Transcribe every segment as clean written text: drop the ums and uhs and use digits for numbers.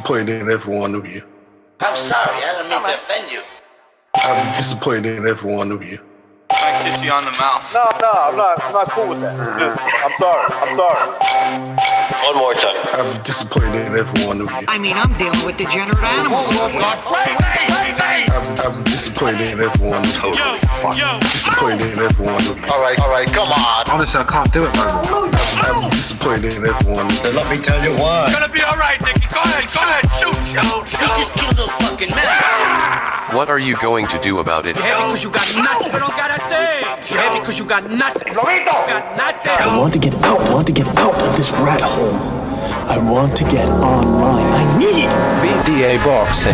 disappointed in every one of you. I'm sorry, I don't mean to offend you. I'm disappointed in every one of you. I kiss you on the mouth. No, I'm not cool with that. I'm sorry. One more time. I'm disappointed in every one of you. I mean, I'm dealing with degenerate animals. Wait. I'm disappointed in every one of you. Disappointed in every one of you. All right, come on. Honestly, I can't do it, man. I'm disappointed in every one of you. Let me tell you why. It's gonna be all right, Nicky. Go ahead, shoot. You just killed a fucking man. What are you going to do about it? Yeah, because you got nothing. You don't got a thing. Yeah, because you got nothing. You got nothing. I want to get out of this rat hole. I want to get online. I need BDA boxing.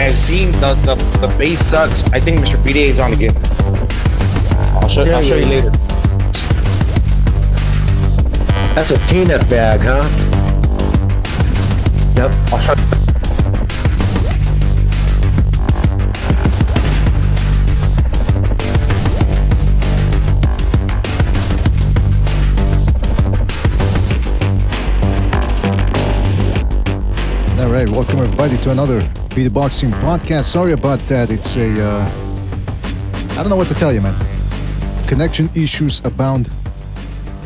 I've seen the base sucks. I think Mr. BDA is on again. I'll show you later. That's a peanut bag, huh? Yep. I'll show All right, welcome everybody to another BD Boxing podcast. Sorry about that. It's I don't know what to tell you, man. Connection issues abound.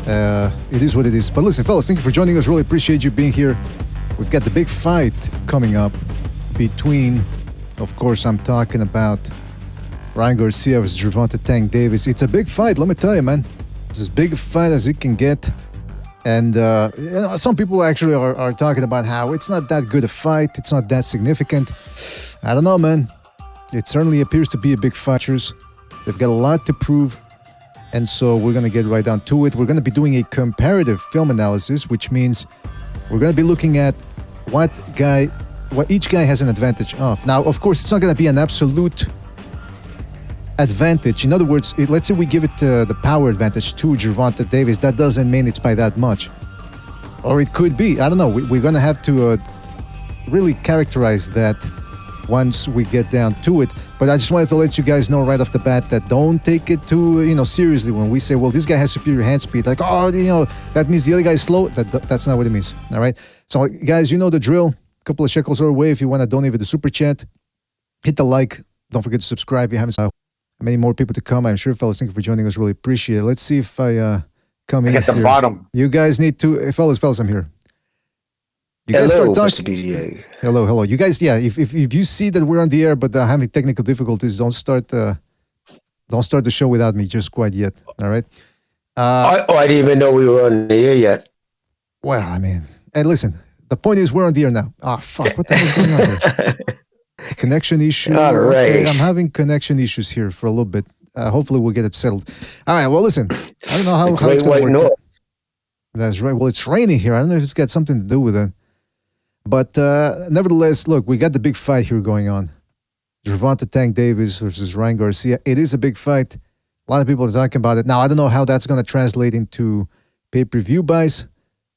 It is what it is. But listen, fellas, thank you for joining us. Really appreciate you being here. We've got the big fight coming up between, of course, I'm talking about Ryan Garcia versus Gervonta Tank Davis. It's a big fight, let me tell you, man. It's as big a fight as it can get. And some people actually are talking about how it's not that good a fight. It's not that significant. I don't know, man. It certainly appears to be a big fight. They've got a lot to prove. And so we're going to get right down to it. We're going to be doing a comparative film analysis, which means we're going to be looking at what each guy has an advantage of. Now, of course, it's not going to be an absolute advantage. In other words, let's say we give it the power advantage to Gervonta Davis. That doesn't mean it's by that much. Or it could be. I don't know. We're going to have to really characterize that once we get down to it. But I just wanted to let you guys know right off the bat that don't take it too, seriously when we say, well, this guy has superior hand speed. Like, that means the other guy is slow. That's not what it means. All right. So, guys, you know the drill. A couple of shekels our way if you want to donate with the super chat. Hit the like. Don't forget to subscribe if you haven't. Many more people to come. I'm sure, fellas, thank you for joining us. Really appreciate it. Let's see if I come in at the here. bottom. You guys need to, fellas, I'm here. You guys Hello, start talking. Mr. BDA. Hello. You guys, yeah. If you see that we're on the air but having technical difficulties, don't start the show without me just quite yet. All right. I didn't even know we were on the air yet. Well, I mean, and listen, the point is we're on the air now. Ah, fuck! What the hell's going on here? Connection issue. All right. Okay, I'm having connection issues here for a little bit. Hopefully we'll get it settled. All right. Well, listen. I don't know how it's going to work. That's right. Well, it's raining here. I don't know if it's got something to do with it. But nevertheless, look, we got the big fight here going on. Gervonta Tank Davis versus Ryan Garcia. It is a big fight. A lot of people are talking about it. Now, I don't know how that's going to translate into pay-per-view buys.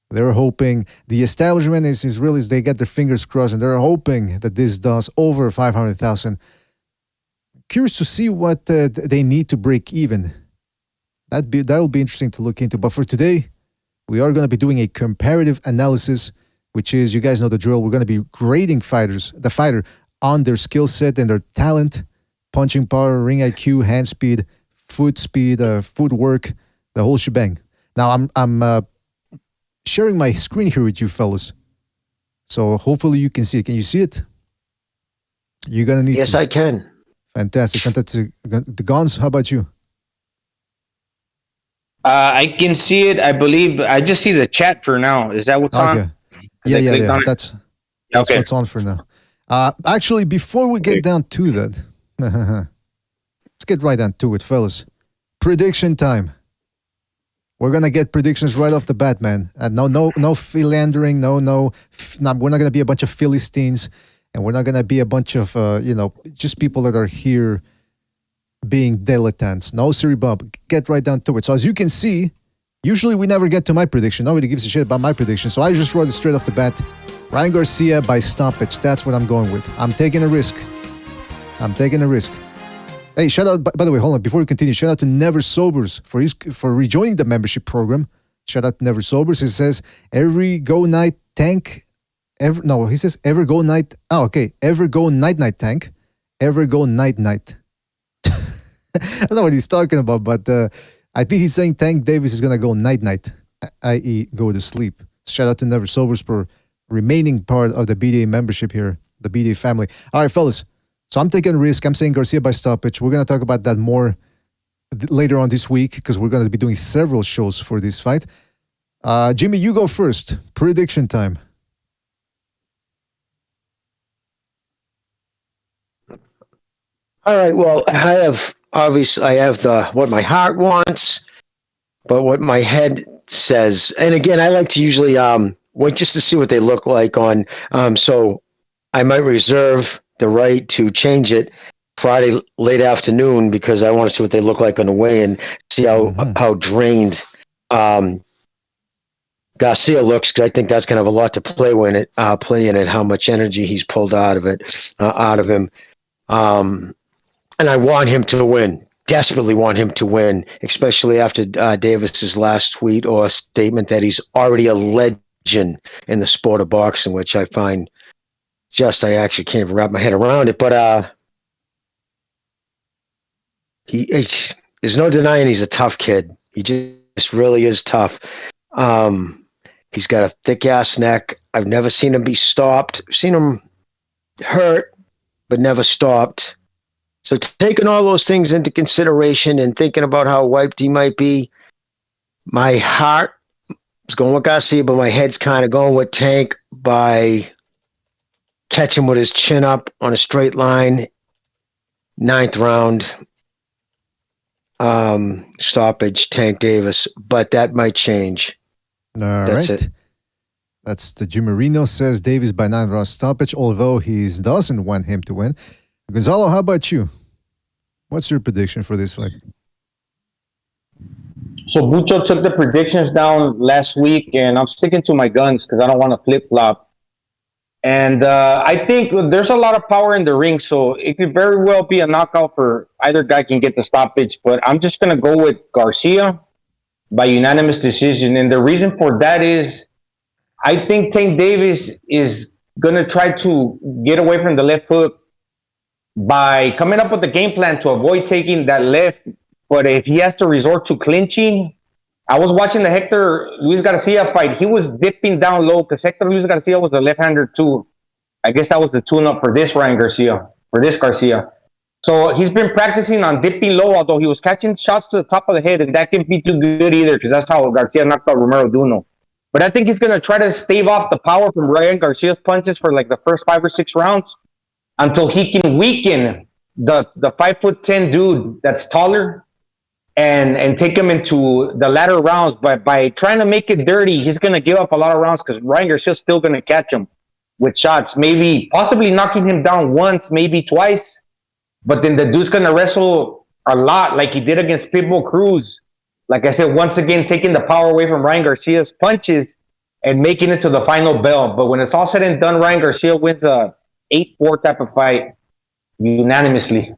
They're hoping the establishment is really, they get their fingers crossed, and they're hoping that this does over 500,000. Curious to see what they need to break even. That'll be interesting to look into. But for today, we are going to be doing a comparative analysis, which is, you guys know the drill. We're going to be grading the fighter on their skill set and their talent, punching power, ring IQ, hand speed, foot speed, footwork, the whole shebang. Now, I'm sharing my screen here with you fellas. So hopefully you can see it. Can you see it? You're going to need Yes, I can. Fantastic. The guns, how about you? I can see it. I believe I just see the chat for now. Is that what's Okay. on? Yeah. That's Okay. what's on for now. Actually, before we get down to that, let's get right down to it, fellas. Prediction time. We're gonna get predictions right off the bat, man. No philandering. We're not gonna be a bunch of Philistines, and we're not gonna be a bunch of just people that are here being dilettantes. No, sir, Bob. Get right down to it. So as you can see, usually we never get to my prediction. Nobody gives a shit about my prediction. So I just wrote it straight off the bat. Ryan Garcia by stoppage. That's what I'm going with. I'm taking a risk. Hey, shout out, by the way, hold on. Before we continue, shout out to Never Sobers for rejoining the membership program. Shout out to Never Sobers. It says, every go night tank. He says, ever go night. Oh, okay. Ever go night tank. Ever go night. I don't know what he's talking about, but I think he's saying Tank Davis is going to go night, i.e. go to sleep. Shout out to Never Sobers for remaining part of the BDA membership here, the BDA family. All right, fellas. So I'm taking a risk. I'm saying Garcia by stoppage. We're going to talk about that more later on this week because we're going to be doing several shows for this fight. Jimmy, you go first. Prediction time. All right. Well, I have what my heart wants, but what my head says. And again, I like to usually wait just to see what they look like on. So I might reserve the right to change it Friday late afternoon because I want to see what they look like on the way and see how drained Garcia looks, because I think that's going to have a lot to play in it, how much energy he's pulled out of him. And I want him to win, desperately want him to win, especially after Davis's last tweet or statement that he's already a legend in the sport of boxing, which I find I actually can't even wrap my head around it. But there's no denying he's a tough kid. He just really is tough. He's got a thick ass neck. I've never seen him be stopped. I've seen him hurt, but never stopped. So taking all those things into consideration and thinking about how wiped he might be, my heart is going with Garcia, but my head's kind of going with Tank by catching with his chin up on a straight line, 9th round, stoppage, Tank Davis. But that might change. That's right. That's the Jim Marino says Davis by 9th round stoppage, although he doesn't want him to win. Gonzalo, how about you? What's your prediction for this fight? So Bucho took the predictions down last week, and I'm sticking to my guns because I don't want to flip-flop. And I think there's a lot of power in the ring, so it could very well be a knockout for either guy can get the stoppage. But I'm just going to go with Garcia by unanimous decision. And the reason for that is I think Tank Davis is going to try to get away from the left hook by coming up with a game plan to avoid taking that left. But if he has to resort to clinching, I was watching the Hector Luis Garcia fight. He was dipping down low because Hector Luis Garcia was a left-hander too. I guess that was the tune-up for this Garcia. So he's been practicing on dipping low, although he was catching shots to the top of the head, and that can't be too good either because that's how Garcia knocked out Romero Duno. But I think he's going to try to stave off the power from Ryan Garcia's punches for like the first 5 or 6 rounds until he can weaken the 5'10" dude that's taller and take him into the latter rounds. But by trying to make it dirty, he's going to give up a lot of rounds because Ryan Garcia's still going to catch him with shots, possibly knocking him down once, maybe twice. But then the dude's going to wrestle a lot like he did against Pitbull Cruz. Like I said, once again, taking the power away from Ryan Garcia's punches and making it to the final bell. But when it's all said and done, Ryan Garcia wins a 8-4 type of fight unanimously.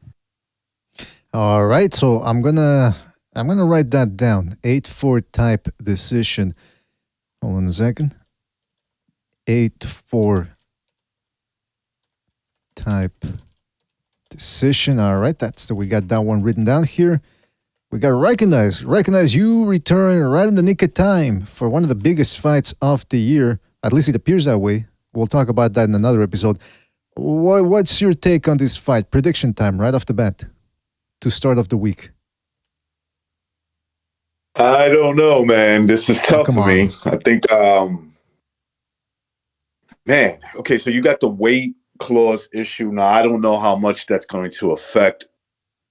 All right, so I'm gonna write that down. 8-4 type decision. Hold on a second. 8-4 type decision. All right, we got that one written down here. We got recognize you return right in the nick of time for one of the biggest fights of the year. At least it appears that way. We'll talk about that in another episode. What's your take on this fight? Prediction time right off the bat to start off the week. I don't know, man. This is tough for me. I think, man. Okay, so you got the weight clause issue. Now, I don't know how much that's going to affect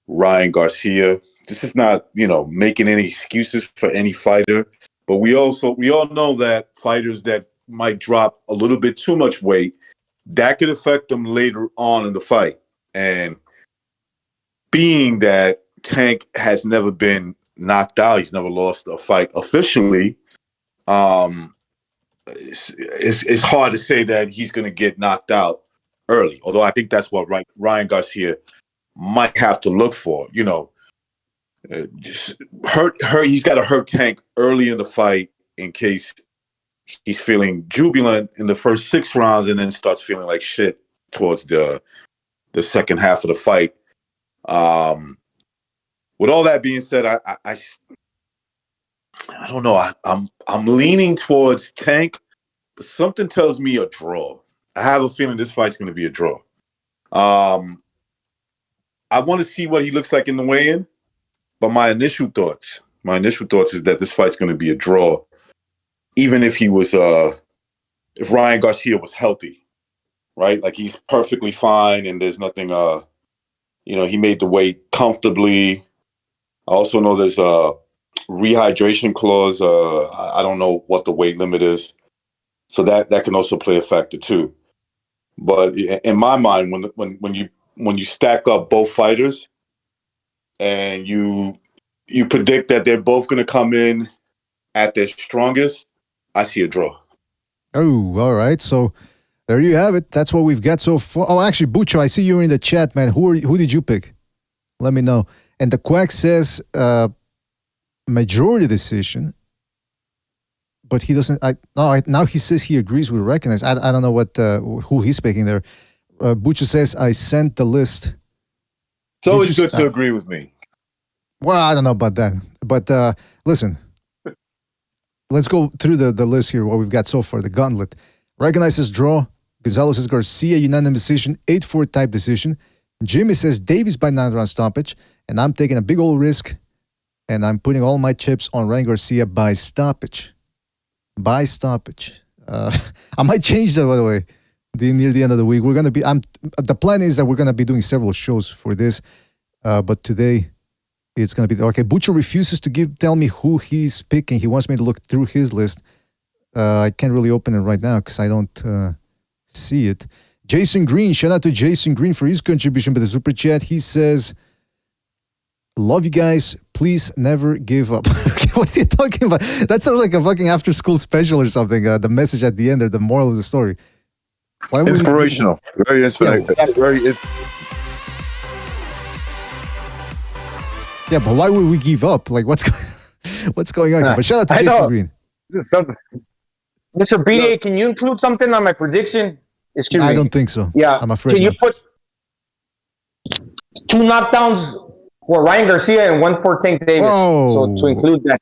Ryan Garcia. This is not, making any excuses for any fighter, but we all know that fighters that might drop a little bit too much weight, that could affect them later on in the fight. And being that Tank has never been knocked out, he's never lost a fight officially. It's hard to say that he's going to get knocked out early. Although I think that's what Ryan Garcia might have to look for. Just hurt. He's got to hurt Tank early in the fight in case he's feeling jubilant in the first 6 rounds and then starts feeling like shit towards the second half of the fight. With all that being said, I don't know. I'm leaning towards Tank, but something tells me a draw. I have a feeling this fight's going to be a draw. I want to see what he looks like in the weigh-in, but my initial thoughts is that this fight's going to be a draw, even if if Ryan Garcia was healthy, right? Like he's perfectly fine and there's nothing. He made the weight comfortably. I also know there's a rehydration clause. I don't know what the weight limit is, so that can also play a factor too. But in my mind, when you stack up both fighters and you predict that they're both going to come in at their strongest, I see a draw. Oh, all right. So there you have it. That's what we've got so far. Oh, actually, Bucho, I see you're in the chat, man. Who did you pick? Let me know. And the Quack says majority decision, but he doesn't. Now he says he agrees with recognize. I don't know who he's picking there. Bucho says I sent the list. It's always good to agree with me. Well, I don't know about that, but listen. Let's go through the list here. What we've got so far: the gauntlet recognizes draw. Gonzalo says Garcia unanimous decision, 8-4 type decision. Jimmy says Davis by 9-round stoppage, and I'm taking a big old risk, and I'm putting all my chips on Ryan Garcia by stoppage. By stoppage. I might change that, by the way, near the end of the week. We're gonna be. The plan is that we're gonna be doing several shows for this, but today it's gonna be okay. Butcher refuses to tell me who he's picking. He wants me to look through his list. I can't really open it right now because I don't see it. Jason Green, shout out to Jason Green for his contribution by the super chat. He says, "Love you guys. Please never give up." What's he talking about? That sounds like a fucking after school special or something. The message at the end or the moral of the story. Why inspirational. Very inspirational. Yeah. Yeah, but why would we give up? Like, what's going on here? But shout out to Jason Green. Mr. BDA, can you include something on my prediction? Excuse me. I don't think so. Yeah. I'm afraid. Can you put 2 knockdowns for Ryan Garcia and 1 for Tank Davis? Whoa. So to include that.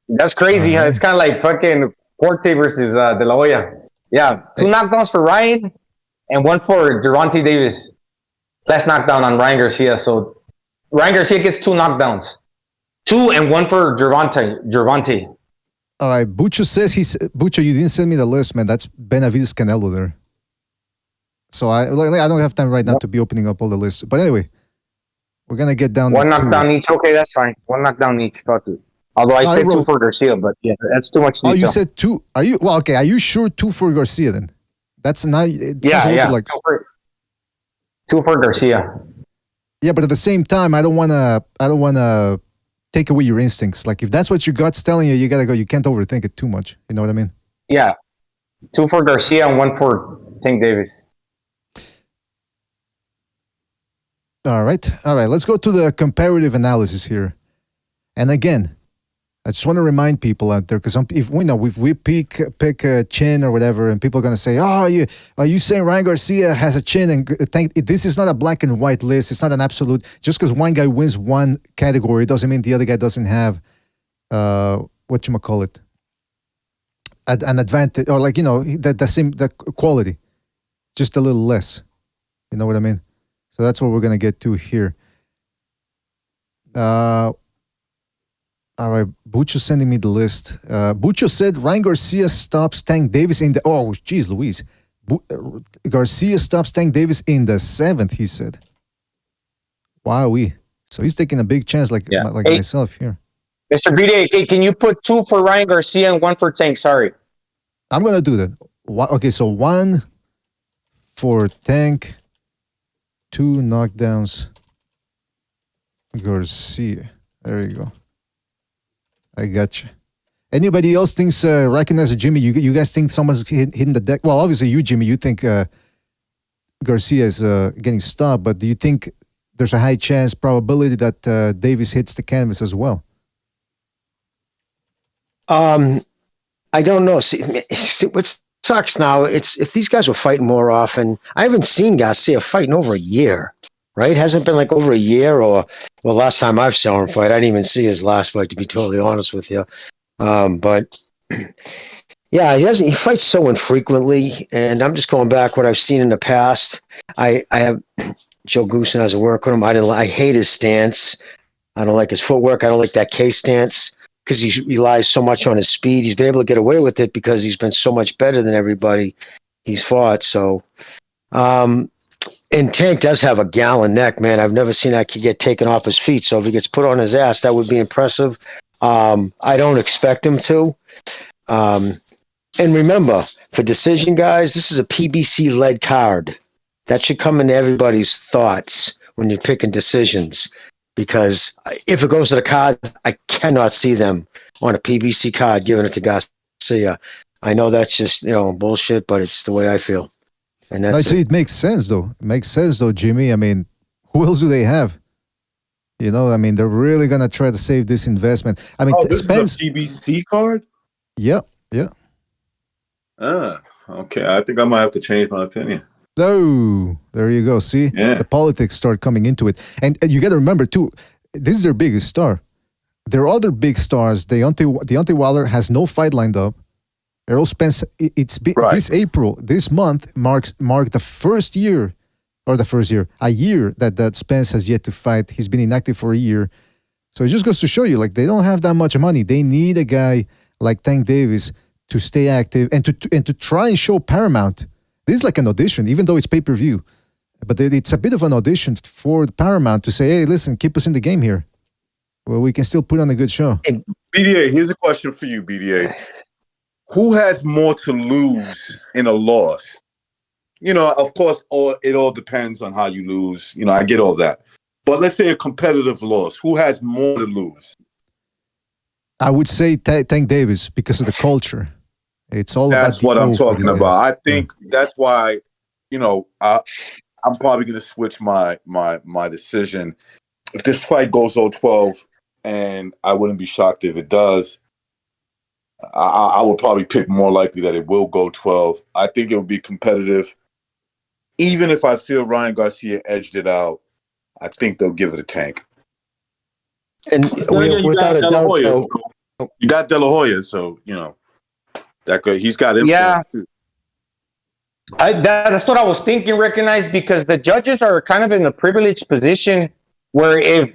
That's crazy. Huh? It's kind of like fucking Forte versus De La Hoya. Yeah. 2 knockdowns for Ryan and 1 for Gervonta Davis. Last knockdown on Ryan Garcia. So Ryan Garcia gets 2 knockdowns. 2 and 1 for Gervonta. All right. Bucho says Bucho, you didn't send me the list, man. That's Benavides Canelo there. So I don't have time right now to be opening up all the lists. But anyway, we're gonna get down. 1 knockdown each. Okay, that's fine. 1 knockdown each. Although I said 2 for Garcia, but yeah, that's too much. Oh, you said 2. Are you okay? Are you sure 2 for Garcia then? That's not. Yeah. Like 2 for Garcia. Yeah, but at the same time, I don't wanna take away your instincts. Like if that's what your gut's telling you, you gotta go. You can't overthink it too much. You know what I mean? Yeah. 2 for Garcia and 1 for Tank Davis. All right. Let's go to the comparative analysis here. And again, I just want to remind people out there because if we pick chin or whatever, and people are going to say, "Oh, are you saying Ryan Garcia has a chin?" And this is not a black and white list. It's not an absolute. Just because one guy wins one category doesn't mean the other guy doesn't have whatchamacallit, an advantage or the quality, just a little less. You know what I mean? So that's what we're going to get to here. All right, Bucho sending me the list. Bucho said Ryan Garcia stops Tank Davis in the. Oh, geez, Louise. Garcia stops Tank Davis in the 7th. He said. Wowee. So he's taking a big chance, like myself here. Mr. BD, can you put 2 for Ryan Garcia and 1 for Tank? Sorry. I'm gonna do that. Okay, so 1 for Tank, 2 knockdowns. Garcia. There you go. I got you. Anybody else thinks recognize Jimmy? You guys think someone's hitting the deck? Well, obviously you, Jimmy. You think Garcia is getting stopped, but do you think there's a high chance probability that Davis hits the canvas as well? I don't know. See, what sucks now? It's if these guys were fighting more often. I haven't seen Garcia fight in over a year. Right? Hasn't been like over a year, or well, last time I've saw him fight, I didn't even see his last fight, to be totally honest with you. But yeah, he fights so infrequently, and I'm just going back what I've seen in the past. I have Joe Goosen has a work with him. I hate his stance. I don't like his footwork. I don't like that K stance because he relies so much on his speed. He's been able to get away with it because he's been so much better than everybody he's fought. So. And Tank does have a gallon neck, man. I've never seen that kid get taken off his feet. So if he gets put on his ass, that would be impressive. I don't expect him to. And remember, for decision guys, this is a PBC-led card. That should come into everybody's thoughts when you're picking decisions. Because if it goes to the cards, I cannot see them on a PBC card giving it to Garcia. I know that's just bullshit, but it's the way I feel. And I'd say it makes sense, though. It makes sense, though, Jimmy. I mean, who else do they have? I mean, they're really going to try to save this investment. I mean, this is a PBC card? Yeah. Okay. I think I might have to change my opinion. Oh, there you go. See? Yeah. The politics start coming into it. And you got to remember, too, this is their biggest star. Their other big stars, Deontay Wilder has no fight lined up. Errol Spence, this month marked the first year, a year that Spence has yet to fight. He's been inactive for a year. So it just goes to show you, like, they don't have that much money. They need a guy like Tank Davis to stay active and to try and show Paramount. This is like an audition, even though it's pay-per-view. But it's a bit of an audition for Paramount to say, hey, listen, keep us in the game here. Well, we can still put on a good show. BDA, here's a question for you, BDA. Who has more to lose in a loss? Of course, it all depends on how you lose. I get all that. But let's say a competitive loss. Who has more to lose? I would say Tank Davis because of the culture. It's all that's about what I'm talking about. I think that's why, I'm probably going to switch my decision. If this fight goes 0-12, and I wouldn't be shocked if it does, I would probably pick more likely that it will go 12. I think it would be competitive. Even if I feel Ryan Garcia edged it out, I think they'll give it a Tank. And without a doubt, you got De La Hoya, so he's got influence. Yeah, too. That's what I was thinking. Recognized because the judges are kind of in a privileged position where if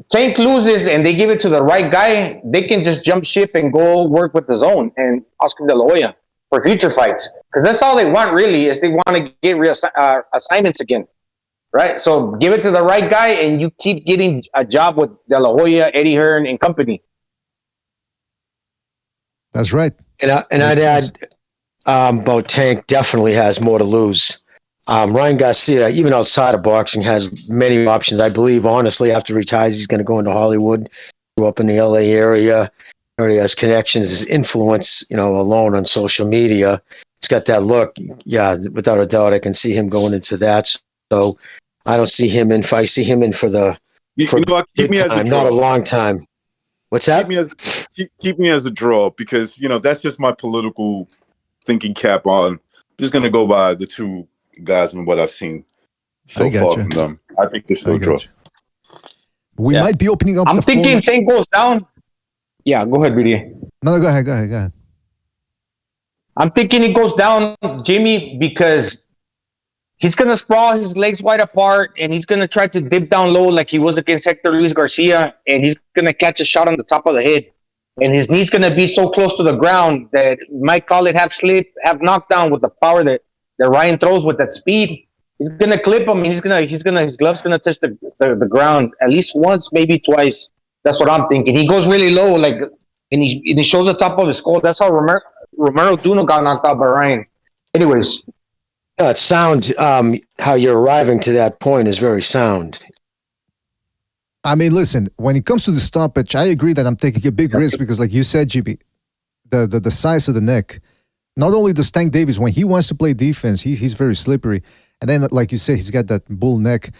Tank loses and they give it to the right guy, they can just jump ship and go work with the zone and Oscar De La Hoya for future fights. Because that's all they want, really, is they want to get real assignments again, right? So give it to the right guy, and you keep getting a job with De La Hoya, Eddie Hearn, and company. That's right. And I'd add about Tank definitely has more to lose. Ryan Garcia, even outside of boxing, has many options. I believe, honestly, after he retires, he's going to go into Hollywood, grew up in the LA area. Already has connections, his influence, alone on social media. It's got that look. Yeah, without a doubt, I can see him going into that. So I don't see him in. If I see him in for keep me as a draw. Not a long time. What's that? Keep me as a draw because that's just my political thinking cap on. I'm just going to go by the two guys and what I've seen so far from them. I think this will draw. We might be opening up. I'm thinking Tank goes down. Yeah, go ahead, BD. No, go ahead. I'm thinking it goes down, Jimmy, because he's gonna sprawl his legs wide apart, and he's gonna try to dip down low like he was against Hector Luis Garcia, and he's gonna catch a shot on the top of the head, and his knee's gonna be so close to the ground that you might call it half slip, half knockdown with the power that Ryan throws with that speed. He's gonna clip him. His glove's gonna touch the ground at least once, maybe twice. That's what I'm thinking. He goes really low, like, and he shows the top of his skull. That's how Romero Duno got knocked out by Ryan. Anyways. It's sound. How you're arriving to that point is very sound. I mean, listen, when it comes to the stoppage, I agree that I'm taking a big risk because, like you said, GB, the size of the neck. Not only does Tank Davis, when he wants to play defense, he's very slippery. And then, like you said, he's got that bull neck.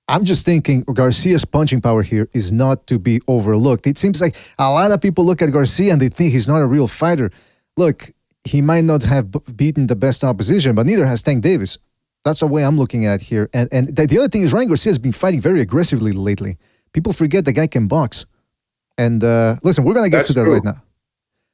I'm just thinking Garcia's punching power here is not to be overlooked. It seems like a lot of people look at Garcia and they think he's not a real fighter. Look, he might not have beaten the best opposition, but neither has Tank Davis. That's the way I'm looking at it here. And the other thing is Ryan Garcia has been fighting very aggressively lately. People forget the guy can box. And listen, we're going to get to that right now.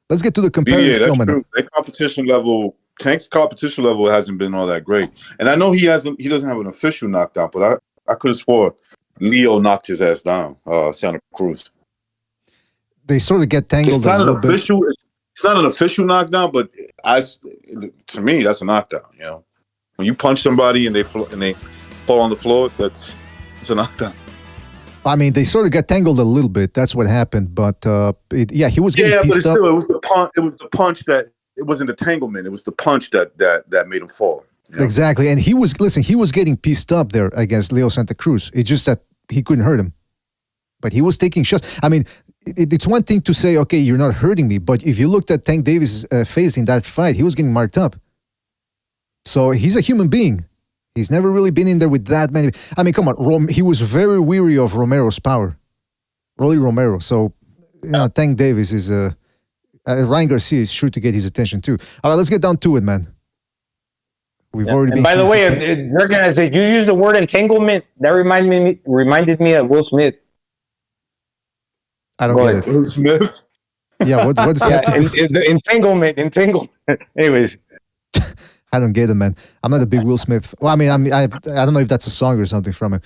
Let's get to the comparative film. Their competition level, Tank's competition level hasn't been all that great. And I know he doesn't have an official knockdown, but I could have swore Leo knocked his ass down, Santa Cruz. They sort of get tangled a little bit. It's not an official knockdown, but to me, that's a knockdown. You know, when you punch somebody and they fall on the floor, it's a knockdown. I mean, they sort of got tangled a little bit. That's what happened. But he was getting pieced up. Still, it was the punch. It was the punch that it wasn't entanglement. It was the punch that made him fall. You know? Exactly, and he was getting pieced up there against Leo Santa Cruz. It's just that he couldn't hurt him, but he was taking shots. I mean, it's one thing to say, okay, you're not hurting me, but if you looked at Tank Davis' face in that fight, he was getting marked up. So he's a human being. He's never really been in there with that many. I mean, come on, he was very weary of Romero's power, Rolly Romero. So, Tank Davis is Ryan Garcia is sure to get his attention too. All right, let's get down to it, man. We've already been. By the way, as you use the word entanglement, that reminded me of Will Smith. I don't get it. Will Smith? Yeah, what does he have to do? Entanglement. Anyways. I don't get it, man. I'm not a big Will Smith. Well, I mean, I don't know if that's a song or something from him.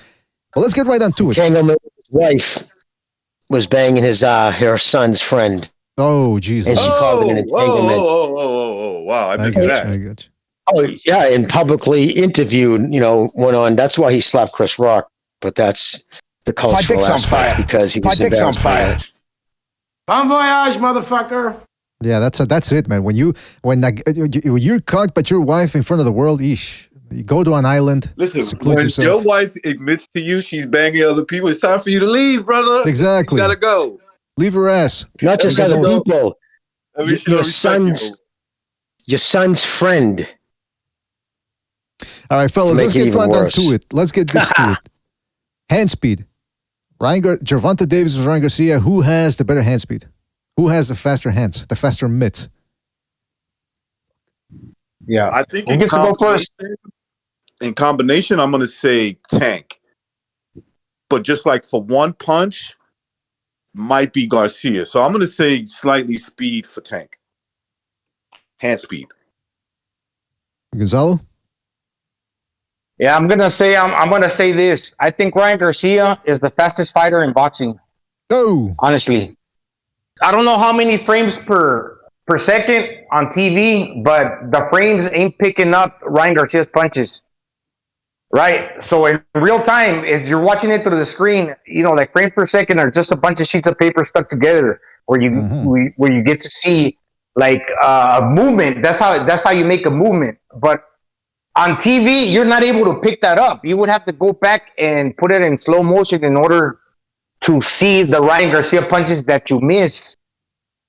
Well, let's get right on to it. Entanglement. His wife was banging her son's friend. Oh, Jesus. And she called it an entanglement. Oh, wow. I missed that. I got you. Oh, yeah, and publicly interviewed, went on. That's why he slapped Chris Rock. But that's the cultural aspect because he was embarrassed by it. Bon voyage, motherfucker. Yeah, that's it, man. When you're caught by your wife in front of the world, you go to an island. Listen, when yourself. your wife admits to you she's banging other people, it's time for you to leave, brother. Exactly. You gotta go. Leave her ass. Not just other people. Your son's friend. All right, fellas, let's get right down to it. Let's get this to it. Hand speed. Gervonta Davis versus Ryan Garcia. Who has the better hand speed? Who has the faster hands, the faster mitts? Yeah, I think who gets to go first? In combination, I'm going to say Tank. But just like for one punch, might be Garcia. So I'm going to say slightly speed for Tank. Hand speed. Gonzalo? Yeah, I'm gonna say this. I think Ryan Garcia is the fastest fighter in boxing. Oh, honestly, I don't know how many frames per second on TV, but the frames ain't picking up Ryan Garcia's punches. Right? So in real time, as you're watching it through the screen, like frames per second are just a bunch of sheets of paper stuck together, where you get to see like a movement. That's how you make a movement, but on TV, you're not able to pick that up. You would have to go back and put it in slow motion in order to see the Ryan Garcia punches that you miss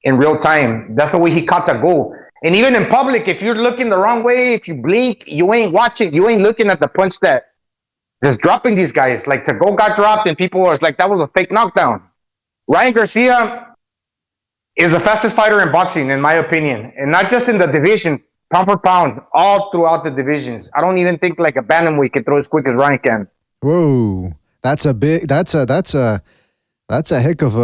in real time. That's the way he caught the goal. And even in public, if you're looking the wrong way, if you blink, you ain't watching. You ain't looking at the punch that is dropping these guys. Like, Tago got dropped and people were like, that was a fake knockdown. Ryan Garcia is the fastest fighter in boxing, in my opinion. And not just in the division, pound for pound, all throughout the divisions. I don't even think like a bantamweight can throw as quick as Ryan can. Whoa, that's a heck of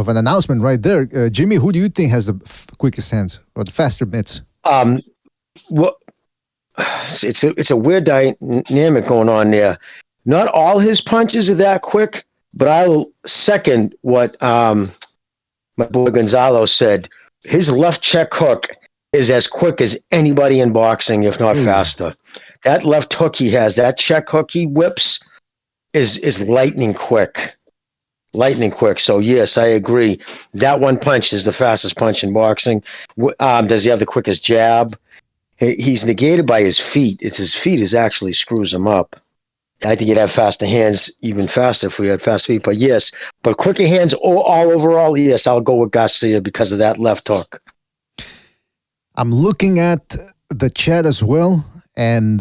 an announcement right there, Jimmy. Who do you think has the quickest hands or the faster mitts? Well, it's a weird dynamic going on there. Not all his punches are that quick, but I'll second what my boy Gonzalo said. His left check hook is as quick as anybody in boxing, if not faster. That left hook he has, that check hook he whips, is lightning quick. Lightning quick. So yes, I agree. That one punch is the fastest punch in boxing. Does he have the quickest jab? He's negated by his feet. It's his feet is actually screws him up. I think he'd have faster hands, even faster if we had fast feet. But yes, but quicker hands all overall. Yes, I'll go with Garcia because of that left hook. I'm looking at the chat as well, and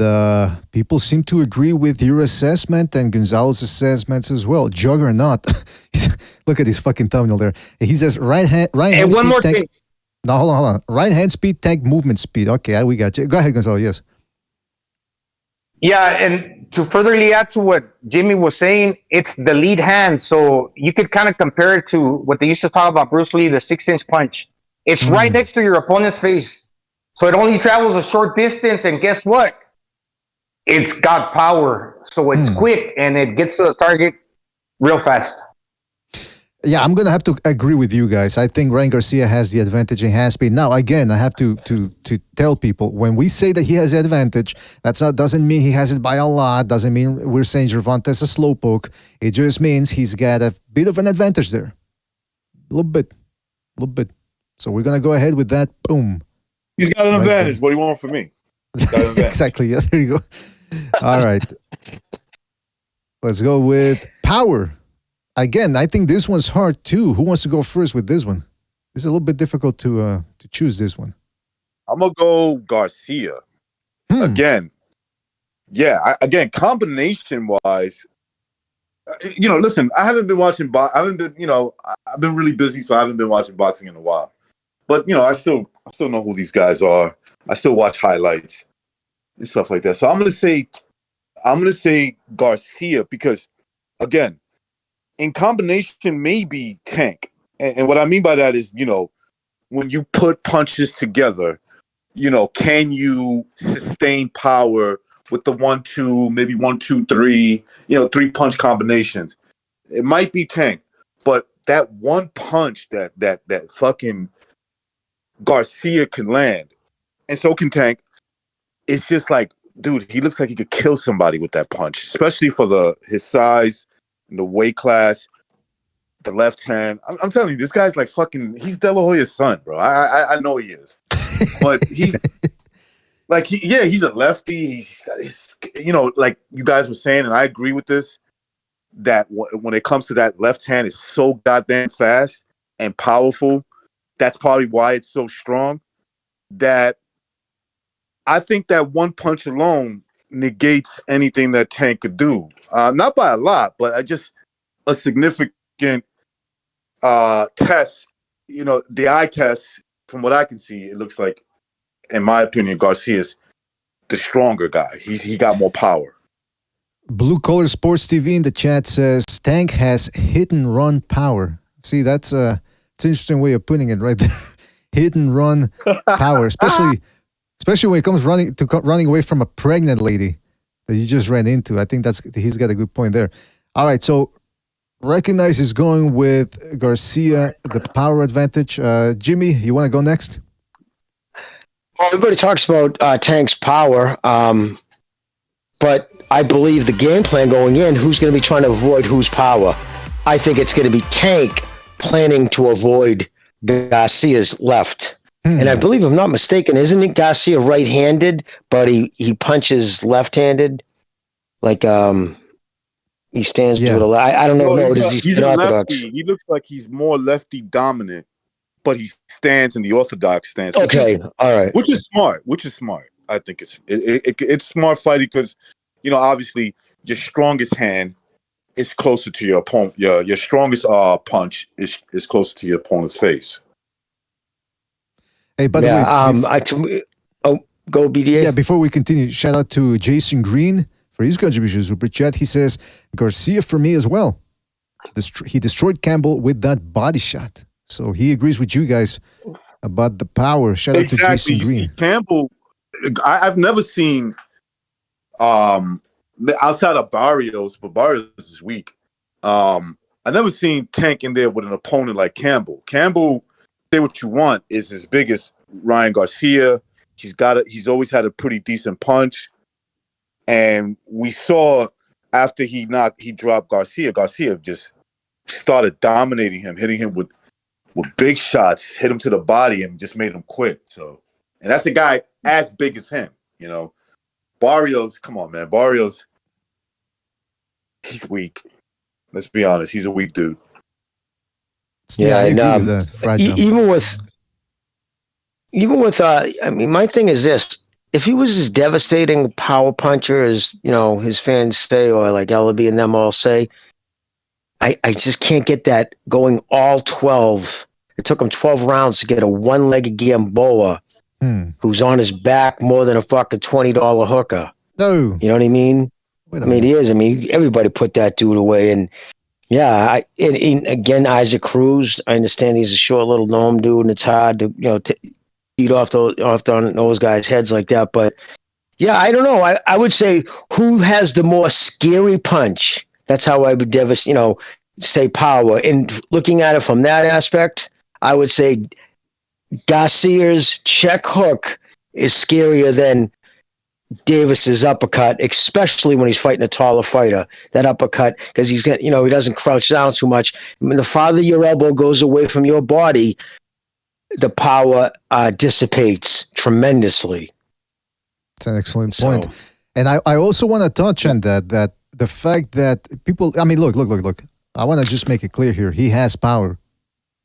people seem to agree with your assessment and Gonzalo's assessments as well. Juggernaut. Look at his fucking thumbnail there. He says right hand. And one more thing. No, hold on. Right hand speed, tank movement speed. Okay, we got you. Go ahead, Gonzalo. Yes. Yeah, and to furtherly add to what Jimmy was saying, it's the lead hand. So you could kind of compare it to what they used to talk about Bruce Lee, the 6-inch punch. It's right next to your opponent's face. So it only travels a short distance, and guess what? It's got power. So it's quick, and it gets to the target real fast. Yeah, I'm gonna have to agree with you guys. I think Ryan Garcia has the advantage in hand speed. Now, again, I have to tell people when we say that he has the advantage, doesn't mean he has it by a lot. Doesn't mean we're saying Gervonta is a slowpoke. It just means he's got a bit of an advantage there, a little bit. So we're gonna go ahead with that. Boom. He's got an advantage. What do you want from me? Exactly. Yeah, there you go. All right. Let's go with power. Again, I think this one's hard too. Who wants to go first with this one? It's a little bit difficult to choose this one. I'm gonna go Garcia again. Yeah, combination wise, listen, I haven't been watching. I've been really busy, so I haven't been watching boxing in a while. But I still know who these guys are. I still watch highlights and stuff like that. So I'm gonna say Garcia because, again, in combination, maybe Tank. And what I mean by that is, when you put punches together, can you sustain power with the 1-2, maybe 1-2-3, 3-punch combinations? It might be Tank, but that one punch that fucking Garcia can land, and so can Tank. It's just like, dude, he looks like he could kill somebody with that punch, especially for his size. In the weight class, the left hand. I'm telling you, this guy's like fucking. He's De La Hoya's son, bro. I know he is, but he's like he's a lefty. He's like you guys were saying, and I agree with this. That when it comes to that left hand, it's so goddamn fast and powerful. That's probably why it's so strong. That I think that one punch alone negates anything that Tank could do. Not by a lot, but just a significant test. The eye test, from what I can see, it looks like, in my opinion, Garcia's the stronger guy. He got more power. Blue Collar Sports TV in the chat says Tank has hit and run power. See, it's an interesting way of putting it right there. Hit and run power, especially when it comes running away from a pregnant lady that you just ran into. I think he's got a good point there. All right, so Recognize is going with Garcia, the power advantage. Jimmy, you want to go next? Well, everybody talks about Tank's power, but I believe the game plan going in, who's going to be trying to avoid whose power? I think it's going to be Tank planning to avoid Garcia's left. And I believe, if I'm not mistaken, isn't it Garcia right-handed, but he punches left-handed? Like, he stands to the left. I don't know. He's a lefty. He looks like he's more lefty dominant, but he stands in the orthodox stance. Okay, all right. Which is smart. I think it's smart fighting because, obviously your strongest hand is closer to your opponent. Your strongest punch is closer to your opponent's face. Hey, by the way, go BDA. Yeah, before we continue, shout out to Jason Green for his contribution to Super Chat. He says, Garcia for me as well. He destroyed Campbell with that body shot. So he agrees with you guys about the power. Shout out to Jason Green. Campbell, I've never seen outside of Barrios, but Barrios is weak. I never seen Tank in there with an opponent like Campbell. Campbell, say what you want, is as big as Ryan Garcia. He's always had a pretty decent punch. And we saw after he dropped Garcia. Garcia just started dominating him, hitting him with big shots, hit him to the body, and just made him quit. So, and that's a guy as big as him, you know. Barrios, come on, man. Barrios, he's weak. Let's be honest. He's a weak dude. Yeah, I agree with that. Fragile. Even with, I mean, my thing is this: if he was as devastating power puncher as his fans say, or like Ellaby and them all say, I just can't get that going all 12. It took him 12 rounds to get a one-legged Gamboa who's on his back more than a fucking $20 hooker. No. You know what I mean? I mean, he is. I mean, everybody put that dude away. And yeah, again, Isaac Cruz, I understand he's a short little gnome dude, and it's hard to, beat off on those guys' heads like that. But yeah, I don't know. I would say who has the more scary punch? That's how I would say power. And looking at it from that aspect, I would say Garcia's check hook is scarier than Davis's uppercut, especially when he's fighting a taller fighter. That uppercut, because he's got, he doesn't crouch down too much. When the farther your elbow goes away from your body, the power dissipates tremendously. That's an excellent point. And I also want to touch on that the fact that people, I mean, look. I want to just make it clear here. He has power.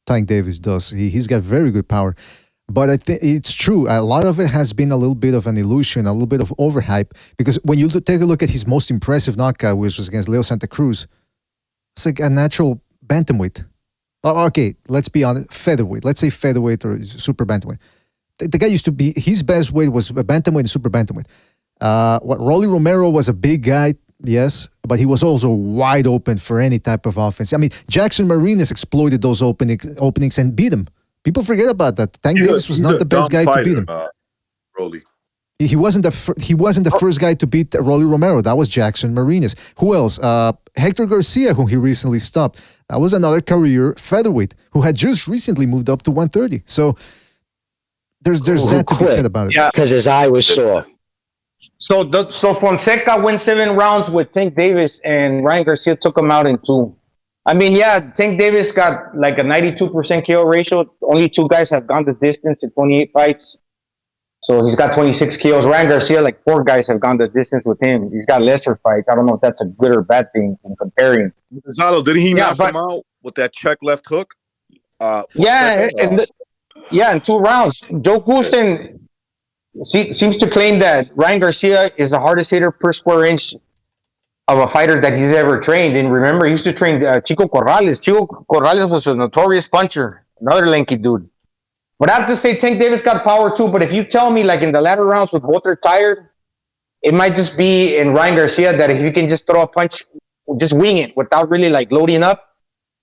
Tank Davis does. He's got very good power. But I think it's true. A lot of it has been a little bit of an illusion, a little bit of overhype. Because when you take a look at his most impressive knockout, which was against Leo Santa Cruz, it's like a natural bantamweight. Okay, let's be honest, featherweight. Let's say featherweight or super bantamweight. The guy used to be, his best weight was a bantamweight and super bantamweight. Rolly Romero was a big guy, yes, but he was also wide open for any type of offense. I mean, Jackson Marinas exploited those openings and beat him. People forget about that. Tank Davis was not the best guy to beat him. Rolly. He wasn't the first guy to beat Rolly Romero. That was Jackson Marinas. Who else? Hector Garcia, who he recently stopped. That was another career featherweight who had just recently moved up to 130. So there's that to be said about it. Yeah, because his eye was sore. So Fonseca went 7 rounds with Tank Davis, and Ryan Garcia took him out in 2. I mean, yeah, Tank Davis got like a 92% KO ratio. Only 2 guys have gone the distance in 28 fights. So he's got 26 KOs. Ryan Garcia, like 4 guys have gone the distance with him. He's got lesser fights. I don't know if that's a good or bad thing in comparing. Zalo, didn't he knock him out with that check left hook? In 2 rounds. Joe Goosen seems to claim that Ryan Garcia is the hardest hitter per square inch of a fighter that he's ever trained. And remember, he used to train Chico Corrales. Chico Corrales was a notorious puncher, another lanky dude. But I have to say, Tank Davis got power too. But if you tell me, like in the latter rounds with both are tired, it might just be in Ryan Garcia that if you can just throw a punch, just wing it without really like loading up.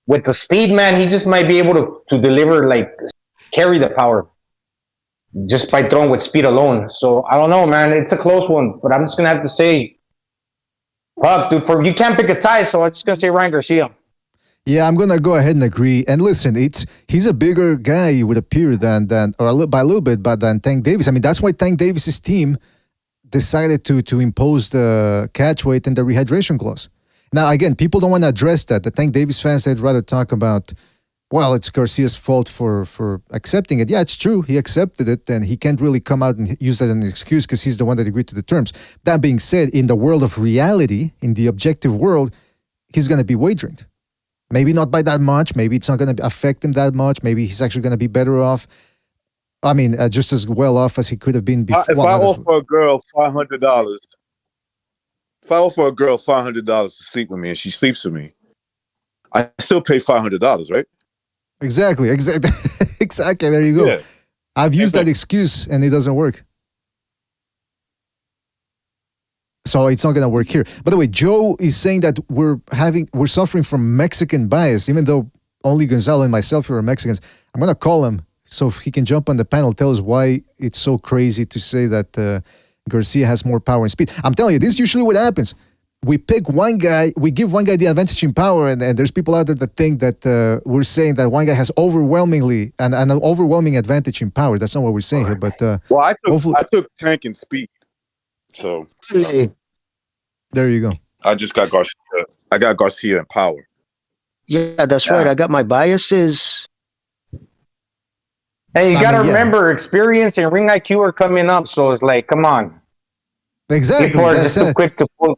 With the speed, man, he just might be able to deliver, like carry the power just by throwing with speed alone. So I don't know, man. It's a close one, but I'm just gonna have to say, fuck, dude. You can't pick a tie, so I'm just gonna say Ryan Garcia. Yeah, I'm gonna go ahead and agree. And listen, he's a bigger guy, it would appear, than by a little bit, but than Tank Davis. I mean, that's why Tank Davis's team decided to impose the catch weight and the rehydration clause. Now, again, people don't want to address that. The Tank Davis fans, they'd rather talk about, well, it's Garcia's fault for accepting it. Yeah, it's true. He accepted it, and he can't really come out and use that as an excuse because he's the one that agreed to the terms. That being said, in the world of reality, in the objective world, he's going to be wagering. Maybe not by that much. Maybe it's not going to affect him that much. Maybe he's actually going to be better off. I mean, just as well off as he could have been before. If I offer a girl $500, to sleep with me and she sleeps with me, I still pay $500, right? Exactly. Exactly. There you go. Yeah. I've used that excuse and it doesn't work. So it's not going to work here. By the way, Joe is saying that we're suffering from Mexican bias, even though only Gonzalo and myself are Mexicans. I'm going to call him So if he can jump on the panel, tell us why it's so crazy to say that Garcia has more power and speed. I'm telling you, this is usually what happens. We pick one guy, we give one guy the advantage in power, and there's people out there that think that we're saying that one guy has overwhelmingly an overwhelming advantage in power. That's not what we're saying here. But well, I took Tank and speed, so there you go. I just got Garcia. I got Garcia in power. Yeah, that's right. I got my biases. Hey, you gotta remember, experience and ring IQ are coming up, so it's like, come on. Exactly. People are just too quick to pull.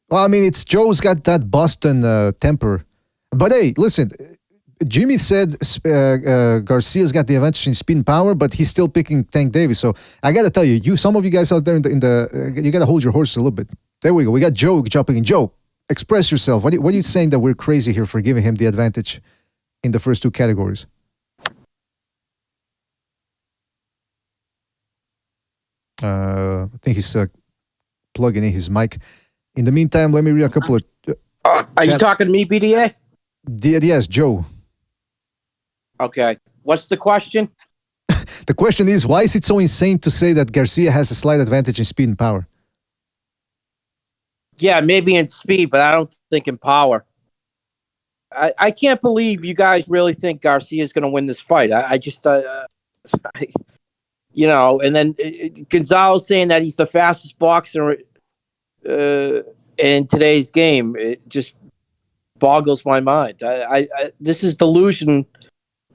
Well, I mean, it's Joe's got that Boston temper. But hey, listen, Jimmy said Garcia's got the advantage in speed and power, but he's still picking Tank Davis. So I got to tell you, some of you guys out there you got to hold your horses a little bit. There we go. We got Joe jumping in. Joe, express yourself. What are you saying that we're crazy here for giving him the advantage in the first two categories? I think he's plugging in his mic. In the meantime, let me read a couple of. Are you talking to me, BDA? Yes, Joe. Okay. What's the question? The question is, why is it so insane to say that Garcia has a slight advantage in speed and power? Yeah, maybe in speed, but I don't think in power. I can't believe you guys really think Garcia is going to win this fight. I just, you know, and then Gonzalez saying that he's the fastest boxer in today's game, it just boggles my mind. This is delusion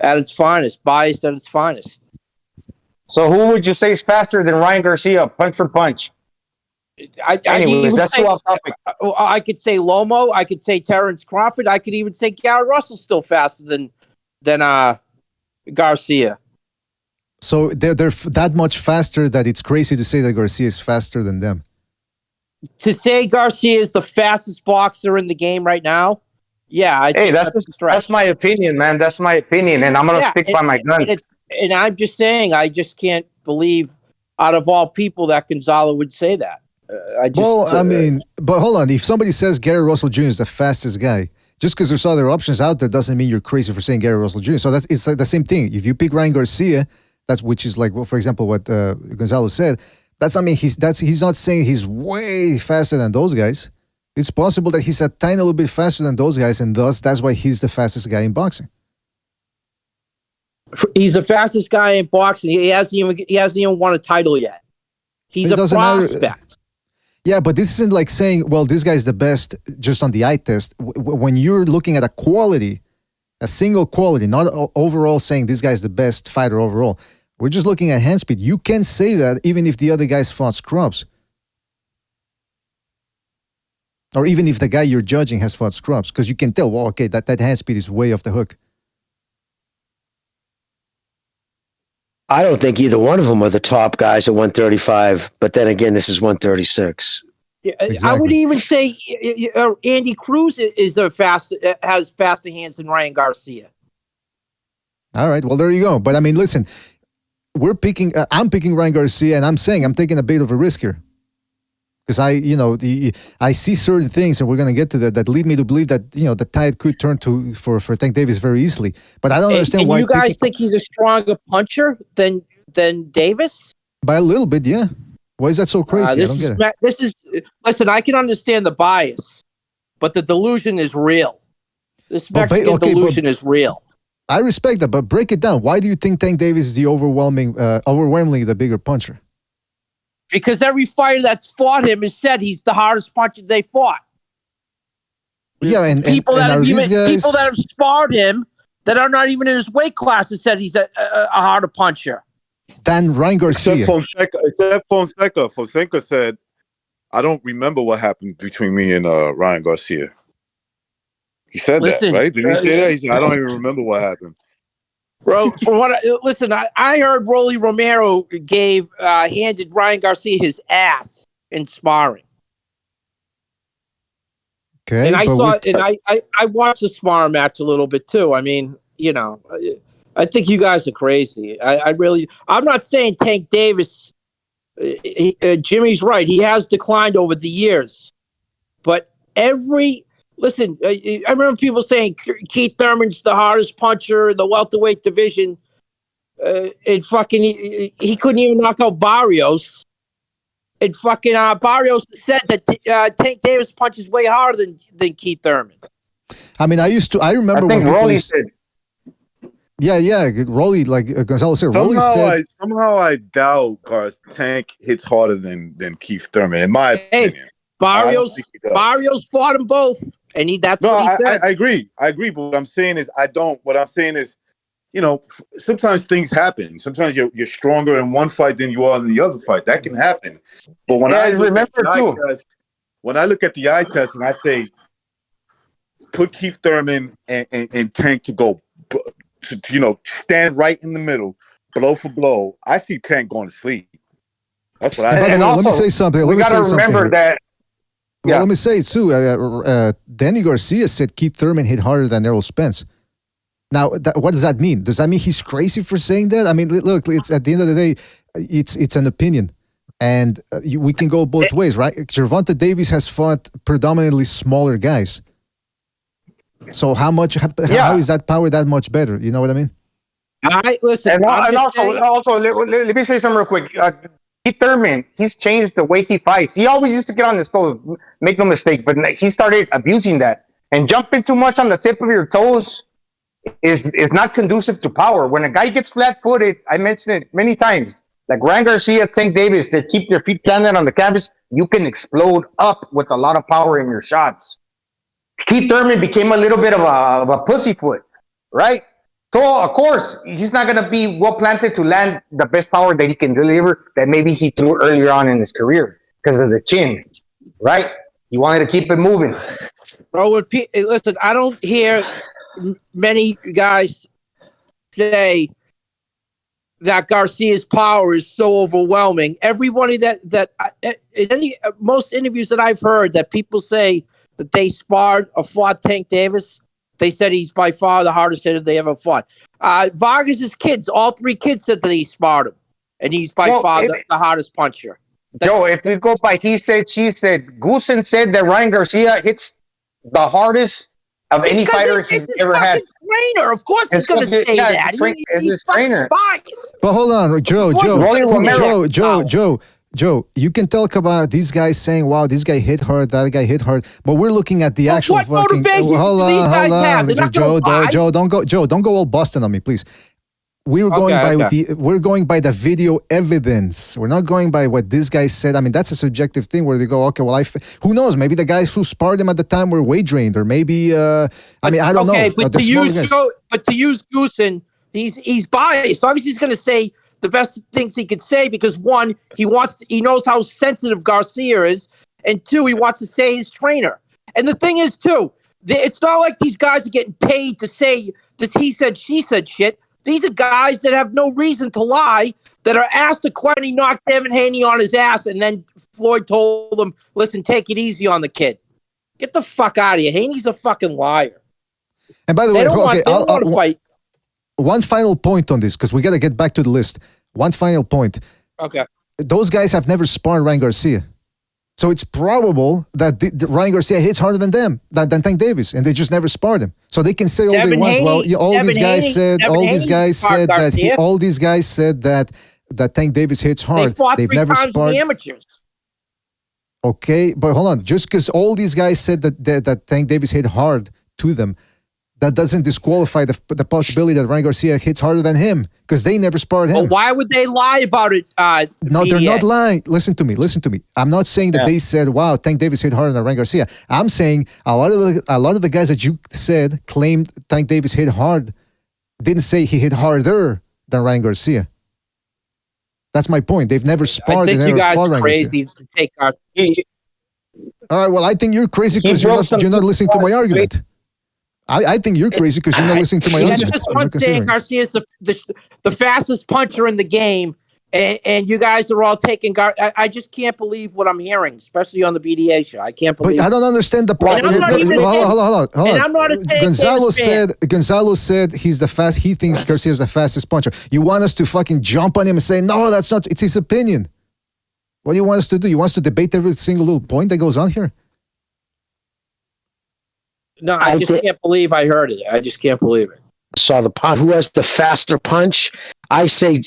at its finest, biased at its finest. So who would you say is faster than Ryan Garcia, punch for punch? Anyways, that's too off topic. I could say Lomo. I could say Terrence Crawford. I could even say Gary Russell's still faster than Garcia. So they're that much faster that it's crazy to say that Garcia is faster than them. To say Garcia is the fastest boxer in the game right now, yeah. That's my opinion, man. That's my opinion, and I'm gonna stick by my guns. And I'm just saying, I just can't believe, out of all people, that Gonzalo would say that. I mean, but hold on. If somebody says Gary Russell Jr. is the fastest guy, just because there's other options out there doesn't mean you're crazy for saying Gary Russell Jr. So it's like the same thing. If you pick Ryan Garcia, which is like, well, for example, what Gonzalo said. That's, I mean, he's not saying he's way faster than those guys. It's possible that he's a tiny little bit faster than those guys, and thus that's why he's the fastest guy in boxing. He's the fastest guy in boxing. He hasn't even won a title yet. He's a prospect. Yeah, but this isn't like saying, well, this guy's the best just on the eye test. When you're looking at a quality, a single quality, not overall saying this guy's the best fighter overall. We're just looking at hand speed. You can say that even if the other guys fought scrubs. Or even if the guy you're judging has fought scrubs. Because you can tell, well, okay, that hand speed is way off the hook. I don't think either one of them are the top guys at 135. But then again, this is 136. Yeah, exactly. I would even say Andy Cruz has faster hands than Ryan Garcia. All right, well, there you go. But I mean, listen, I'm picking Ryan Garcia, and I'm saying I'm taking a bit of a risk here. Because I see certain things, and we're going to get to that lead me to believe that, the tide could turn for Tank Davis very easily. But I don't understand why. You guys think he's a stronger puncher than Davis? By a little bit, yeah. Why is that so crazy? I don't get it. Listen, I can understand the bias, but the delusion is real. This Mexican delusion is real. I respect that, but break it down. Why do you think Tank Davis is the overwhelmingly the bigger puncher? Because every fighter that's fought him has said he's the hardest puncher they fought. Yeah, and people that have sparred him that are not even in his weight class have said he's a harder puncher than Ryan Garcia. Except Fonseca. Fonseca said, "I don't remember what happened between me and Ryan Garcia." He said that, right? Did he say that? He said, "I don't even remember what happened." Bro, I heard Rolly Romero handed Ryan Garcia his ass in sparring. Okay, and I watched the sparring match a little bit too. I mean, I think you guys are crazy. I'm not saying Tank Davis. Jimmy's right. He has declined over the years, but listen, I remember people saying Keith Thurman's the hardest puncher in the welterweight division. it fucking he couldn't even knock out Barrios. And fucking Barrios said that Tank Davis punches way harder than Keith Thurman. I mean, I remember I think when Rolly said. Yeah, Rolly, like Gonzalo said, Rolly said. Somehow I doubt Tank hits harder than Keith Thurman, in my opinion. Barrios fought them both, and that's what he said. I agree. But what I'm saying is, sometimes things happen. Sometimes you're stronger in one fight than you are in the other fight. That can happen. But when I look at the eye test and I say, put Keith Thurman and Tank to go, to stand right in the middle, blow for blow, I see Tank going to sleep. That's what I. And also, let me say something. We got to remember that. Well, let me say it too. Danny Garcia said Keith Thurman hit harder than Errol Spence. Now, what does that mean? Does that mean he's crazy for saying that? I mean, look, it's at the end of the day, it's an opinion, and we can go both ways, right? Gervonta Davis has fought predominantly smaller guys. So how is that power that much better? You know what I mean? All right, listen. And also, let me say something real quick. Keith Thurman, he's changed the way he fights. He always used to get on his toes, make no mistake, but he started abusing that. And jumping too much on the tip of your toes is not conducive to power. When a guy gets flat-footed, I mentioned it many times, like Ryan Garcia, Tank Davis, that keep their feet planted on the canvas, you can explode up with a lot of power in your shots. Keith Thurman became a little bit of a pussyfoot, right? So, of course, he's not going to be well-planted to land the best power that he can deliver that maybe he threw earlier on in his career because of the chin, right? He wanted to keep it moving. Bro, listen, I don't hear many guys say that Garcia's power is so overwhelming. Everybody most interviews that I've heard that people say that they sparred or fought Tank Davis, they said he's by far the hardest hitter they ever fought. Vargas's kids, all three kids said that he sparred him, and he's by far the hardest puncher. Joe, if we go by he said, she said, Goosen said that Ryan Garcia hits the hardest of any fighter he's ever had. Trainer, of course, he's going to say that. He's his trainer. But hold on, Joe, you can talk about these guys saying, wow, this guy hit hard, that guy hit hard, but we're looking at the actual fucking. Hold on. Joe, don't go all Boston on me, please. We're going by the video evidence. We're not going by what this guy said. I mean, that's a subjective thing where they go, okay, well, who knows? Maybe the guys who sparred him at the time were weight drained, or maybe I don't know. But to use Goosen, he's biased. Obviously, he's going to say the best things he could say because one, he knows how sensitive Garcia is, and two, he wants to say his trainer. And the thing is, too, it's not like these guys are getting paid to say this he said, she said shit. These are guys that have no reason to lie, that are asked a question. He knocked Devin Haney on his ass, and then Floyd told him, listen, take it easy on the kid. Get the fuck out of here. Haney's a fucking liar. And by the way, want to fight. One final point on this, because we got to get back to the list. One final point. Okay. Those guys have never sparred Ryan Garcia. So it's probable that Ryan Garcia hits harder than Tank Davis, and they just never sparred him. So they can say all they want. Well, all these guys said that Tank Davis hits hard. They've never sparred. The amateurs. Okay, but hold on. Just because all these guys said that Tank Davis hit hard to them, that doesn't disqualify the possibility that Ryan Garcia hits harder than him, because they never sparred him. Well, why would they lie about it? No, they're not lying. Listen to me. I'm not saying that they said, wow, Tank Davis hit harder than Ryan Garcia. I'm saying a lot of the guys that you said claimed Tank Davis hit hard didn't say he hit harder than Ryan Garcia. That's my point. They've never sparred. I think you guys are crazy to take our... All right, well, I think you're crazy because you're not listening to my argument. I think you're crazy because you're not listening to my argument. Just saying Garcia is the fastest puncher in the game, and you guys are all taking I just can't believe what I'm hearing, especially on the BDA show. I can't believe. But I don't understand the problem. Hold on. And I'm not a Gonzalo said he's the fast. He thinks Garcia is the fastest puncher. You want us to fucking jump on him and say no? That's not. It's his opinion. What do you want us to do? You want us to debate every single little point that goes on here? No, I just can't believe I heard it. I just can't believe it. saw the punch. Who has the faster punch? I say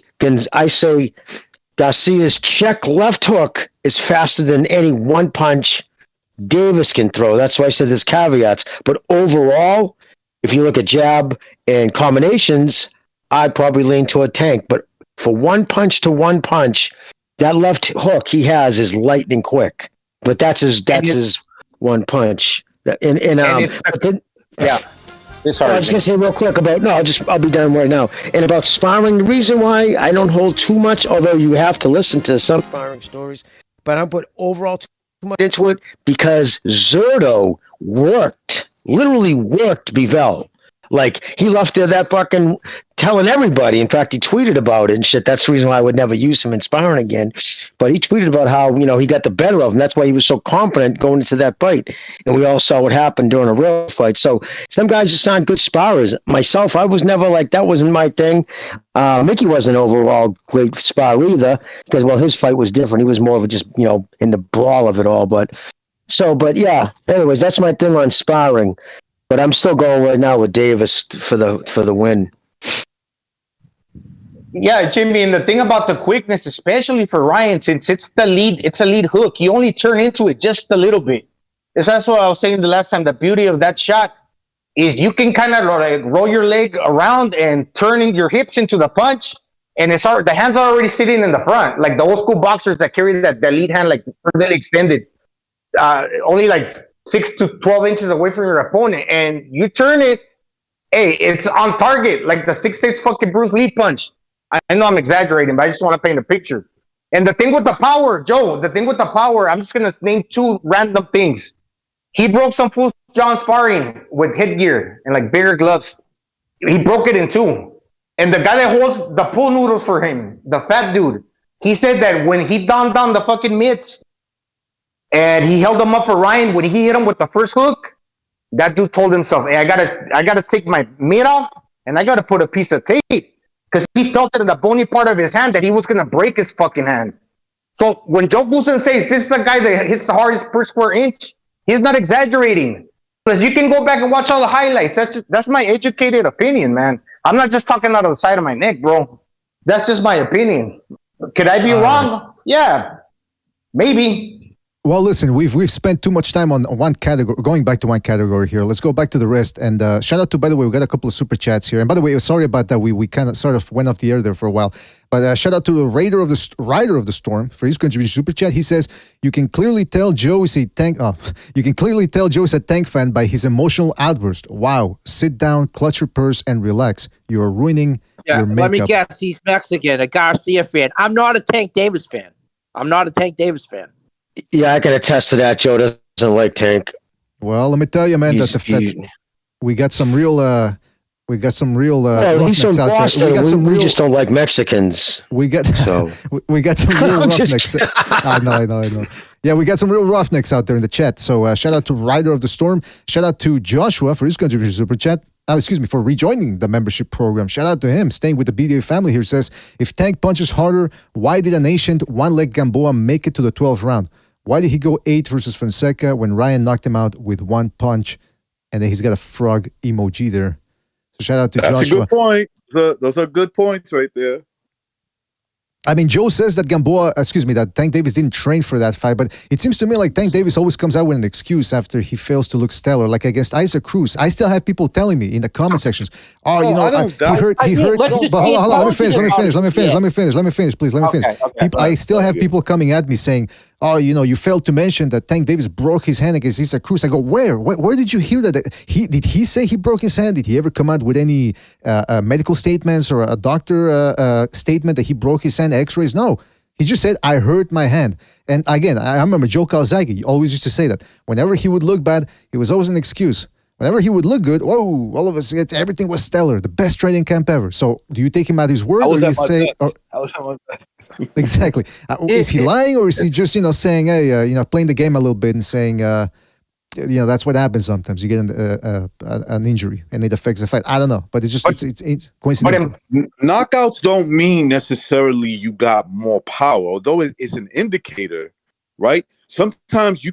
Garcia's check left hook is faster than any one punch Davis can throw. That's why I said there's caveats. But overall, if you look at jab and combinations, I'd probably lean toward Tank. But for one punch to one punch, that left hook he has is lightning quick. But that's his one punch. Yeah. Sorry, I was going to say real quick I'll be done right now. And about sparring, the reason why I don't hold too much, although you have to listen to some sparring stories, but I don't put overall too much into it because Zerto literally worked Bivol. Like, he left there that fucking telling everybody. In fact, he tweeted about it and shit. That's the reason why I would never use him in sparring again. But he tweeted about how, he got the better of him. That's why he was so confident going into that fight. And we all saw what happened during a real fight. So some guys just aren't good sparrers. Myself, I was never like, that wasn't my thing. Mickey wasn't overall great spar either because, well, his fight was different. He was more of a just, in the brawl of it all. But yeah, anyways, that's my thing on sparring. But I'm still going right now with Davis for the win. Yeah, Jimmy, and the thing about the quickness, especially for Ryan, since it's a lead hook, you only turn into it just a little bit. That's what I was saying the last time. The beauty of that shot is you can kind of like roll your leg around and turning your hips into the punch, and the hands are already sitting in the front, like the old school boxers that carry that lead hand like further extended, only like 6 to 12 inches away from your opponent, and you turn it, it's on target, like the 6'6" fucking Bruce Lee punch. I know I'm exaggerating, but I just want to paint a picture. And the thing with the power, Joe, I'm just going to name two random things. He broke some fool's John sparring with headgear and like bigger gloves. He broke it in two. And the guy that holds the pool noodles for him, the fat dude, he said that when he donned down the fucking mitts, and he held him up for Ryan. When he hit him with the first hook, that dude told himself, "Hey, I gotta take my mitt off, and I gotta put a piece of tape," because he felt it in the bony part of his hand that he was gonna break his fucking hand. So when Joe Goosen says this is the guy that hits the hardest per square inch, he's not exaggerating. Because you can go back and watch all the highlights. That's my educated opinion, man. I'm not just talking out of the side of my neck, bro. That's just my opinion. Could I be wrong? Yeah, maybe. Well, listen, we've spent too much time on one category, going back to one category here. Let's go back to the rest. And shout out to, by the way, we got a couple of super chats here. And by the way, sorry about that. We kind of sort of went off the air there for a while. But shout out to the Rider of the Storm for his contribution super chat. He says, you can clearly tell Joe is a Tank fan by his emotional outburst. Wow. Sit down, clutch your purse, and relax. You are ruining your makeup. Let me guess. He's Mexican, a Garcia fan. I'm not a Tank Davis fan. Yeah, I can attest to that. Joe doesn't like Tank. Well, let me tell you, man, we got some real roughnecks out Boston. there. We just don't like Mexicans. We got some real roughnecks. I know. Yeah, we got some real roughnecks out there in the chat. So shout out to Rider of the Storm. Shout out to Joshua for his contribution super chat. For rejoining the membership program. Shout out to him. Staying with the BDA family here says, if Tank punches harder, why did an ancient one-leg Gamboa make it to the 12th round? Why did he go 8 versus Fonseca when Ryan knocked him out with one punch? And then he's got a frog emoji there. So shout out to Joshua. That's a good point. Those are good points right there. I mean, Joe says that Tank Davis didn't train for that fight, but it seems to me like Tank Davis always comes out with an excuse after he fails to look stellar, like against Isaac Cruz. I still have people telling me in the comment sections, he hurt. But hold on, let me finish, please. Okay. I still have people coming at me saying, you failed to mention that Tank Davis broke his hand against Isaac Cruz. I go, where did you hear that? Did he say he broke his hand? Did he ever come out with any medical statements or a doctor statement that he broke his hand, x-rays? No. He just said, I hurt my hand. And again, I remember Joe Calzaghe always used to say that. Whenever he would look bad, it was always an excuse. Whenever he would look good, all of us, everything was stellar, the best training camp ever. So do you take him at his word, or you say... Exactly. Is he lying, or is he just, saying, hey, playing the game a little bit and saying, that's what happens sometimes. You get an injury and it affects the fight. I don't know, but it's coincidental. But knockouts don't mean necessarily you got more power, although it's an indicator right? Sometimes you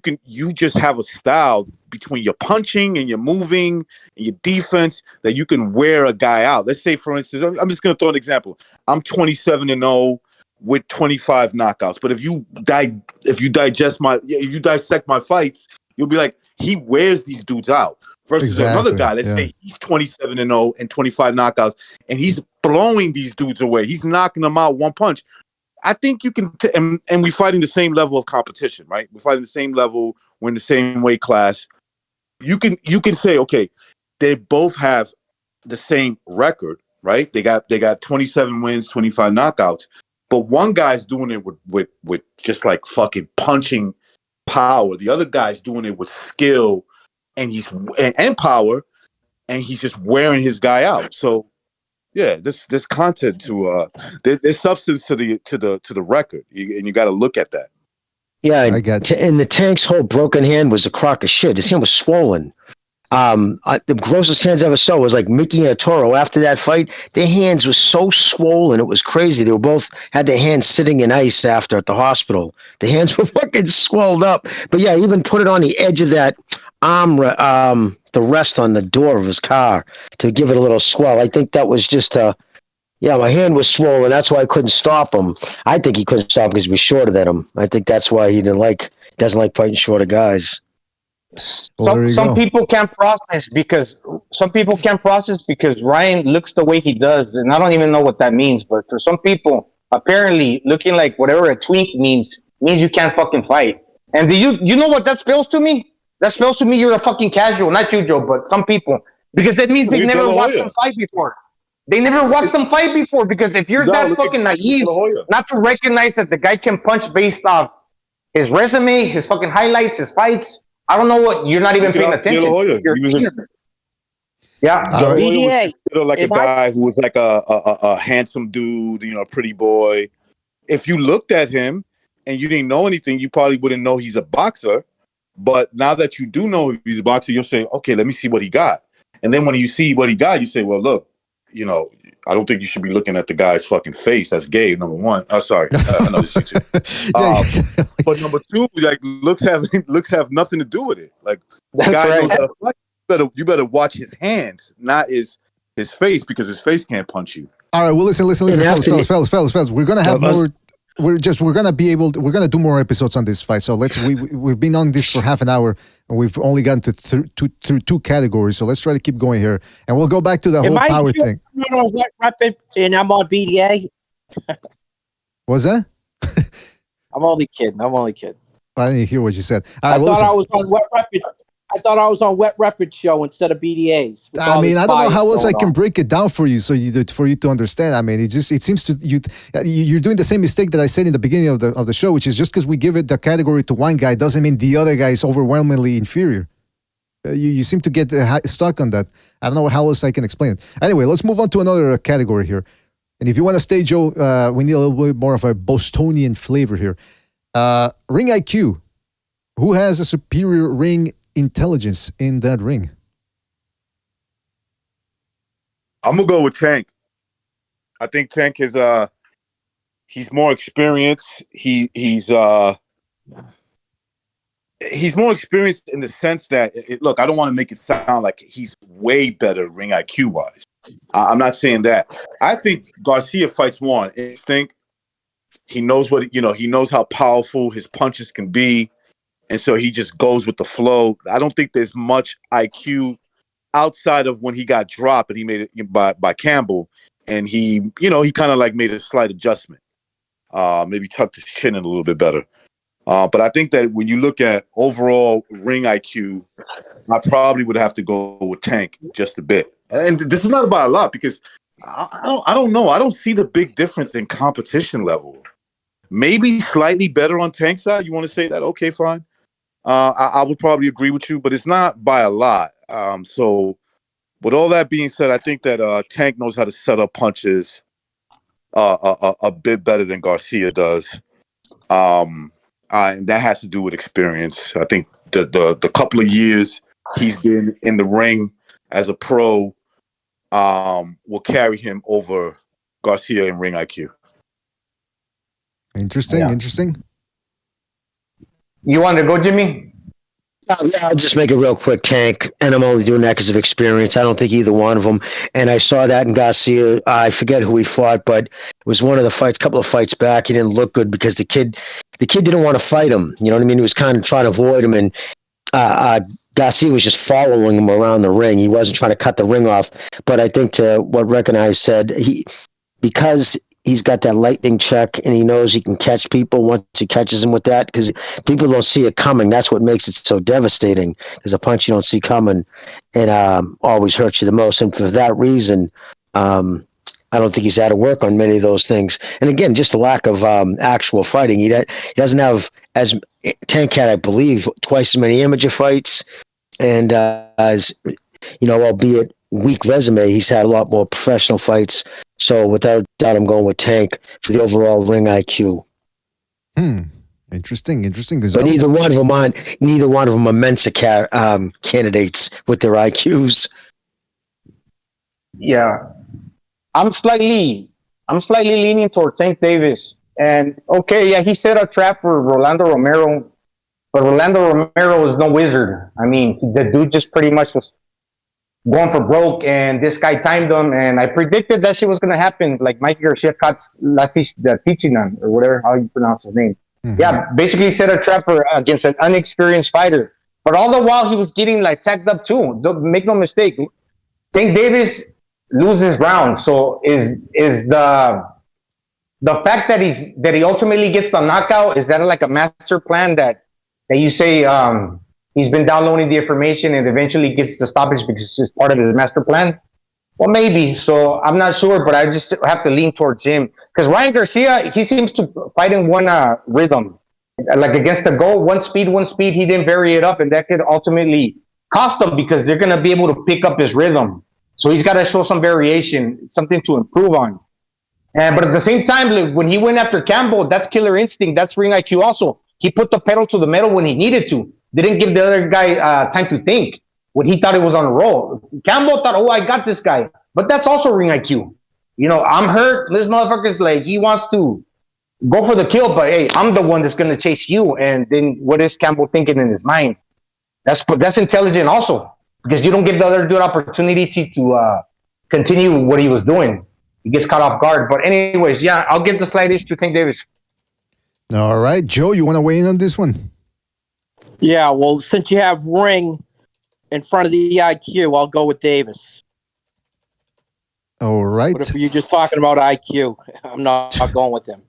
just have a style between your punching and your moving and your defense that you can wear a guy out. Let's say, for instance, I'm just going to throw an example. I'm 27-0 with 25 knockouts, but if you dissect my fights, you'll be like, he wears these dudes out. Versus another guy, let's say he's 27-0 and 25 knockouts, and he's blowing these dudes away. He's knocking them out one punch. I think you can, and we're fighting the same level of competition, right? We're fighting the same level. We're in the same weight class. You can say, okay, they both have the same record, right? They got 27 wins, 25 knockouts, but one guy's doing it with just like fucking punching power. The other guy's doing it with skill and power, and he's just wearing his guy out. So yeah, there's content to there's substance to the record, and you got to look at that. Yeah, I got you. And the Tank's whole broken hand was a crock of shit. His hand was swollen. The grossest hands I ever saw was like Mickey and Toro. After that fight, their hands were so swollen, it was crazy. They were both had their hands sitting in ice after at the hospital. The hands were fucking swelled up. But yeah, he even put it on the edge of that the rest on the door of his car to give it a little swell. I think that was just my hand was swollen. That's why I couldn't stop him. I think he couldn't stop him because he was shorter than him. I think that's why he doesn't like fighting shorter guys. Some people can't process because Ryan looks the way he does, and I don't even know what that means. But for some people, apparently looking like whatever a twink means you can't fucking fight. And do you know what that spells to me? That spells to me you're a fucking casual, not you, Joe, but some people, because that means they've never watched them fight before. They never watched them fight before, because if you're that fucking naive not to recognize that the guy can punch based off his resume, his fucking highlights, his fights, I don't know what, you're not even paying attention. BDA. Like a guy who was like a handsome dude, a pretty boy. If you looked at him and you didn't know anything, you probably wouldn't know he's a boxer. But now that you do know he's a boxer, you'll say, okay, let me see what he got. And then when you see what he got, you say, well, look, I don't think you should be looking at the guy's fucking face. That's gay, number one. Oh, sorry. I know this shit. But number two, like looks have nothing to do with it. Like the guy knows how to fight. You better watch his hands, not his face, because his face can't punch you. All right. Well, listen, fellas. We're gonna have more. We're gonna do more episodes on this fight. So we've been on this for half an hour, and we've only gotten to through two categories. So let's try to keep going here, and we'll go back to the whole power thing. Wet Rapid, and I'm on BDA. What's that? I'm only kidding. I didn't hear what you said. I thought I was on Wet Rapid. I thought I was on Wet Rapid show instead of BDAs. I mean, I don't know how else I can break it down for you for you to understand. I mean, it seems to you're doing the same mistake that I said in the beginning of the show, which is just because we give it the category to one guy doesn't mean the other guy is overwhelmingly inferior. You seem to get stuck on that. I don't know how else I can explain it. Anyway, let's move on to another category here. And if you want to stay, Joe, we need a little bit more of a Bostonian flavor here. Ring IQ. Who has a superior ring intelligence in that ring? I'm gonna go with Tank. I think Tank is he's more experienced. He's more experienced in the sense that look, I don't want to make it sound like he's way better ring IQ wise. I'm not saying that. I think Garcia fights more on instinct. He knows he knows how powerful his punches can be. And so he just goes with the flow. I don't think there's much IQ outside of when he got dropped and he made it by Campbell. And he kind of like made a slight adjustment. Maybe tucked his chin in a little bit better. But I think that when you look at overall ring IQ, I probably would have to go with Tank just a bit. And this is not about a lot because I don't know. I don't see the big difference in competition level. Maybe slightly better on Tank's side. You want to say that? Okay, fine. I would probably agree with you, but it's not by a lot. So with all that being said, I think that Tank knows how to set up punches a bit better than Garcia does. And that has to do with experience. I think the couple of years he's been in the ring as a pro will carry him over Garcia in ring IQ. Interesting. You want to go, Jimmy? Yeah, I'll just make it real quick, Tank, and I'm only doing that because of experience. I don't think either one of them. And I saw that in Garcia. I forget who he fought, but it was one of the fights, a couple of fights back. He didn't look good because the kid didn't want to fight him. You know what I mean? He was kind of trying to avoid him, and Garcia was just following him around the ring. He wasn't trying to cut the ring off. But I think to what Recognize said, because he's got that lightning check and he knows he can catch people once he catches them with that, because people don't see it coming. That's what makes it so devastating. There's a punch you don't see coming and always hurts you the most. And for that reason, I don't think he's had to work on many of those things. And again, just the lack of actual fighting. He doesn't have, as Tank had, I believe, twice as many amateur fights. And as you know, albeit weak resume, he's had a lot more professional fights. So without doubt, I'm going with Tank for the overall ring IQ. Interesting. But neither one of them are Mensa candidates with their IQs. Yeah, I'm slightly leaning toward Tank Davis. And okay, yeah, he set a trap for Rolando Romero, but Rolando Romero is no wizard. I mean, the dude just pretty much was going for broke, and this guy timed him, and I predicted that shit was going to happen. Like Mike Garcia caught Tichinan, or whatever, how you pronounce his name. Mm-hmm. Yeah, basically he set a trap against an unexperienced fighter. But all the while he was getting like tagged up too. Don't make no mistake. Tank Davis loses round. So is the fact that he ultimately gets the knockout, is that like a master plan that you say he's been downloading the information and eventually gets the stoppage because it's just part of his master plan? Well, maybe. So I'm not sure, but I just have to lean towards him. Because Ryan Garcia, he seems to fight in one rhythm. Like against the goal, one speed, he didn't vary it up, and that could ultimately cost him because they're going to be able to pick up his rhythm. So he's got to show some variation, something to improve on. But at the same time, like, when he went after Campbell, that's killer instinct. That's ring IQ also. He put the pedal to the metal when he needed to. Didn't give the other guy time to think when he thought it was on a roll. Campbell thought, I got this guy. But that's also ring IQ. You know, I'm hurt. This motherfucker's like, he wants to go for the kill, but hey, I'm the one that's going to chase you. And then what is Campbell thinking in his mind? That's intelligent also, because you don't give the other dude opportunity to continue what he was doing. He gets caught off guard. But anyways, yeah, I'll give the slight edge to Tank Davis. All right, Joe, you want to weigh in on this one? Yeah, well, since you have Ring in front of the IQ, I'll go with Davis. All right. But if you're just talking about IQ, I'm not going with him.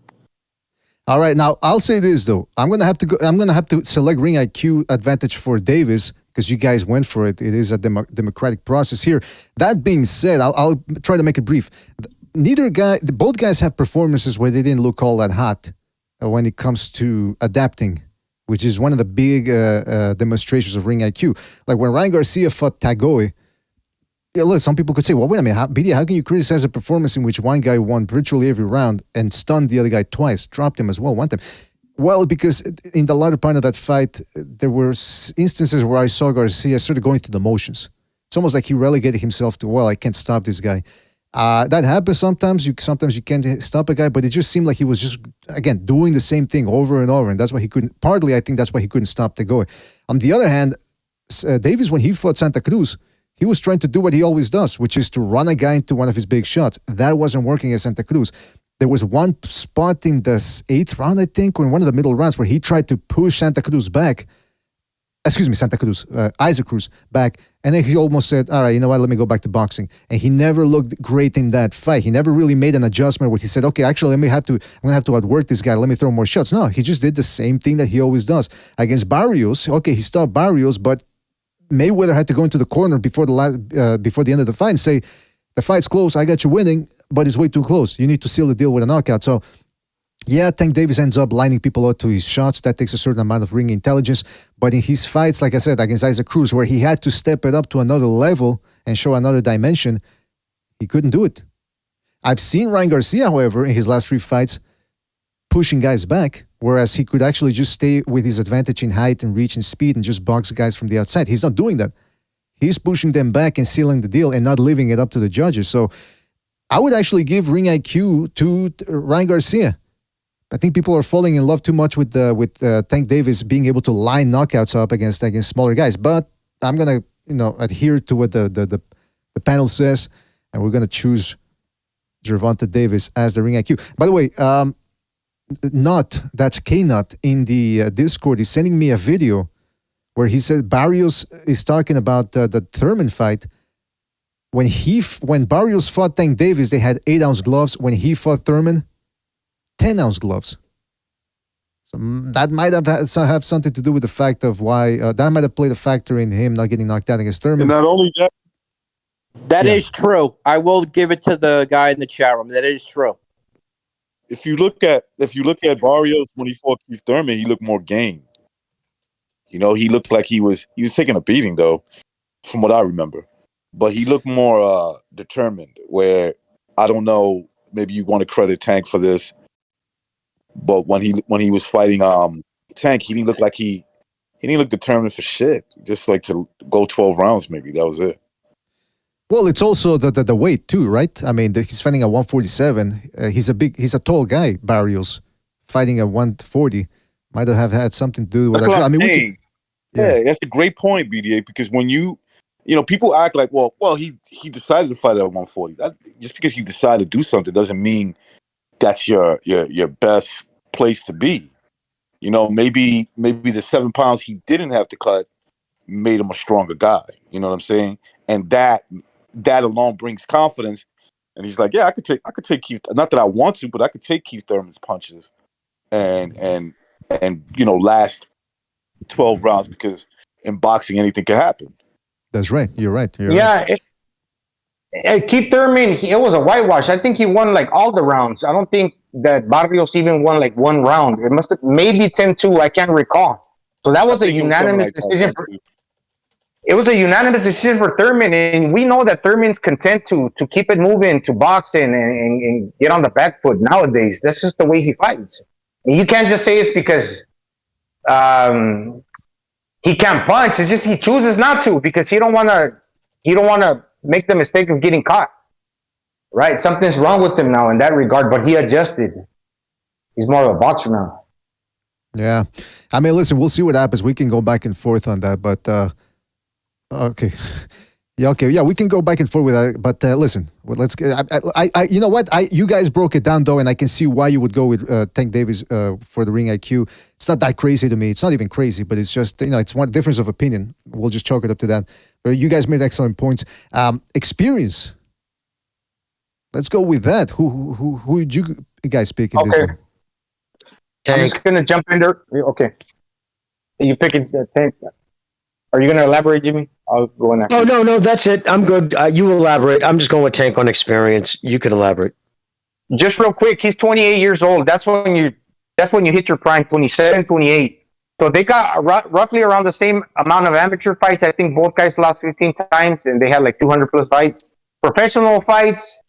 All right, now I'll say this though. I'm gonna have to select ring IQ advantage for Davis because you guys went for it. It is a democratic process here. That being said, I'll try to make it brief. Both guys have performances where they didn't look all that hot when it comes to adapting, which is one of the big demonstrations of ring IQ. Like when Ryan Garcia fought Tagoe. Yeah, look, some people could say, well, wait a minute, BD, how can you criticize a performance in which one guy won virtually every round and stunned the other guy twice, dropped him as well one time? Well, because in the latter part of that fight, there were instances where I saw Garcia sort of going through the motions. It's almost like he relegated himself to, I can't stop this guy. That happens sometimes. Sometimes you can't stop a guy, but it just seemed like he was just, again, doing the same thing over and over, and that's why he couldn't, partly I think that's why he couldn't stop Tagoe. On the other hand, Davis, when he fought Santa Cruz, he was trying to do what he always does, which is to run a guy into one of his big shots. That wasn't working at Santa Cruz. There was one spot in the 8th round, I think, or in one of the middle rounds where he tried to push Isaac Cruz back. And then he almost said, all right, you know what, let me go back to boxing. And he never looked great in that fight. He never really made an adjustment where he said, okay, actually, I'm going to have to outwork this guy. Let me throw more shots. No, he just did the same thing that he always does. Against Barrios, okay, he stopped Barrios, but Mayweather had to go into the corner before the end of the fight and say, the fight's close, I got you winning, but it's way too close. You need to seal the deal with a knockout. So, yeah, Tank Davis ends up lining people up to his shots. That takes a certain amount of ring intelligence. But in his fights, like I said, against Isaac Cruz, where he had to step it up to another level and show another dimension, he couldn't do it. I've seen Ryan Garcia, however, in his last 3 fights, pushing guys back, whereas he could actually just stay with his advantage in height and reach and speed and just box guys from the outside. He's not doing that. He's pushing them back and sealing the deal and not leaving it up to the judges. So I would actually give ring IQ to Ryan Garcia. I think people are falling in love too much with Tank Davis being able to line knockouts up against smaller guys. But I'm gonna adhere to what the panel says, and we're gonna choose Gervonta Davis as the ring IQ. By the way, that's K-Nut in the Discord. He's sending me a video where he said Barrios is talking about the Thurman fight. When Barrios fought Tank Davis, they had 8-ounce gloves. When he fought Thurman, 10-ounce gloves. So that might have something to do with the fact of why that might have played a factor in him not getting knocked out against Thurman. And not only that, that is true. I will give it to the guy in the chat room. That is true. if you look at Barrios when he fought Keith Thurman, he looked more game. You know, he looked like he was taking a beating though, from what I remember. But he looked more determined. Where I don't know, maybe you want to credit Tank for this, but when he was fighting Tank, he didn't look determined for shit. Just like to go 12 rounds, maybe that was it. Well, it's also the weight too, right? I mean, he's fighting at 147. He's a tall guy, Barrios, fighting at 140. Might have had something to do with that. I mean, yeah, that's a great point, BDA, because when you know, people act like, well, he decided to fight at 140. Just because you decide to do something doesn't mean that's your best place to be. You know, maybe the 7 pounds he didn't have to cut made him a stronger guy. You know what I'm saying? And that alone brings confidence. And he's like, yeah, I could take Keith. Not that I want to, but I could take Keith Thurman's punches, and you know, last 12 rounds, because in boxing anything can happen. That's right. You're right. Keith Thurman, it was a whitewash. I think he won like all the rounds. I don't think that Barrios even won like one round. It must have maybe 10-2. I can't recall. So that was a unanimous decision. It was a unanimous decision for Thurman, and we know that Thurman's content to keep it moving, to box and get on the back foot nowadays. That's just the way he fights. And you can't just say it's because he can't punch. It's just he chooses not to because he don't want to make the mistake of getting caught. Right? Something's wrong with him now in that regard, but he adjusted. He's more of a boxer now. Yeah. I mean, listen, we'll see what happens. We can go back and forth on that, but okay. Yeah, we can go back and forth with that. But listen, let's get. You know what? You guys broke it down though, and I can see why you would go with Tank Davis for the ring IQ. It's not that crazy to me. It's not even crazy, but it's just it's one difference of opinion. We'll just chalk it up to that. But you guys made excellent points. Experience. Let's go with that. Who did you guys pick in this one? I'm just gonna jump in there. Okay. You picking Tank? Are you gonna elaborate, Jimmy? I'll go in there. Oh no, that's it. I'm good. You elaborate. I'm just going with Tank on experience. You can elaborate. Just real quick, he's 28 years old. That's when you hit your prime, 27, 28. So they got roughly around the same amount of amateur fights. I think both guys lost 15 times, and they had like 200 plus fights. Professional fights,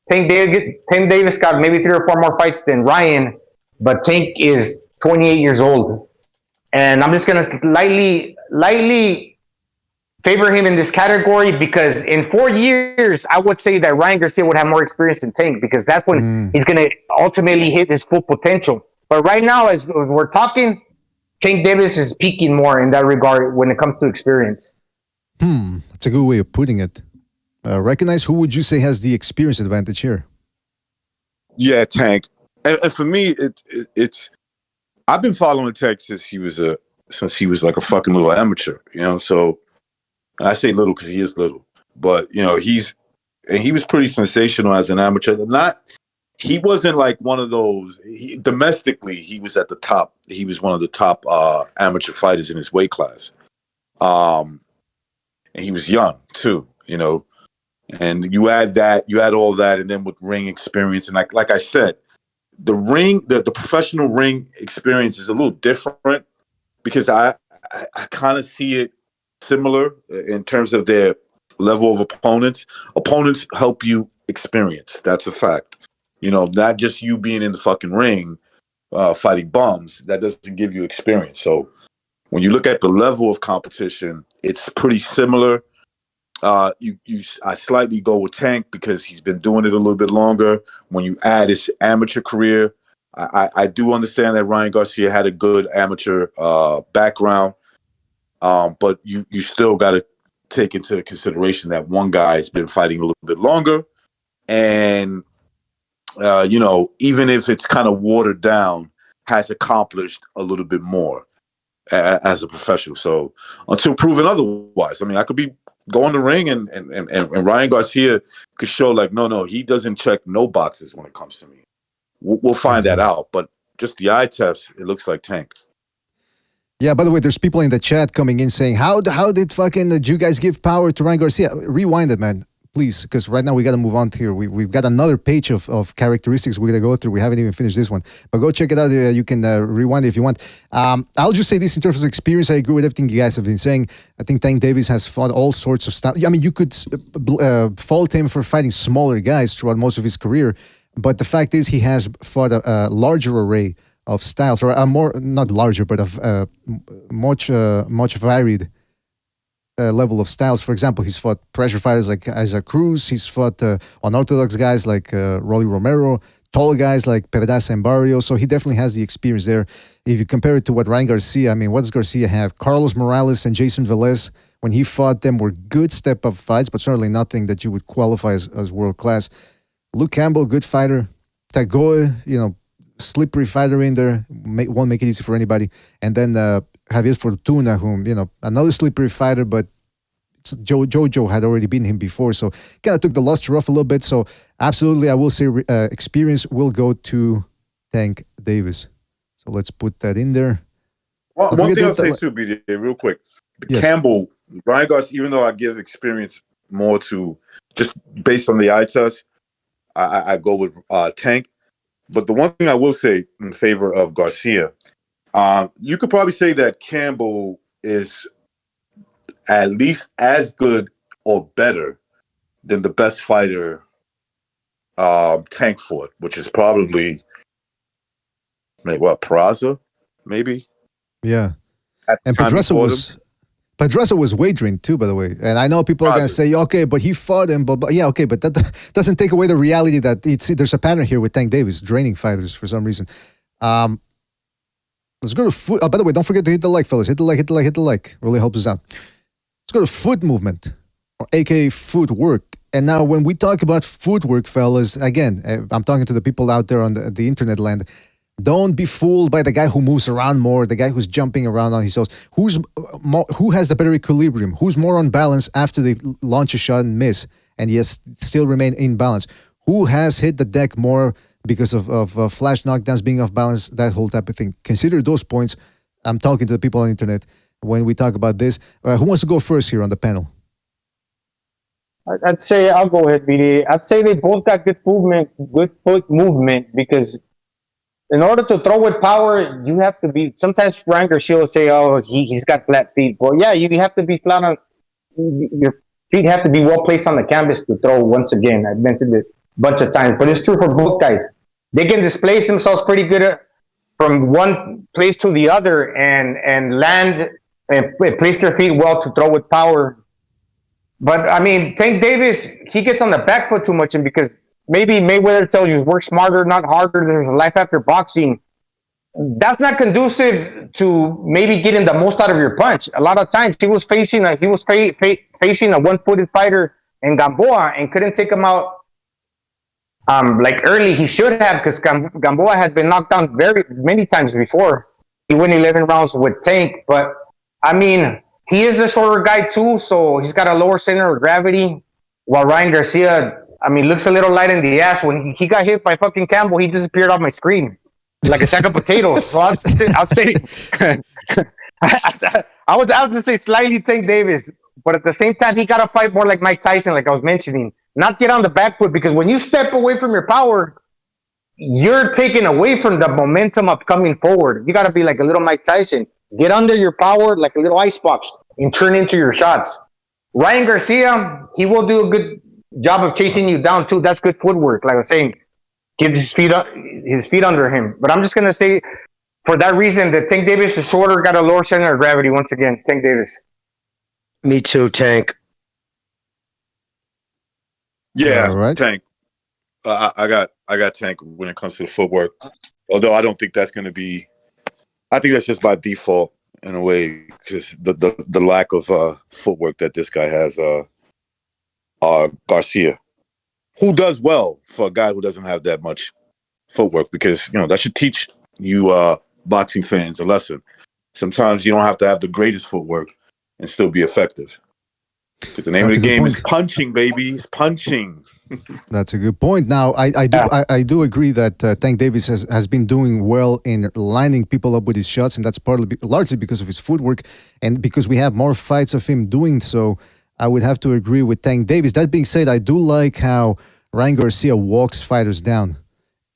Tank Davis got maybe 3 or 4 more fights than Ryan, but Tank is 28 years old. And I'm just going to lightly favor him in this category because in 4 years, I would say that Ryan Garcia would have more experience than Tank because that's when he's going to ultimately hit his full potential. But right now, as we're talking, Tank Davis is peaking more in that regard when it comes to experience. That's a good way of putting it. Recognize, who would you say has the experience advantage here? Yeah, Tank. And for me, it's I've been following Tank since he was like a fucking little amateur, you know. So I say little because he is little, but you know he was pretty sensational as an amateur. He wasn't like one of those. Domestically, he was at the top. He was one of the top amateur fighters in his weight class, and he was young too, you know. And you add all that, and then with ring experience, and like I said, the professional ring experience is a little different because I kind of see it similar in terms of their level of opponents. Opponents help you experience. That's a fact. You know, not just you being in the fucking ring fighting bums. That doesn't give you experience. So when you look at the level of competition, it's pretty similar. I slightly go with Tank because he's been doing it a little bit longer. When you add his amateur career, I do understand that Ryan Garcia had a good amateur background, but you still got to take into consideration that one guy has been fighting a little bit longer, and even if it's kind of watered down, has accomplished a little bit more as a professional. So until proven otherwise, I mean, I could be going to ring and Ryan Garcia could show like, no, he doesn't check no boxes when it comes to me. We'll find that out. But just the eye test, it looks like Tank. Yeah, by the way, there's people in the chat coming in saying, how did you guys give power to Ryan Garcia? Rewind it, man. Please, because right now we got to move on here. We've got another page of characteristics we're going to go through. We haven't even finished this one. But go check it out. You can rewind it if you want. I'll just say this in terms of experience. I agree with everything you guys have been saying. I think Tank Davis has fought all sorts of stuff. I mean, you could fault him for fighting smaller guys throughout most of his career. But the fact is he has fought a larger array of styles, or a more, not larger, but of much varied level of styles. For example, he's fought pressure fighters like Isaac Cruz. He's fought unorthodox guys like Rolly Romero, tall guys like Pedraza and Barrio. So he definitely has the experience there. If you compare it to what Ryan Garcia, I mean, what does Garcia have? Carlos Morales and Jason Velez, when he fought them, were good step-up fights, but certainly nothing that you would qualify as world-class. Luke Campbell, good fighter. Tagoe, slippery fighter in there. Won't make it easy for anybody. And then Javier Fortuna, whom, another slippery fighter, but Jojo had already beaten him before, so kind of took the luster off a little bit. So absolutely, I will say experience will go to Tank Davis. So let's put that in there. Well, one thing I'll say too, BJ, real quick. Yes. Campbell, Ryan Garcia, even though I give experience more to just based on the eye test, I go with Tank. But the one thing I will say in favor of Garcia, you could probably say that Campbell is at least as good or better than the best fighter Tank fought, which is probably Peraza, maybe. Yeah, and Pedraza was wagering too, by the way. And I know people are going to say, okay, but he fought him. But yeah, okay, but that doesn't take away the reality that there's a pattern here with Tank Davis, draining fighters for some reason. Let's go to foot. Oh, by the way, don't forget to hit the like, fellas. Hit the like. Really helps us out. Let's go to foot movement, or aka footwork. And now when we talk about footwork, fellas, again, I'm talking to the people out there on the internet land. Don't be fooled by the guy who moves around more, the guy who's jumping around on his toes. Who has the better equilibrium? Who's more on balance after they launch a shot and miss, and yes, still remain in balance? Who has hit the deck more because of flash knockdowns, being off balance, that whole type of thing? Consider those points. I'm talking to the people on the internet when we talk about this. Who wants to go first here on the panel? I'd say I'll go ahead, BD. I'd say they both got good foot movement, because in order to throw with power, you have to be. Sometimes Ryan Garcia will say, "Oh, he's got flat feet." Well, yeah, you have to be flat on. Your feet have to be well placed on the canvas to throw. Once again, I've mentioned it a bunch of times, but it's true for both guys. They can displace themselves pretty good from one place to the other, and land and place their feet well to throw with power. But I mean, Tank Davis, he gets on the back foot too much, and because maybe Mayweather tells you work smarter, not harder. There's a life after boxing. That's not conducive to maybe getting the most out of your punch. A lot of times he was facing a one-footed fighter in Gamboa and couldn't take him out like early. He should have, because Gamboa has been knocked down very many times before. He won 11 rounds with Tank, but I mean, he is a shorter guy too, so he's got a lower center of gravity. While Ryan Garcia, I mean, looks a little light in the ass. When he got hit by fucking Campbell, he disappeared off my screen like a sack of potatoes. So I'll say I would have to say slightly Tank Davis, but at the same time, he got to fight more like Mike Tyson, like I was mentioning. Not get on the back foot, because when you step away from your power, you're taking away from the momentum of coming forward. You got to be like a little Mike Tyson. Get under your power like a little icebox and turn into your shots. Ryan Garcia, he will do a good job of chasing you down too. That's good footwork. Like I was saying, get his feet under him. But I'm just gonna say, for that reason, that Tank Davis is shorter, got a lower center of gravity. Once again, Tank Davis. Me too, Tank. Yeah, right. Tank. I got Tank when it comes to the footwork. Although I don't think that's going to be. I think that's just by default in a way, because the lack of footwork that this guy has. Garcia, who does well for a guy who doesn't have that much footwork, because that should teach you boxing fans a lesson. Sometimes you don't have to have the greatest footwork and still be effective. Because the name of the game is punching, baby. It's punching. That's a good point. Now, I do agree that Tank Davis has been doing well in lining people up with his shots, and that's largely because of his footwork, and because we have more fights of him doing so. I would have to agree with Tank Davis. That being said, I do like how Ryan Garcia walks fighters down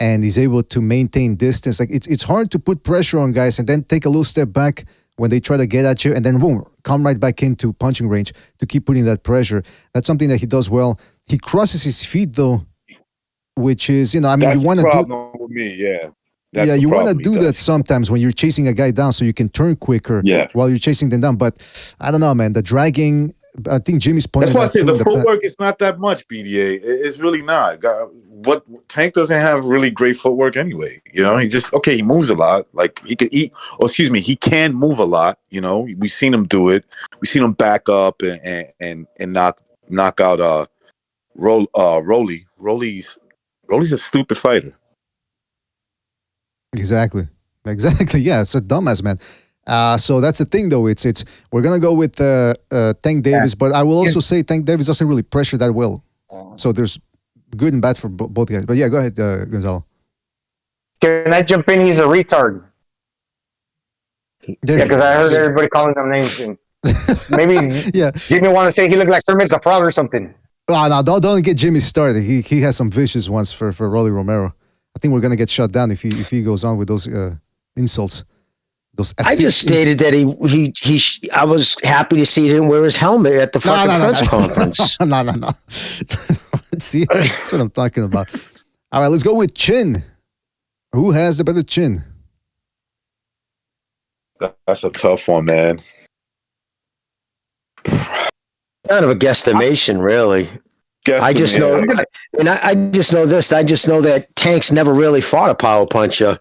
and he's able to maintain distance. Like it's hard to put pressure on guys and then take a little step back when they try to get at you, and then boom, come right back into punching range to keep putting that pressure. That's something that he does well. He crosses his feet though, which is, you want to do with me, yeah. You want to do that sometimes when you're chasing a guy down so you can turn quicker while you're chasing them down. But I don't know, man. The dragging, I think Jimmy's point. That's why I say the footwork is not that much, BDA. It's really not. What Tank doesn't have really great footwork anyway. He just he moves a lot. Like he he can move a lot. We've seen him do it. We've seen him back up and knock out Rolly. Rolly's a stupid fighter. Exactly. Yeah, it's a dumbass, man. So that's the thing, though. It's we're gonna go with Tank Davis, but I will also say Tank Davis doesn't really pressure that well. So there's good and bad for both guys. But yeah, go ahead, Gonzalo. Can I jump in? He's a retard. Because I heard everybody calling him names. And maybe Jimmy want to say he looked like Kermit the Frog or something. Oh, no, don't get Jimmy started. He has some vicious ones for Rolly Romero. I think we're gonna get shut down if he goes on with those insults. I just stated that I was happy to see he didn't wear his helmet at the fucking press conference. No. See, that's what I'm talking about. All right, let's go with chin. Who has the better chin? That's a tough one, man. Kind of a guesstimation, really. I just know, and I just know this. I just know that Tank's never really fought a power puncher.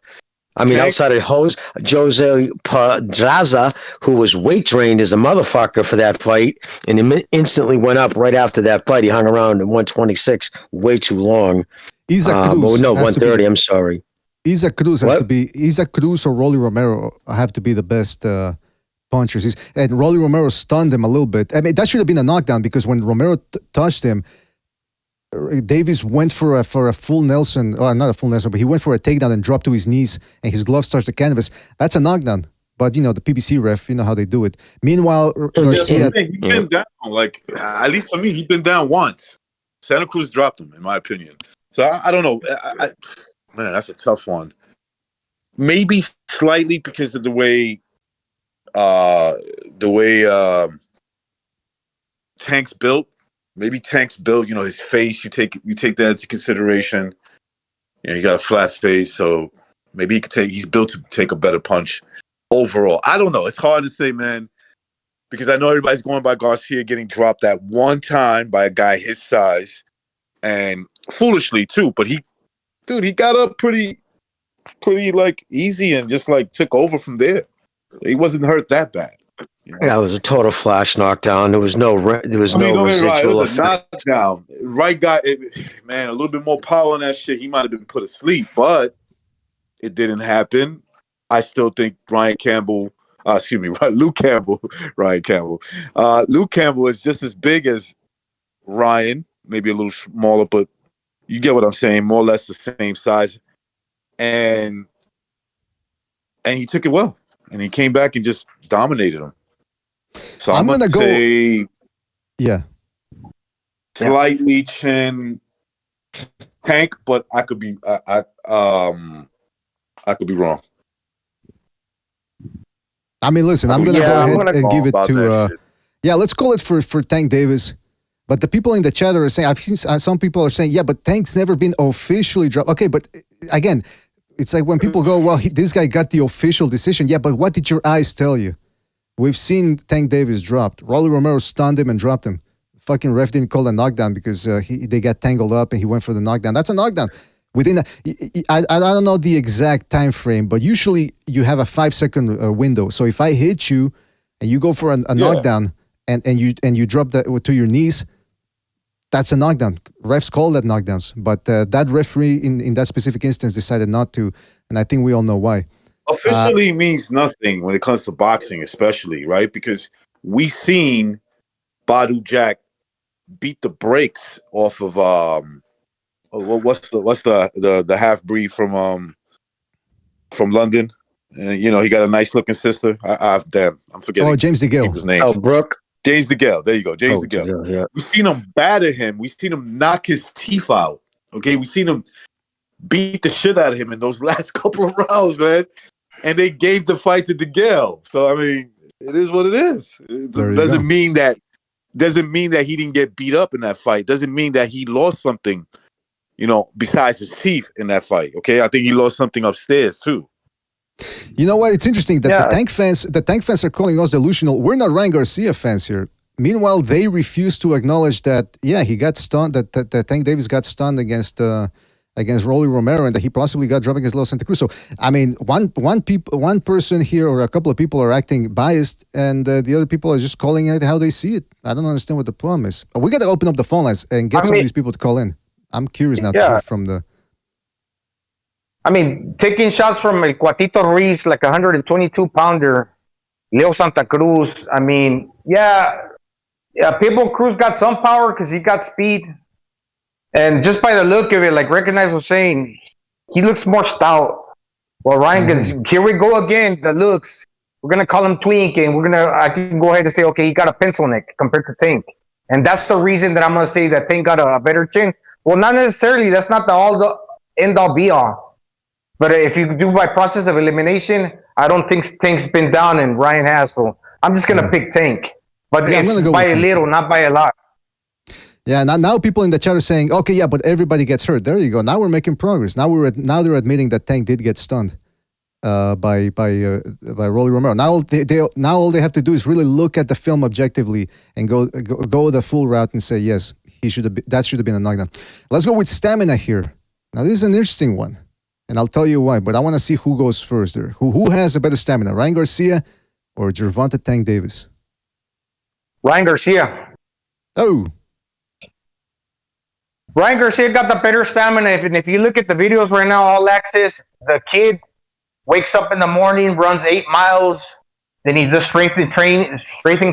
I mean, outside of Jose Pedraza, who was weight trained as a motherfucker for that fight, and he instantly went up right after that fight. He hung around at 126 way too long. Isaac Cruz. 130. I'm sorry. Isaac Cruz has to be. Isaac Cruz or Rolly Romero have to be the best punchers. And Rolly Romero stunned him a little bit. I mean, that should have been a knockdown because when Romero touched him, Davis went for a full Nelson, or not a full Nelson, but he went for a takedown and dropped to his knees, and his gloves touched the canvas. That's a knockdown. But the PBC ref, how they do it. Meanwhile, Garcia, he's been down. Like at least for me, he's been down once. Santa Cruz dropped him, in my opinion. So I don't know. Man, that's a tough one. Maybe slightly because of the way Tank's built. Maybe Tank's built, his face. You take that into consideration. He got a flat face, so maybe he's built to take a better punch overall. I don't know. It's hard to say, man, because I know everybody's going by Garcia getting dropped that one time by a guy his size, and foolishly too. But he got up pretty like easy and just like took over from there. He wasn't hurt that bad. Yeah, it was a total flash knockdown. There was no residual effect. It was a knockdown. Right guy, man, a little bit more power on that shit. He might have been put asleep, but it didn't happen. I still think Luke Campbell. Luke Campbell is just as big as Ryan, maybe a little smaller, but you get what I'm saying. More or less the same size, and he took it well, and he came back and just dominated him. So I'm gonna say, slightly chin Tank, but I could be I could be wrong. I mean, listen, I'm gonna go ahead and give it to let's call it for Tank Davis. But the people in the chat are saying, I've seen some people are saying, but Tank's never been officially dropped. Okay, but again, it's like when people go, well, this guy got the official decision. Yeah, but what did your eyes tell you? We've seen Tank Davis dropped. Rolly Romero stunned him and dropped him. Fucking ref didn't call a knockdown because they got tangled up and he went for the knockdown. That's a knockdown. within I don't know the exact time frame, but usually you have a 5-second window. So if I hit you and you go for a knockdown and you drop that to your knees, that's a knockdown. Refs call that knockdowns, but that referee in that specific instance decided not to, and I think we all know why. Officially means nothing when it comes to boxing, especially, right? Because we seen Badu Jack beat the brakes off of what's the half breed from London. You know, he got a nice looking sister. I'm forgetting. Oh, James DeGale. His name. Oh, Brooke. James DeGale. There you go. James DeGale. Yeah. We've seen him batter him. We've seen him knock his teeth out. Okay, we've seen him beat the shit out of him in those last couple of rounds, man. And they gave the fight to DeGale. So I mean, it is what it is. It doesn't mean that he didn't get beat up in that fight. Doesn't mean that he lost something, you know, besides his teeth in that fight. Okay, I think he lost something upstairs too. You know what? It's interesting that the tank fans are calling us delusional. We're not Ryan Garcia fans here. Meanwhile, they refuse to acknowledge that he got stunned. That Tank Davis got stunned against Rolly Romero, and that he possibly got dropped against Los Santa Cruz. So I mean, one person here or a couple of people are acting biased, and the other people are just calling it how they see it. I don't understand what the problem is. We got to open up the phone lines and get some of these people to call in. I'm curious now to hear from the. I mean, taking shots from El Cuatito Ruiz, like 122-pounder, Leo Santa Cruz. I mean, Pitbull Cruz got some power because he got speed. And just by the look of it, like Recognize was saying, he looks more stout. Well, Ryan gets, here we go again, the looks. We're going to call him Twink, and I can go ahead and say, okay, he got a pencil neck compared to Tank. And that's the reason that I'm going to say that Tank got a better chin. Well, not necessarily. That's not the end-all, be-all. But if you do by process of elimination, I don't think Tank's been down and Ryan has. So I'm just going to pick Tank. But it's by a little, not by a lot. Yeah, now people in the chat are saying, okay, yeah, but everybody gets hurt. There you go. Now we're making progress. Now they're admitting that Tank did get stunned by Rolly Romero. Now all they have to do is really look at the film objectively and go the full route and say, yes, that should have been a knockdown. Let's go with stamina here. Now this is an interesting one. And I'll tell you why, but I want to see who goes first there. Who has a better stamina, Ryan Garcia or Gervonta Tank Davis? Ryan Garcia. Oh. Ryan Garcia got the better stamina. If you look at the videos right now, All Access, the kid wakes up in the morning, runs 8 miles, then he does strength and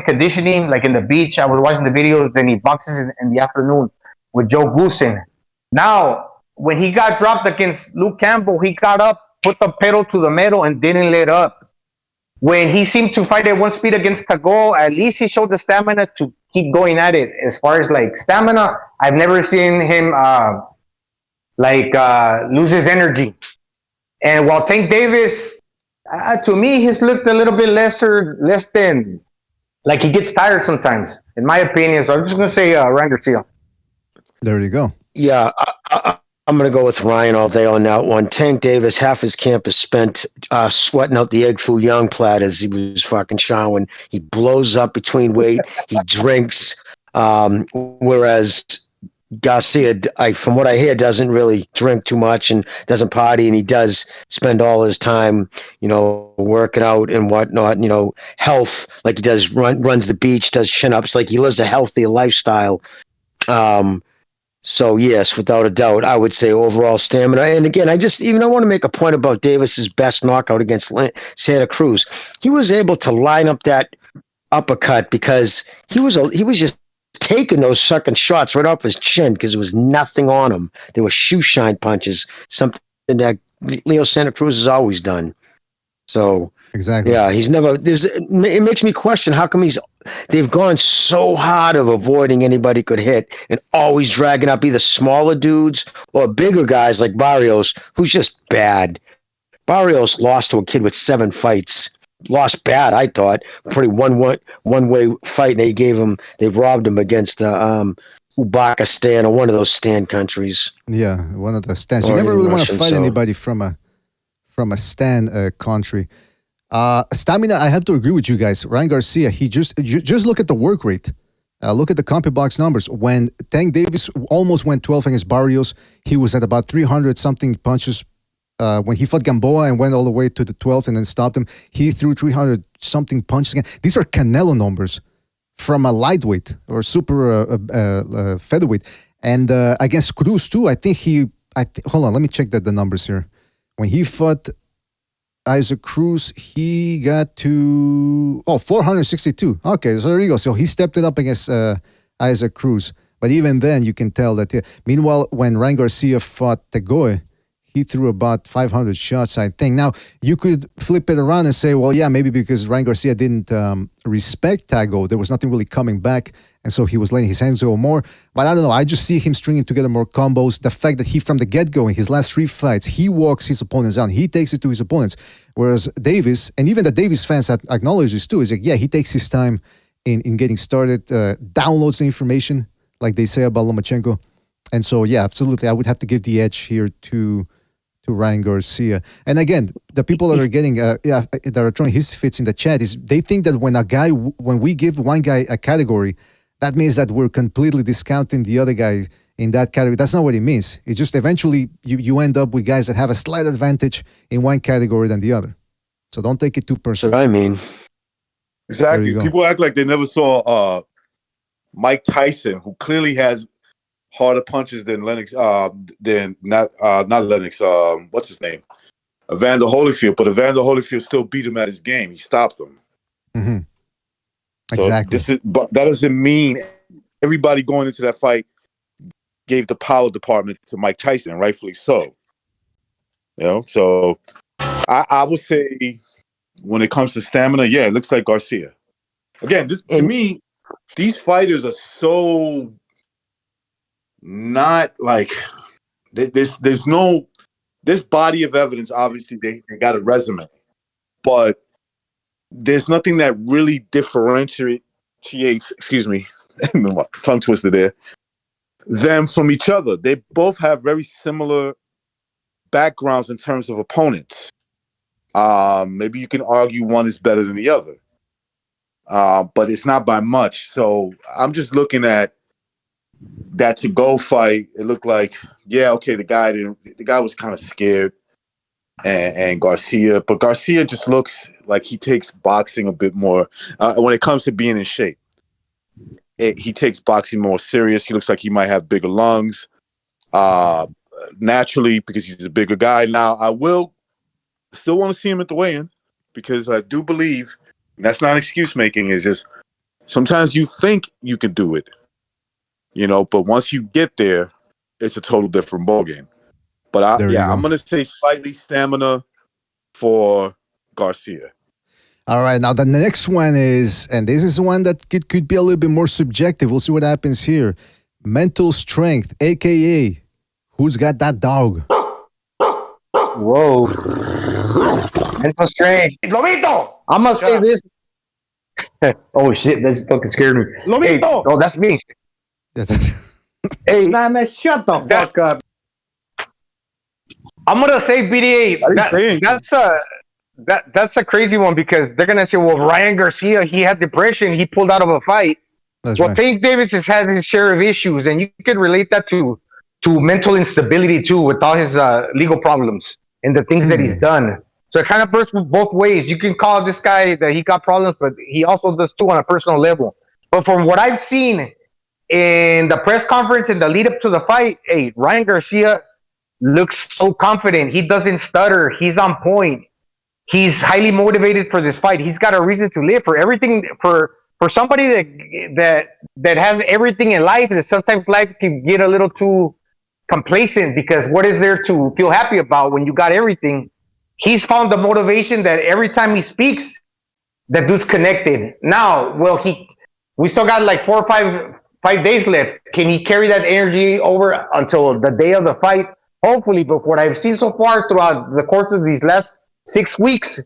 conditioning, like in the beach. I was watching the videos, then he boxes in the afternoon with Joe Goosen. Now, when he got dropped against Luke Campbell, he got up, put the pedal to the metal, and didn't let up. When he seemed to fight at one speed against Tagol, at least he showed the stamina to keep going at it. As far as like stamina, I've never seen him lose his energy. And while Tank Davis, to me, he's looked a little bit less than, like he gets tired sometimes, in my opinion. So I'm just going to say Ryan Garcia. There you go. Yeah, I'm going to go with Ryan all day on that one. Tank Davis, half his camp is spent sweating out the egg foo young plat as he was fucking showering. He blows up between weight. He drinks. Whereas Garcia, from what I hear, doesn't really drink too much and doesn't party. And he does spend all his time, working out and whatnot, health, like he does, runs the beach, does chin-ups, like he lives a healthy lifestyle. So yes, without a doubt, I would say overall stamina. And again, I want to make a point about Davis's best knockout against Santa Cruz. He was able to line up that uppercut because he was just taking those sucking shots right off his chin because there was nothing on him. They were shoe shine punches, something that Leo Santa Cruz has always done. So exactly, yeah, it makes me question how come they've gone so hard of avoiding anybody could hit and always dragging up either smaller dudes or bigger guys like Barrios, who's just bad. Barrios lost to a kid with 7 fights. Lost bad, I thought. Pretty one-way fight, and they robbed him against Uzbekistan or one of those stand countries. Yeah, one of the stands. You never really want to fight anybody from a stand country. Stamina, I have to agree with you guys. Ryan Garcia, he just look at the work rate. Look at the CompuBox numbers. When Tank Davis almost went 12 against Barrios, he was at about 300-something punches. When he fought Gamboa and went all the way to the 12th and then stopped him, he threw 300-something punches again. These are Canelo numbers from a lightweight or super featherweight. And against Cruz, too, I think hold on, let me check the numbers here. When he fought Isaac Cruz, he got to 462. Okay, so there you go. So he stepped it up against Isaac Cruz. But even then, you can tell that. Meanwhile, when Ryan Garcia fought Tegoe, he threw about 500 shots, I think. Now, you could flip it around and say, well, yeah, maybe because Ryan Garcia didn't respect Tago, there was nothing really coming back, and so he was letting his hands go more. But I don't know. I just see him stringing together more combos. The fact that he, from the get-go, in his last 3 fights, he walks his opponents down. He takes it to his opponents. Whereas Davis, and even the Davis fans acknowledge this too, is like, yeah, he takes his time in getting started, downloads the information, like they say about Lomachenko. And so, yeah, absolutely, I would have to give the edge here to Ryan Garcia. And again, the people that are getting that are throwing his fits in the chat is they think that when we give one guy a category, that means that we're completely discounting the other guy in that category. That's not what it means. It's just eventually you end up with guys that have a slight advantage in one category than the other. So don't take it too personal. That's what I mean. Exactly. People act like they never saw Mike Tyson, who clearly has harder punches than Lennox, not Lennox. What's his name? Evander Holyfield. But Evander Holyfield still beat him at his game. He stopped him. Mm-hmm. So exactly. But that doesn't mean everybody going into that fight gave the power department to Mike Tyson, and rightfully so. So I would say when it comes to stamina, yeah, it looks like Garcia. Again, to me, these fighters are so not like there's this body of evidence. Obviously, they got a resume, but there's nothing that really differentiates. Excuse me, tongue twister there. Them from each other. They both have very similar backgrounds in terms of opponents. Maybe you can argue one is better than the other, but it's not by much. So I'm just looking at that to-go fight. It looked like, yeah, okay, the guy was kind of scared, and Garcia, but Garcia just looks like he takes boxing a bit more when it comes to being in shape. He takes boxing more serious. He looks like he might have bigger lungs, naturally, because he's a bigger guy. Now, I will still want to see him at the weigh-in, because I do believe, and that's not excuse making, is just sometimes you think you can do it, but once you get there, it's a total different ballgame. But I'm going to say slightly stamina for Garcia. All right, now the next one is, and this is one that could be a little bit more subjective. We'll see what happens here. Mental strength, a.k.a. who's got that dog? Whoa. Mental strength. Lomito! I'm going to say this. Oh, shit, that fucking scared me. Lomito! Hey, oh, that's me. Hey, nah, man, shut the fuck up. I'm going to say BDA. That's a crazy one, because they're gonna say, well, Ryan Garcia, he had depression, he pulled out of a fight. Tank Davis has had his share of issues, and you can relate that to mental instability too, with all his legal problems and the things that he's done. So it kind of works both ways. You can call this guy that he got problems, but he also does too on a personal level. But from what I've seen in the press conference and the lead up to the fight, hey, Ryan Garcia looks so confident. He doesn't stutter. He's on point. He's highly motivated for this fight. He's got a reason to live. For everything, for somebody that has everything in life, that sometimes life can get a little too complacent, because what is there to feel happy about when you got everything? He's found the motivation that every time he speaks, that dude's connected. Now, we still got like 4 or 5 days left. Can he carry that energy over until the day of the fight? Hopefully, but what I've seen so far throughout the course of these last 6 weeks,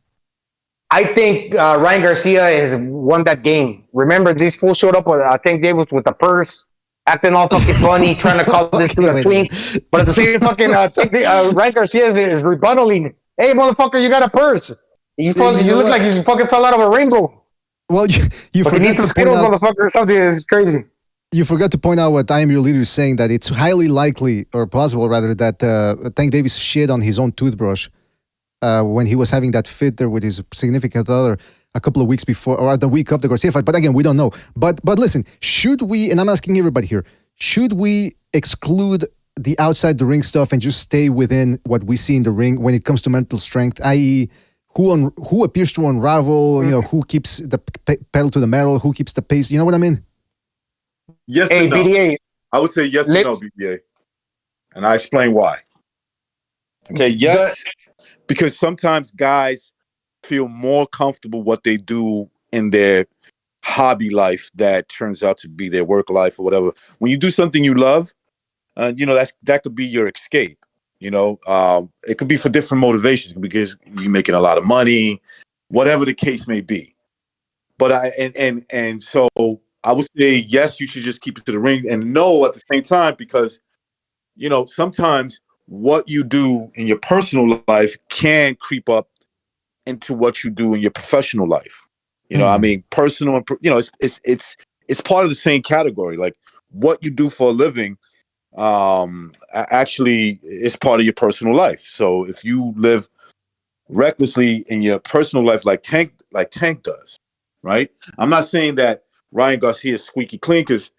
I think Ryan Garcia has won that game. Remember, this fool showed up with Tank Davis with a purse, acting all fucking funny, trying to call this dude a twink. But at the same fucking Ryan Garcia is rebuttaling. Hey, motherfucker, you got a purse. You look like you fucking fell out of a rainbow. Well, you But you forgot need some to point Skittles, out. motherfucker, or something. It's crazy. You forgot to point out what I Am Your Leader is saying, that it's highly likely, or possible rather, that Tank Davis shit on his own toothbrush when he was having that fit there with his significant other a couple of weeks before, or the week of the Garcia fight. But again, we don't know. But listen, should we, and I'm asking everybody here, should we exclude the outside the ring stuff and just stay within what we see in the ring when it comes to mental strength, i.e., who appears to unravel, who keeps the pedal to the metal, who keeps the pace, you know what I mean? Yes Hey, and no. BDA. I would say yes and no, BBA. And I explain why. Okay, yes, because sometimes guys feel more comfortable what they do in their hobby life that turns out to be their work life or whatever. When you do something you love, that could be your escape. It could be for different motivations because you're making a lot of money, whatever the case may be. But so I would say yes, you should just keep it to the ring, and no at the same time, because sometimes what you do in your personal life can creep up into what you do in your professional life. I mean, personal and it's part of the same category. Like what you do for a living actually is part of your personal life. So if you live recklessly in your personal life like Tank does, right? I'm not saying that Ryan Garcia is squeaky clean, because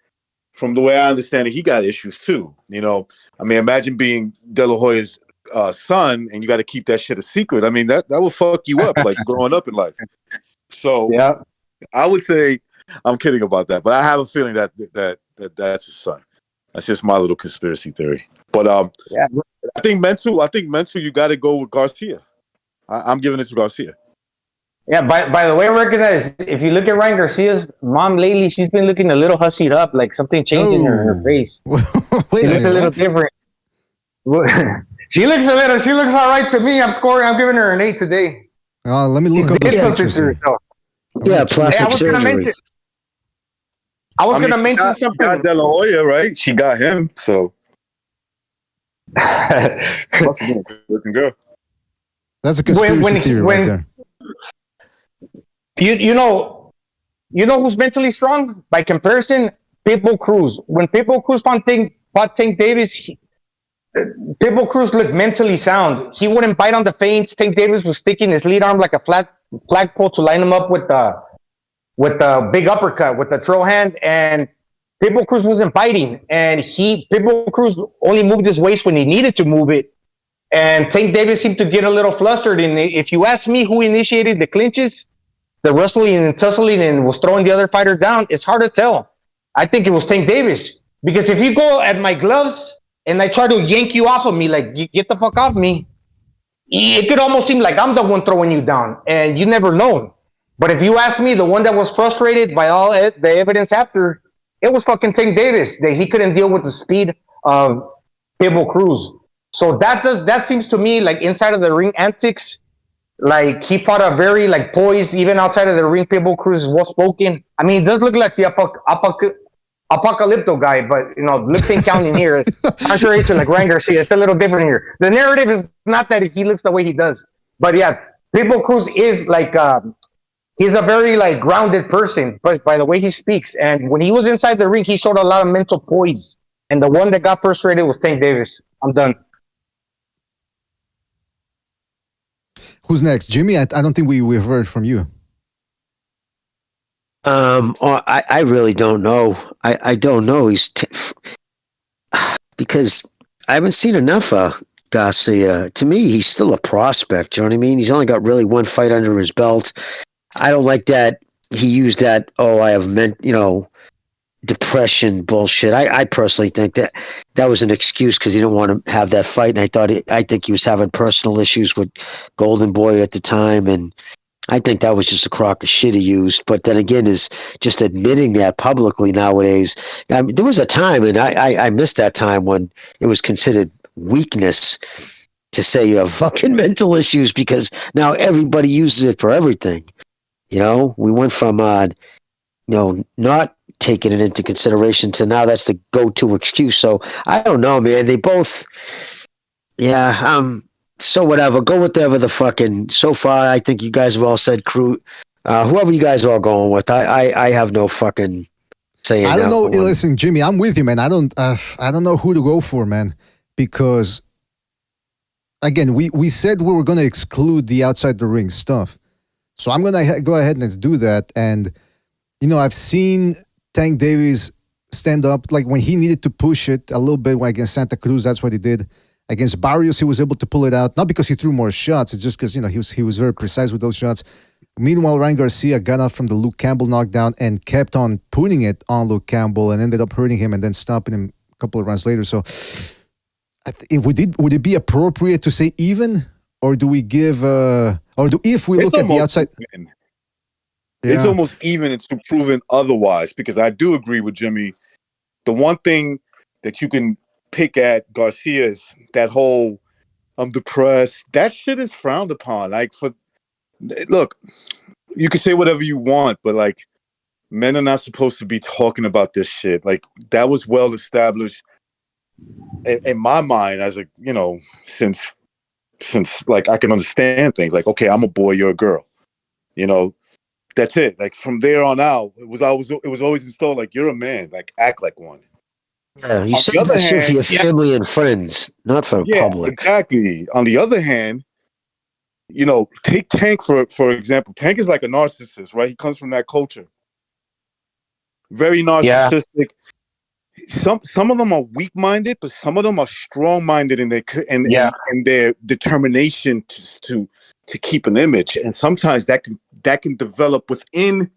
from the way I understand it, he got issues too. I mean, imagine being De La Hoya's son and you got to keep that shit a secret. I mean, that will fuck you up like growing up in life. So yeah, I would say, I'm kidding about that, but I have a feeling that that's his son. That's just my little conspiracy theory. But I think mental, you got to go with Garcia. I'm giving it to Garcia. Yeah, by the way, I recognize if you look at Ryan Garcia's mom lately, she's been looking a little hussied up, like something changed in her face. She looks a little different. She looks all right to me. I'm giving her an 8 today. Let me look up this picture. Yeah, plastic surgery. I was gonna mention something. She got De La Hoya, right? She got him, so. Must have been a good-looking girl. That's a conspiracy theory right there. You know who's mentally strong? By comparison, Pitbull Cruz. When Pitbull Cruz fought Tank Davis, Pitbull Cruz looked mentally sound. He wouldn't bite on the feints. Tank Davis was sticking his lead arm like a flagpole to line him up with the big uppercut, with the throw hand, and Pitbull Cruz wasn't biting. And Pitbull Cruz only moved his waist when he needed to move it. And Tank Davis seemed to get a little flustered. And if you ask me who initiated the clinches, the wrestling and tussling and was throwing the other fighter down, it's hard to tell. I think it was Tank Davis. Because if you go at my gloves and I try to yank you off of me, like, you get the fuck off me, it could almost seem like I'm the one throwing you down. And you never know. But if you ask me, the one that was frustrated by all the evidence after, it was fucking Tank Davis. That he couldn't deal with the speed of Pitbull Cruz. So that seems to me like inside of the ring antics. Like he fought a very poised, even outside of the ring. Pitbull Cruz is well spoken. I mean, it does look like the Apocalypto guy, but looks ain't counting here. Contrary to Ryan Garcia, it's a little different here. The narrative is not that he looks the way he does, but yeah, Pitbull Cruz is he's a very grounded person, but by the way he speaks, and when he was inside the ring, he showed a lot of mental poise. And the one that got frustrated was Tank Davis. I'm done. Who's next? Jimmy? I don't think we've heard from you. I really don't know. I don't know. Because I haven't seen enough of Garcia. To me, he's still a prospect. You know what I mean? He's only got really one fight under his belt. I don't like that he used that, I have depression bullshit. I personally think that was an excuse because he didn't want to have that fight. And I think he was having personal issues with Golden Boy at the time. And I think that was just a crock of shit he used. But then again, is just admitting that publicly nowadays. I mean, there was a time, and I missed that time when it was considered weakness to say you have fucking mental issues because now everybody uses it for everything. We went from, not taking it into consideration to now that's the go-to excuse. So I don't know, man. They both, so whatever. Go with whatever the fucking. So far, I think you guys have all said Whoever you guys are all going with, I have no fucking say in I don't that know. one. Listen, Jimmy, I'm with you, man. I don't know who to go for, man, because again, we said we were going to exclude the outside the ring stuff, so I'm going to go ahead and do that. And I've seen Tank Davis stand up like when he needed to push it a little bit against Santa Cruz. That's what he did. Against Barrios, he was able to pull it out, not because he threw more shots. It's just because he was very precise with those shots. Meanwhile, Ryan Garcia got up from the Luke Campbell knockdown and kept on putting it on Luke Campbell and ended up hurting him and then stopping him a couple of rounds later. So, would it be appropriate to say even, or do we give if we look at the outside? Even. Yeah. It's almost even. It's proven otherwise, because I do agree with Jimmy. The one thing that you can pick at Garcia is that whole "I'm depressed." That shit is frowned upon. Like, look, you can say whatever you want, but like, men are not supposed to be talking about this shit. Like, that was well established in my mind as since like I can understand things. Like, okay, I'm a boy, you're a girl. That's it. Like, from there on out, it was always installed, like, you're a man, like, act like one. Yeah, you On say the other that shit for hand, your family and friends, not for the yeah, public. exactly. On the other hand, take Tank for example. Tank is like a narcissist, right? He comes from that culture. Very narcissistic. Some of them are weak-minded, but some of them are strong-minded in their determination to keep an image. And sometimes that can develop within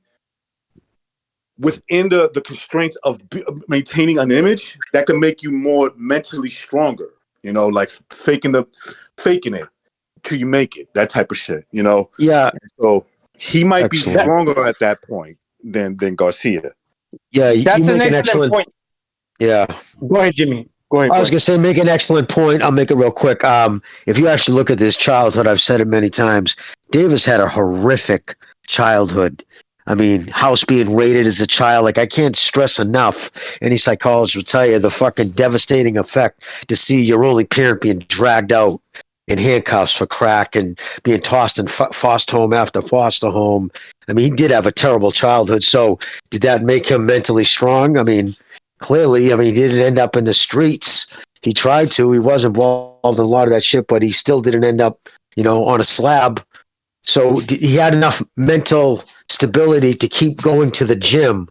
the constraints of maintaining an image. That can make you more mentally stronger. Like faking it till you make it. That type of shit. Yeah. So he might be Excellent. stronger at that point than Garcia. Yeah, That's you an make excellent point. Yeah. Go ahead, Jimmy. Go ahead. I was going to say, make an excellent point. I'll make it real quick. If you actually look at his childhood, I've said it many times, Davis had a horrific childhood. I mean, house being raided as a child, like, I can't stress enough. Any psychologist will tell you the fucking devastating effect to see your only parent being dragged out in handcuffs for crack and being tossed in foster home after foster home. I mean, he did have a terrible childhood. So did that make him mentally strong? I mean, clearly, he didn't end up in the streets. He tried to. He was involved in a lot of that shit, but he still didn't end up, on a slab. So he had enough mental stability to keep going to the gym,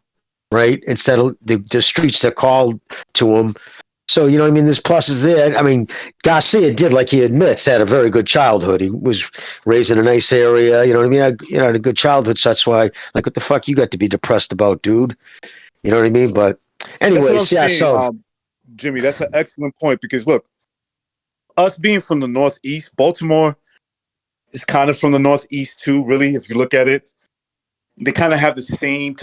right? Instead of the streets that called to him. So, there's pluses there. I mean, Garcia did, like he admits, had a very good childhood. He was raised in a nice area, had a good childhood. So that's why, like, what the fuck you got to be depressed about, dude? You know what I mean? But anyways, yeah, so. Jimmy, that's an excellent point, because look, us being from the Northeast, Baltimore is kind of from the Northeast too, really, if you look at it. They kind of have the same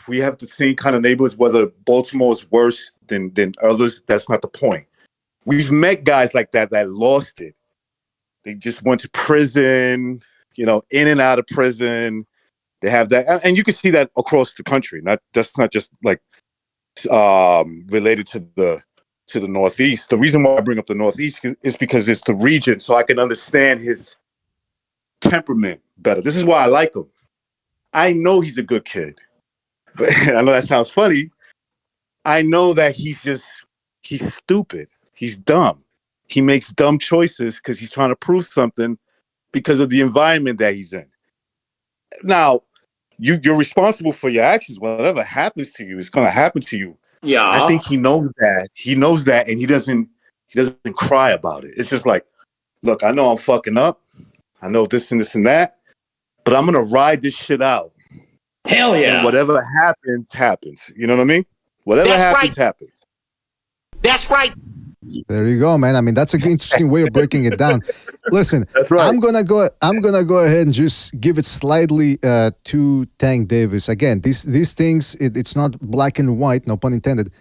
we have the same kind of neighborhoods. Whether Baltimore is worse than others, that's not the point. We've met guys like that lost it. They just went to prison, in and out of prison. They have that, and you can see that across the country. That's not just like related to the Northeast. The reason why I bring up the Northeast is because it's the region, so I can understand his temperament better. This is why I like him. I know he's a good kid, but I know that sounds funny. I know that he's stupid. He's dumb. He makes dumb choices because he's trying to prove something because of the environment that he's in. Now, you're responsible for your actions. Whatever happens to you is going to happen to you. Yeah. I think he knows that. He knows that, and he doesn't cry about it. It's just like, look, I know I'm fucking up. I know this and this and that, but I'm going to ride this shit out. Hell yeah. And whatever happens. You know what I mean? Whatever happens. That's right. There you go, man. I mean, that's an interesting way of breaking it down. Listen, that's right. I'm gonna go ahead and just give it slightly to Tank Davis. Again, these things, it's not black and white, no pun intended.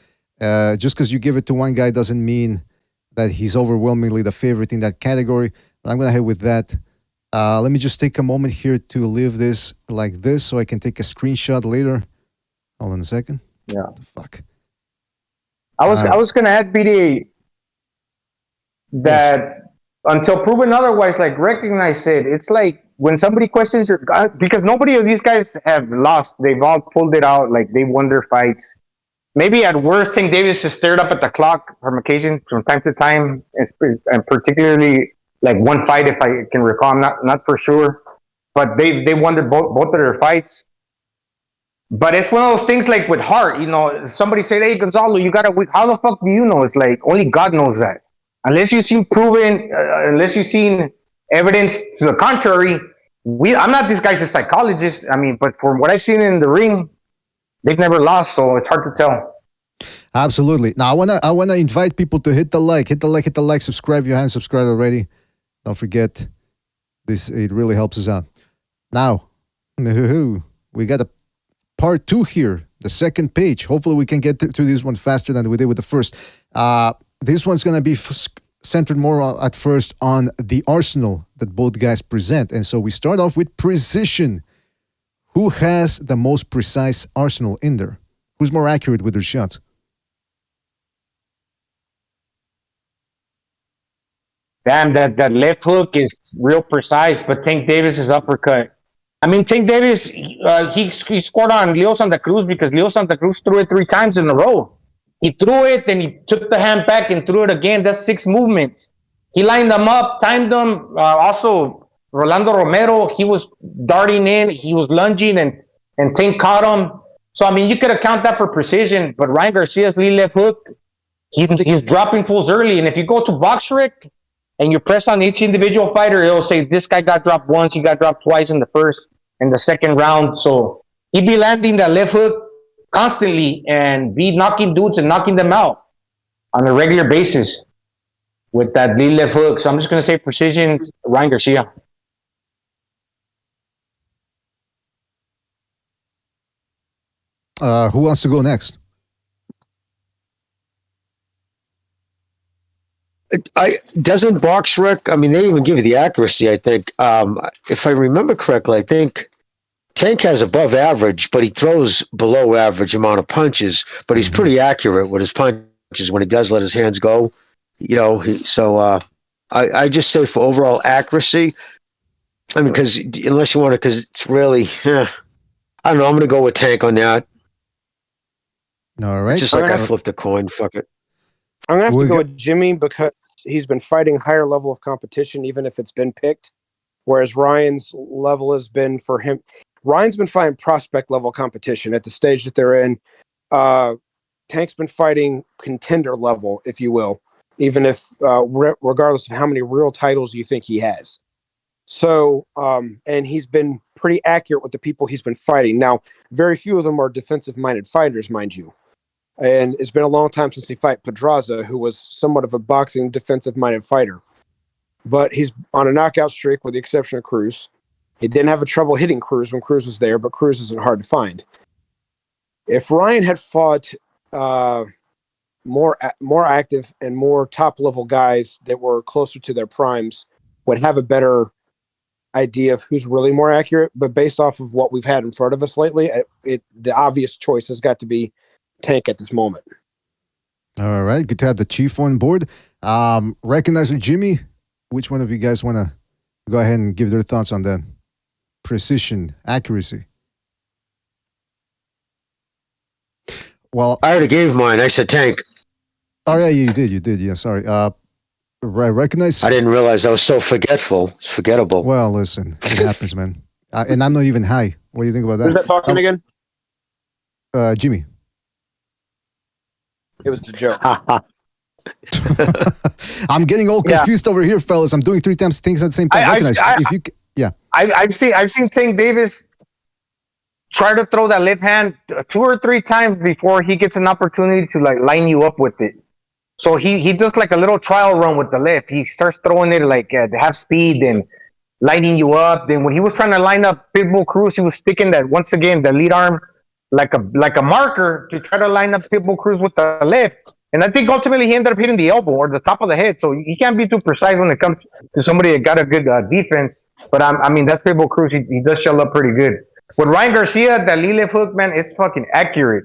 Just because you give it to one guy doesn't mean that he's overwhelmingly the favorite in that category. But I'm gonna head with that. Let me just take a moment here to leave this like this so I can take a screenshot later. Hold on a second. Yeah. What the fuck? I was gonna add, BDA, that until proven otherwise, like, recognize it. It's like when somebody questions your because nobody of these guys have lost. They've all pulled it out. Like they won their fights. Maybe at worst, Tank Davis has stared up at the clock from time to time, and particularly like one fight, if I can recall. I'm not for sure, but they won both of their fights. But it's one of those things like with Hart, somebody said, "Hey, Gonzalo, you gotta." How the fuck do you know? It's like only God knows that. Unless you've seen unless you've seen evidence to the contrary. I'm not this guy's a psychologist. I mean, but from what I've seen in the ring, they've never lost, so it's hard to tell. Absolutely. Now I wanna invite people to hit the like, subscribe if you haven't subscribed already. Don't forget this; it really helps us out. Now, we got a part 2 here, the second page. Hopefully, we can get through this one faster than we did with the first. This one's gonna be centered more at first on the arsenal that both guys present, and so we start off with precision. Who has the most precise arsenal in there? Who's more accurate with their shots? Damn, that left hook is real precise, but Tank Davis's uppercut. I mean, Tank Davis, he scored on Leo Santa Cruz because Leo Santa Cruz threw it 3 times in a row. He threw it, then he took the hand back and threw it again. That's 6 movements. He lined them up, timed them. Also, Rolando Romero, he was darting in, he was lunging, and Tank caught him. So, I mean, you could account that for precision, but Ryan Garcia's lead left hook, he's dropping fools early. And if you go to BoxRec and you press on each individual fighter, it'll say this guy got dropped once, he got dropped twice in the first and the second round. So he'd be landing that left hook constantly and be knocking dudes and knocking them out on a regular basis with that lead left hook. So I'm just going to say precision, Ryan Garcia. Who wants to go next? Doesn't BoxRec, I mean, they even give you the accuracy, I think. If I remember correctly, I think Tank has above average, but he throws below average amount of punches, but he's pretty accurate with his punches when he does let his hands go. I just say for overall accuracy, I mean, because unless you want to, because it's really, I don't know, I'm going to go with Tank on that. All right. It's just like I flipped a coin, fuck it. I'm going to have to go with Jimmy because he's been fighting higher level of competition, even if it's been picked. Whereas Ryan's level has been for him. Ryan's been fighting prospect level competition at the stage that they're in. Tank's been fighting contender level, if you will, even if regardless of how many real titles you think he has. So, and he's been pretty accurate with the people he's been fighting. Now, very few of them are defensive minded fighters, mind you. And it's been a long time since he fought Pedraza, who was somewhat of a boxing defensive-minded fighter. But he's on a knockout streak with the exception of Cruz. He didn't have a trouble hitting Cruz when Cruz was there, but Cruz isn't hard to find. If Ryan had fought more active and more top-level guys that were closer to their primes, would have a better idea of who's really more accurate. But based off of what we've had in front of us lately, the obvious choice has got to be Tank at this moment. All right, good to have the chief on board. Recognizer Jimmy, which one of you guys want to go ahead and give their thoughts on that? Precision, accuracy. Well, I already gave mine. I said Tank. Oh yeah, you did. Yeah, sorry. Recognize. I didn't realize I was so forgetful. It's forgettable. Well, listen, it happens, man. And I'm not even high. What do you think about that? Who's that talking again? Jimmy. It was a joke. I'm getting all confused over here, fellas. I'm doing 3 times things at the same time. I've seen Tank Davis try to throw that left hand 2 or 3 times before he gets an opportunity to like line you up with it. So he does like a little trial run with the left. He starts throwing it like at half speed and lining you up. Then when he was trying to line up Pitbull Cruz, he was sticking that once again the lead arm like a marker to try to line up Pitbull Cruz with the left. And I think ultimately he ended up hitting the elbow or the top of the head. So he can't be too precise when it comes to somebody that got a good defense. But I mean, that's Pitbull Cruz. He does shell up pretty good. With Ryan Garcia, that lead left hook, man, it's fucking accurate.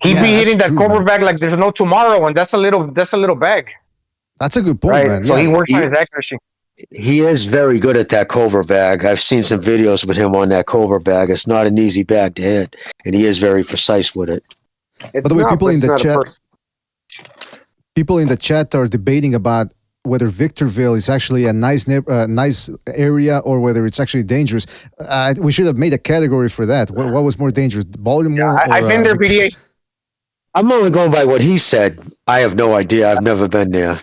He'd be hitting that cobra bag like there's no tomorrow, and that's a little bag. That's a good point, right? man. So he works on his accuracy. He is very good at that Cobra bag. I've seen some videos with him on that Cobra bag. It's not an easy bag to hit, and he is very precise with it. By the way, people in the chat are debating about whether Victorville is actually a nice area or whether it's actually dangerous. We should have made a category for that. What was more dangerous, Baltimore? Yeah, I've been there, BDA. I'm only going by what he said. I have no idea. I've never been there.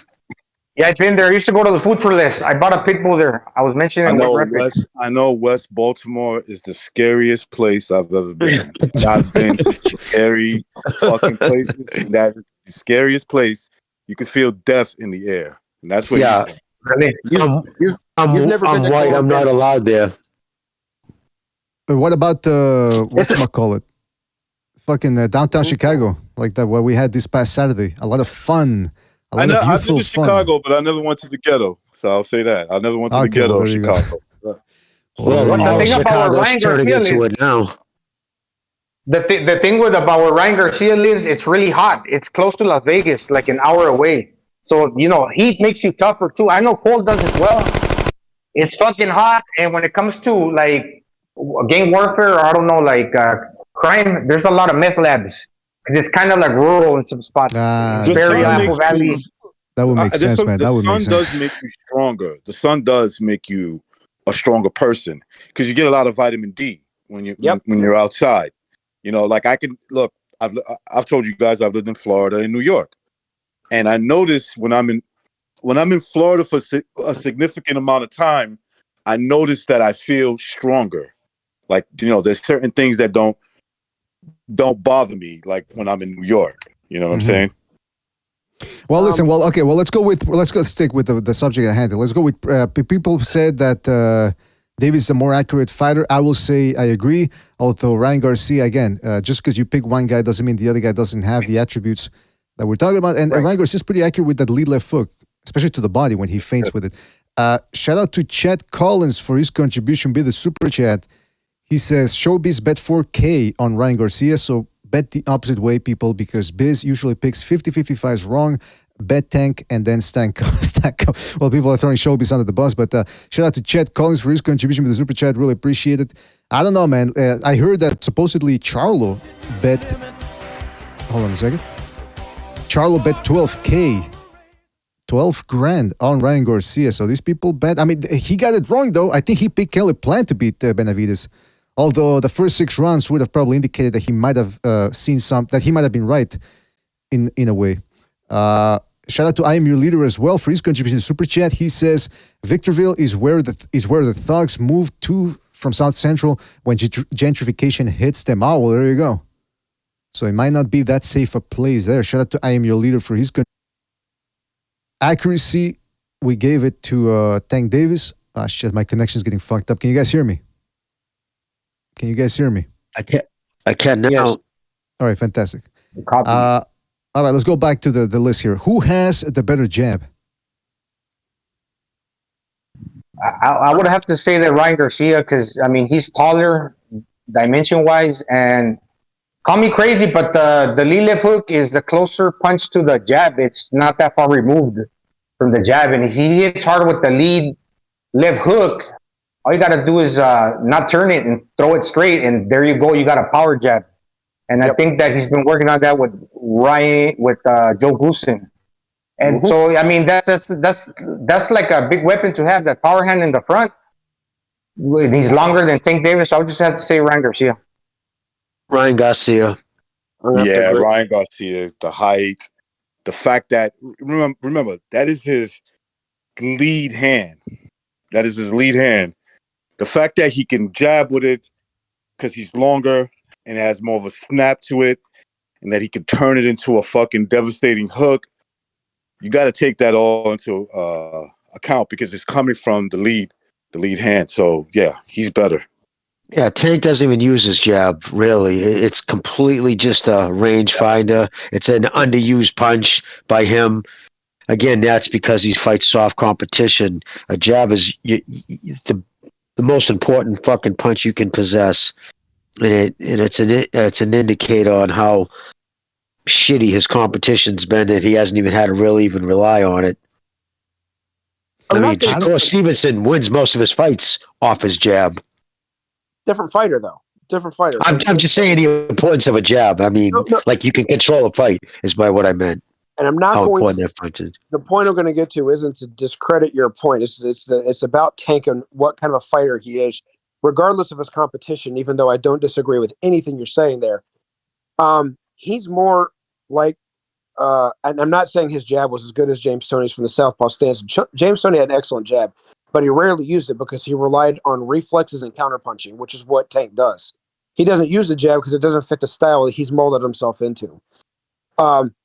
Yeah, I've been there. I used to go to the food for less. I bought a pit bull there. I was mentioning I know West Baltimore is the scariest place I've ever been. I've been to scary fucking places, and that is the scariest place. You can feel death in the air. And that's what I'm white. I'm not allowed there. What about whatchamacallit? Fucking downtown Chicago, like that what we had this past Saturday. A lot of fun. I've been to Chicago, but I never went to the ghetto. So I'll say that. I never went to the ghetto of Chicago. The thing about where Ryan Garcia lives now. The thing with about where Ryan Garcia lives, it's really hot. It's close to Las Vegas, like an hour away. So, heat makes you tougher too. I know cold does as well. It's fucking hot. And when it comes to like gang warfare, or I don't know, like crime, there's a lot of meth labs. It's kind of like rural in some spots. Very Apple Valley. That would make sense, man. That would make sense. The sun does make you stronger. The sun does make you a stronger person because you get a lot of vitamin D when you're outside. Like I can look. I've told you guys I've lived in Florida and New York. And I notice when I'm in Florida for a significant amount of time, I notice that I feel stronger. Like, there's certain things that don't bother me, like when I'm in New York. You know what I'm saying? Well, listen. Well, okay. Well, let's go stick with the subject at hand. Let's go with people said that Davis is a more accurate fighter. I will say I agree. Although Ryan Garcia, again, just because you pick one guy doesn't mean the other guy doesn't have the attributes that we're talking about. And Ryan Garcia is pretty accurate with that lead left hook, especially to the body when he feints with it. Shout out to Chet Collins for his contribution with the super chat. He says, Showbiz bet 4K on Ryan Garcia, so bet the opposite way, people, because Biz usually picks 50-55s wrong. Bet Tank and then Stack up. Well, people are throwing Showbiz under the bus, but shout out to Chet Collins for his contribution with the super chat. Really appreciate it. I don't know, man. I heard that supposedly Charlo bet... Hold on a second. Charlo bet 12K, 12 grand on Ryan Garcia. So these people bet. I mean, he got it wrong, though. I think he picked Kelly Plant to beat Benavidez. Although the first 6 rounds would have probably indicated that he might have that he might have been right in a way. Shout out to I Am Your Leader as well for his contribution to Super Chat. He says, Victorville is where the thugs move to from South Central when gentrification hits them. Oh, well, there you go. So it might not be that safe a place there. Shout out to I Am Your Leader for his accuracy. We gave it to Tank Davis. Shit, my connection's getting fucked up. Can you guys hear me? I can now. Yes. All right, fantastic. All right, let's go back to the list here. Who has the better jab? I would have to say that Ryan Garcia, because, I mean, he's taller dimension-wise, and call me crazy, but the lead left hook is a closer punch to the jab. It's not that far removed from the jab, and he hits hard with the lead left hook. All you got to do is not turn it and throw it straight, and there you go. You got a power jab. And I think that he's been working on that with Joe Goosen. And so, I mean, that's like a big weapon to have, that power hand in the front. He's longer than Tank Davis, so I would just have to say Ryan Garcia. Ryan Garcia. Yeah, Ryan Garcia, the height, the fact that, remember, that is his lead hand. That is his lead hand. The fact that he can jab with it because he's longer and has more of a snap to it, and that he can turn it into a fucking devastating hook, you got to take that all into account because it's coming from the lead hand. So, yeah, he's better. Yeah, Tank doesn't even use his jab, really. It's completely just a range finder. It's an underused punch by him. Again, that's because he fights soft competition. A jab is the most important fucking punch you can possess. And it's an indicator on how shitty his competition's been that he hasn't even had to really even rely on it. I mean, Shakur Stevenson wins most of his fights off his jab. Different fighter, though. Different fighter. I'm just saying the importance of a jab. I mean, like you can control a fight is by what I meant. And I'm not how going important that punch is. The point I'm going to get to isn't to discredit your point. It's about Tank and what kind of a fighter he is, regardless of his competition. Even though I don't disagree with anything you're saying there, he's more like. And I'm not saying his jab was as good as James Toney's from the southpaw stance. James Toney had an excellent jab, but he rarely used it because he relied on reflexes and counterpunching, which is what Tank does. He doesn't use the jab because it doesn't fit the style that he's molded himself into.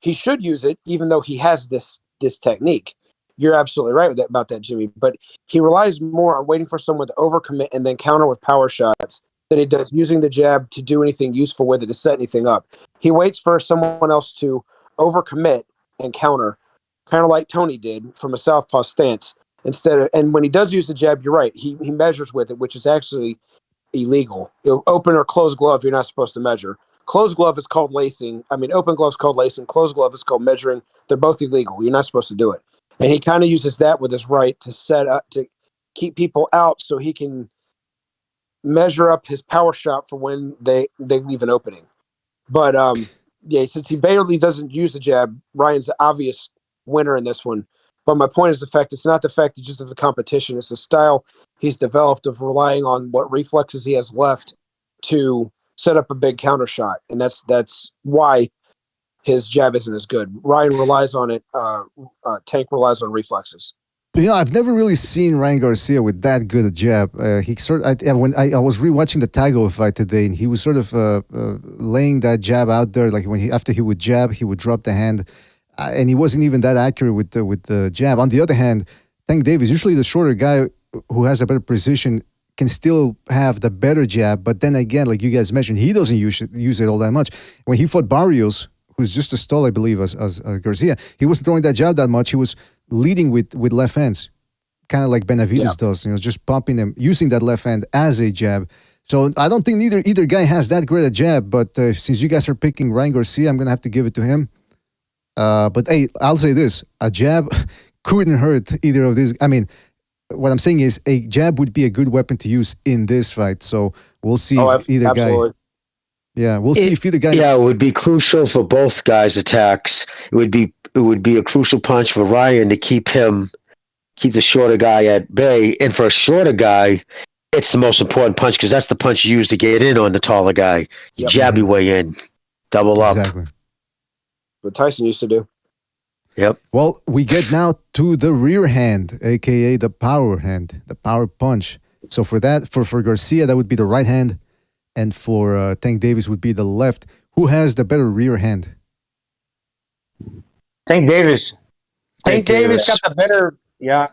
He should use it, even though he has this technique. You're absolutely right about that, Jimmy. But he relies more on waiting for someone to overcommit and then counter with power shots than he does using the jab to do anything useful with it, to set anything up. He waits for someone else to overcommit and counter, kind of like Tony did from a southpaw stance. And when he does use the jab, you're right. He measures with it, which is actually illegal. Open or closed glove, you're not supposed to measure. Closed glove is called lacing. I mean, open glove is called lacing. Closed glove is called measuring. They're both illegal. You're not supposed to do it. And he kind of uses that with his right to set up, to keep people out so he can measure up his power shot for when they leave an opening. But, yeah, since he barely doesn't use the jab, Ryan's the obvious winner in this one. But my point is it's not the fact just of the competition. It's the style he's developed of relying on what reflexes he has left to set up a big counter shot. And that's why his jab isn't as good. Ryan relies on it. Tank relies on reflexes. I've never really seen Ryan Garcia with that good a jab. When I was rewatching the Tago fight today, and he was sort of laying that jab out there. Like after he would jab, he would drop the hand, and he wasn't even that accurate with the jab. On the other hand, Tank Davis, usually the shorter guy who has a better precision, can still have the better jab. But then again, like you guys mentioned, he doesn't use it all that much. When he fought Barrios, who's just as tall, I believe, as Garcia, he wasn't throwing that jab that much. He was leading with left hands, kind of like Benavidez does, just pumping them, using that left hand as a jab. So I don't think either guy has that great a jab, but since you guys are picking Ryan Garcia, I'm going to have to give it to him. But hey, I'll say this, a jab couldn't hurt either of these. I mean, what I'm saying is a jab would be a good weapon to use in this fight. So we'll see if either absolutely. guy... Yeah, we'll see if either guy... Yeah, it would be crucial for both guys' attacks. It would be a crucial punch for Ryan to keep the shorter guy at bay. And for a shorter guy, it's the most important punch because that's the punch you use to get in on the taller guy. You jab your way in, double up. Exactly. What Tyson used to do. Yep. Well, we get now to the rear hand, aka the power hand, the power punch. So for Garcia, that would be the right hand, and for Tank Davis would be the left. Who has the better rear hand? Tank Davis. Tank Davis got the better. Yeah.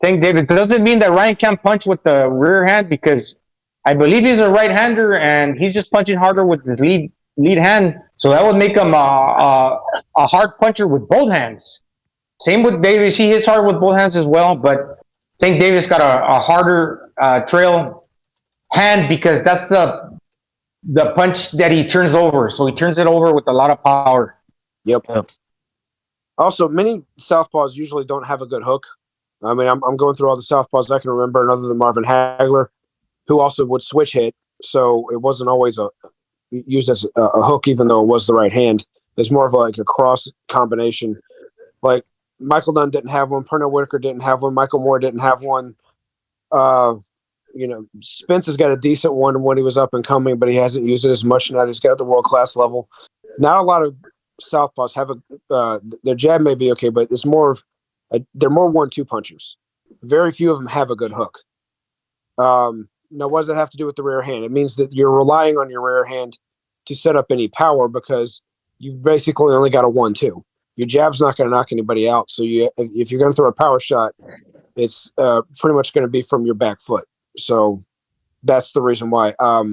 Tank Davis. Doesn't mean that Ryan can't punch with the rear hand because I believe he's a right-hander and he's just punching harder with his lead hand. So that would make him a hard puncher with both hands. Same with Davis. He hits hard with both hands as well, but I think Davis got a harder trail hand because that's the punch that he turns over. So he turns it over with a lot of power. Yep. Also, many southpaws usually don't have a good hook. I mean, I'm going through all the southpaws I can remember, other than Marvin Hagler, who also would switch hit. So it wasn't always used as a hook, even though it was the right hand. There's more of like a cross combination. Like Michael Dunn didn't have one, Pernell Whitaker didn't have one, Michael Moore didn't have one. Spence has got a decent one when he was up and coming, but he hasn't used it as much now. He's got at the world class level. Not a lot of southpaws have their jab may be okay, but it's more of they're more 1-2 punchers. Very few of them have a good hook. Now, what does that have to do with the rear hand? It means that you're relying on your rear hand to set up any power because you've basically only got a 1-2. Your jab's not going to knock anybody out. So if you're going to throw a power shot, it's pretty much going to be from your back foot. So that's the reason why. I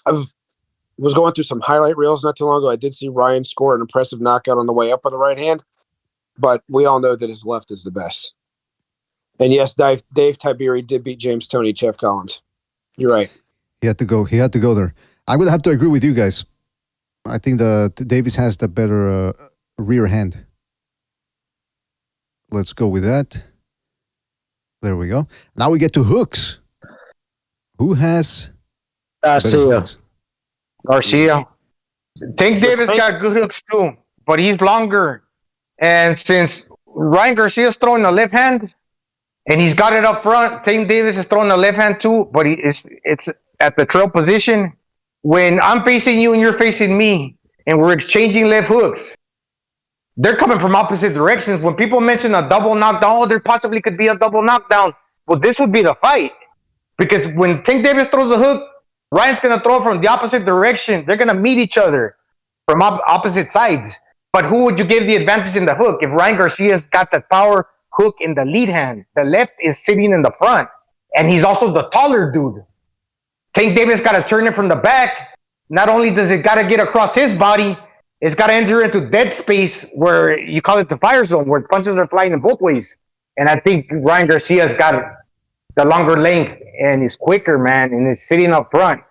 was going through some highlight reels not too long ago. I did see Ryan score an impressive knockout on the way up with the right hand, but we all know that his left is the best. And yes, Dave Tiberi did beat James Toney, Jeff Collins. You're right. He had to go there. I'm going to have to agree with you guys. I think Davis has the better rear hand. Let's go with that. There we go. Now we get to hooks. Who has Garcia. Tank Davis got good hooks too, but he's longer. And since Ryan Garcia's throwing the left hand, and he's got it up front, Tank Davis is throwing the left hand too, but it's at the trail position. When I'm facing you and you're facing me, and we're exchanging left hooks, they're coming from opposite directions. When people mention a double knockdown, there possibly could be a double knockdown. Well, this would be the fight. Because when Tank Davis throws a hook, Ryan's going to throw it from the opposite direction. They're going to meet each other from opposite sides. But who would you give the advantage in the hook? If Ryan Garcia's got the power hook in the lead hand, the left is sitting in the front. And he's also the taller dude. Tank Davis got to turn it from the back. Not only does it got to get across his body, it's got to enter into dead space where you call it the fire zone, where punches are flying in both ways. And I think Ryan Garcia's got the longer length and he's quicker, man, and he's sitting up front.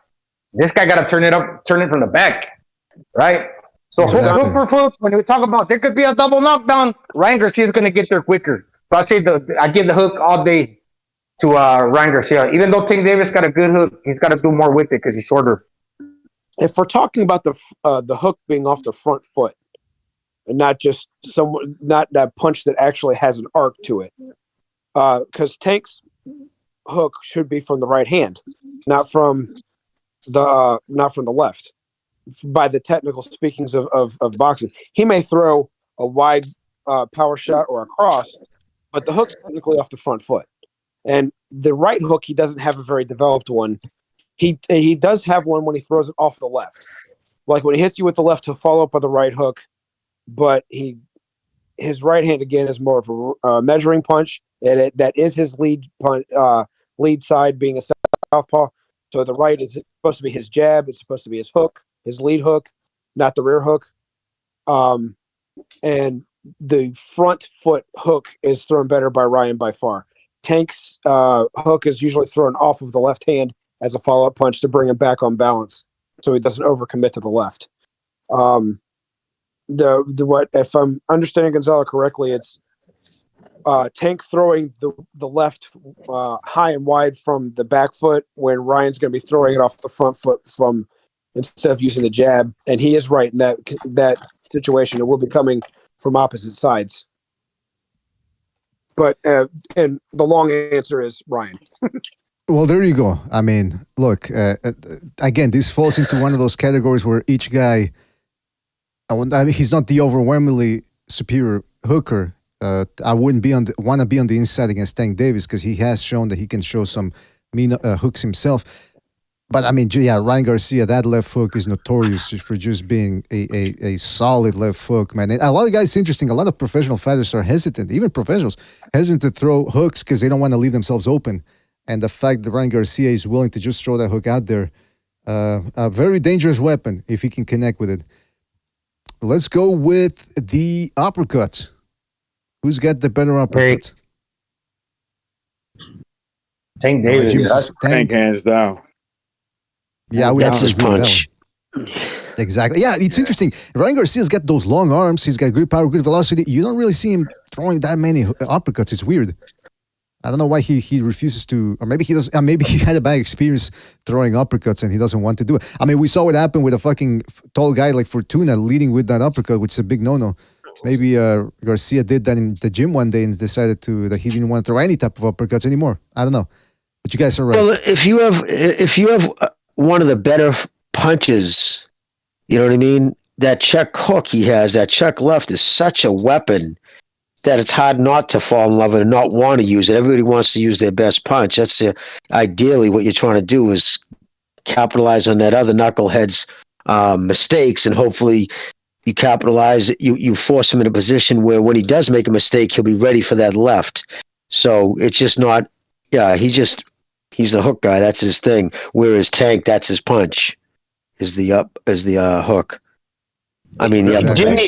This guy got to turn it from the back, right? So exactly. Hook for hook, when we talk about there could be a double knockdown, Ryan Garcia's going to get there quicker. So I'd say I give the hook all day to Ryan Garcia. Even though Tank Davis got a good hook, he's got to do more with it because he's shorter. If we're talking about the hook being off the front foot and not just not that punch that actually has an arc to it, because Tank's hook should be from the right hand, not from the left. By the technical speakings of boxing, he may throw a wide power shot or a cross, but the hook's technically off the front foot. And the right hook, he doesn't have a very developed one. He does have one when he throws it off the left. Like when he hits you with the left, he'll follow up with the right hook, but his right hand again is more of a measuring punch, and that is his lead punch, lead side being a southpaw. So the right is supposed to be his jab. It's supposed to be his hook, his lead hook, not the rear hook. And the front foot hook is thrown better by Ryan by far. Tank's hook is usually thrown off of the left hand as a follow-up punch to bring him back on balance, so he doesn't overcommit to the left. If I'm understanding Gonzalo correctly, it's Tank throwing the left high and wide from the back foot when Ryan's going to be throwing it off the front foot instead of using the jab. And he is right in that situation. It will be coming from opposite sides. But and the long answer is Ryan. Well, there you go. I mean, look, again, this falls into one of those categories where each guy, he's not the overwhelmingly superior hooker. I wouldn't want to be on the inside against Tank Davis because he has shown that he can show some mean hooks himself. But I mean, yeah, Ryan Garcia, that left hook is notorious for just being a solid left hook, man. And a lot of guys, interesting, a lot of professional fighters are hesitant, even professionals, hesitant to throw hooks because they don't want to leave themselves open. And the fact that Ryan Garcia is willing to just throw that hook out there, a very dangerous weapon if he can connect with it. Let's go with the uppercut. Who's got the better uppercut? Tank Davis. Tank hands down. Yeah, that's his punch. Exactly. Yeah, it's interesting. Ryan Garcia's got those long arms. He's got good power, good velocity. You don't really see him throwing that many uppercuts. It's weird. I don't know why he refuses to, or maybe he does. Maybe he had a bad experience throwing uppercuts and he doesn't want to do it. I mean, we saw what happened with a fucking tall guy like Fortuna leading with that uppercut, which is a big no-no. Maybe Garcia did that in the gym one day and decided that he didn't want to throw any type of uppercuts anymore. I don't know, but you guys are right. Well, if you have one of the better punches, you know what I mean? That check hook he has, that check left is such a weapon that it's hard not to fall in love with and not want to use it. Everybody wants to use their best punch. That's ideally what you're trying to do is capitalize on that other knucklehead's mistakes, and hopefully you capitalize. You force him in a position where when he does make a mistake, he'll be ready for that left. So it's just not. Yeah, he's the hook guy. That's his thing. Whereas Tank, that's his punch. Is the hook. I mean, yeah, Jimmy,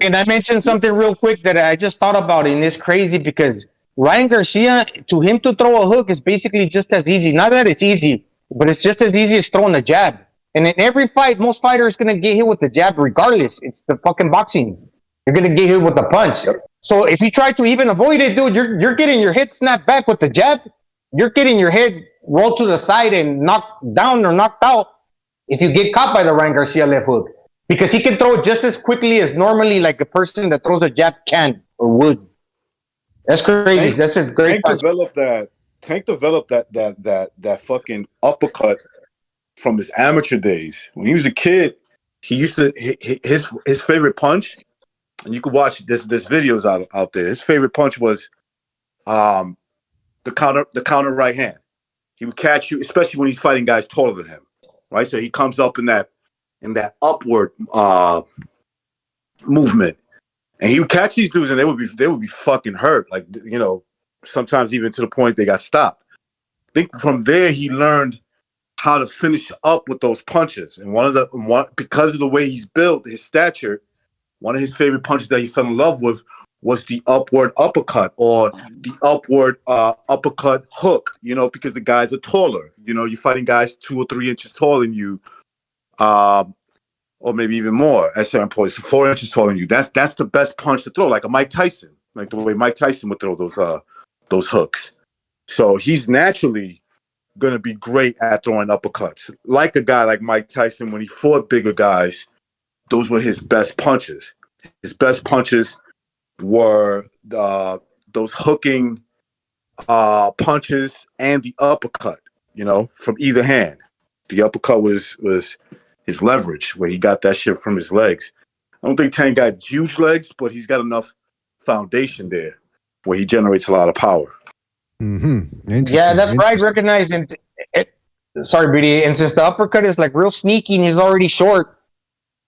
and I mentioned something real quick that I just thought about, and it's crazy because Ryan Garcia, to him to throw a hook is basically just as easy. Not that it's easy, but it's just as easy as throwing a jab. And in every fight, most fighters going to get hit with the jab regardless. It's the fucking boxing. You're going to get hit with the punch. So if you try to even avoid it, dude, you're getting your head snapped back with the jab. You're getting your head rolled to the side and knocked down or knocked out if you get caught by the Ryan Garcia left hook. Because he can throw it just as quickly as normally like a person that throws a jab can or would. That's crazy. That's a great Tank developed that fucking uppercut from his amateur days. When he was a kid, he used to his favorite punch, and you could watch there's videos out there. His favorite punch was the counter right hand. He would catch you, especially when he's fighting guys taller than him. Right? So he comes up in that upward movement. And he would catch these dudes, and they would be fucking hurt, like, you know, sometimes even to the point they got stopped. I think from there he learned how to finish up with those punches. And because of the way he's built, his stature, one of his favorite punches that he fell in love with was the upward uppercut or the upward uppercut hook. You know, because the guys are taller. You know, you're fighting guys 2 or 3 inches taller than you. Or maybe even more at certain points, 4 inches taller than you. That's the best punch to throw, like a Mike Tyson, like the way Mike Tyson would throw those hooks. So he's naturally gonna be great at throwing uppercuts. Like a guy like Mike Tyson, when he fought bigger guys, those were his best punches. His best punches were those hooking punches and the uppercut. You know, from either hand. The uppercut was his leverage, where he got that shit from his legs. I don't think Tank got huge legs, but he's got enough foundation there where he generates a lot of power. Mm-hmm. Yeah, that's right. Recognizing it. Sorry, BD. And since the uppercut is like real sneaky and he's already short,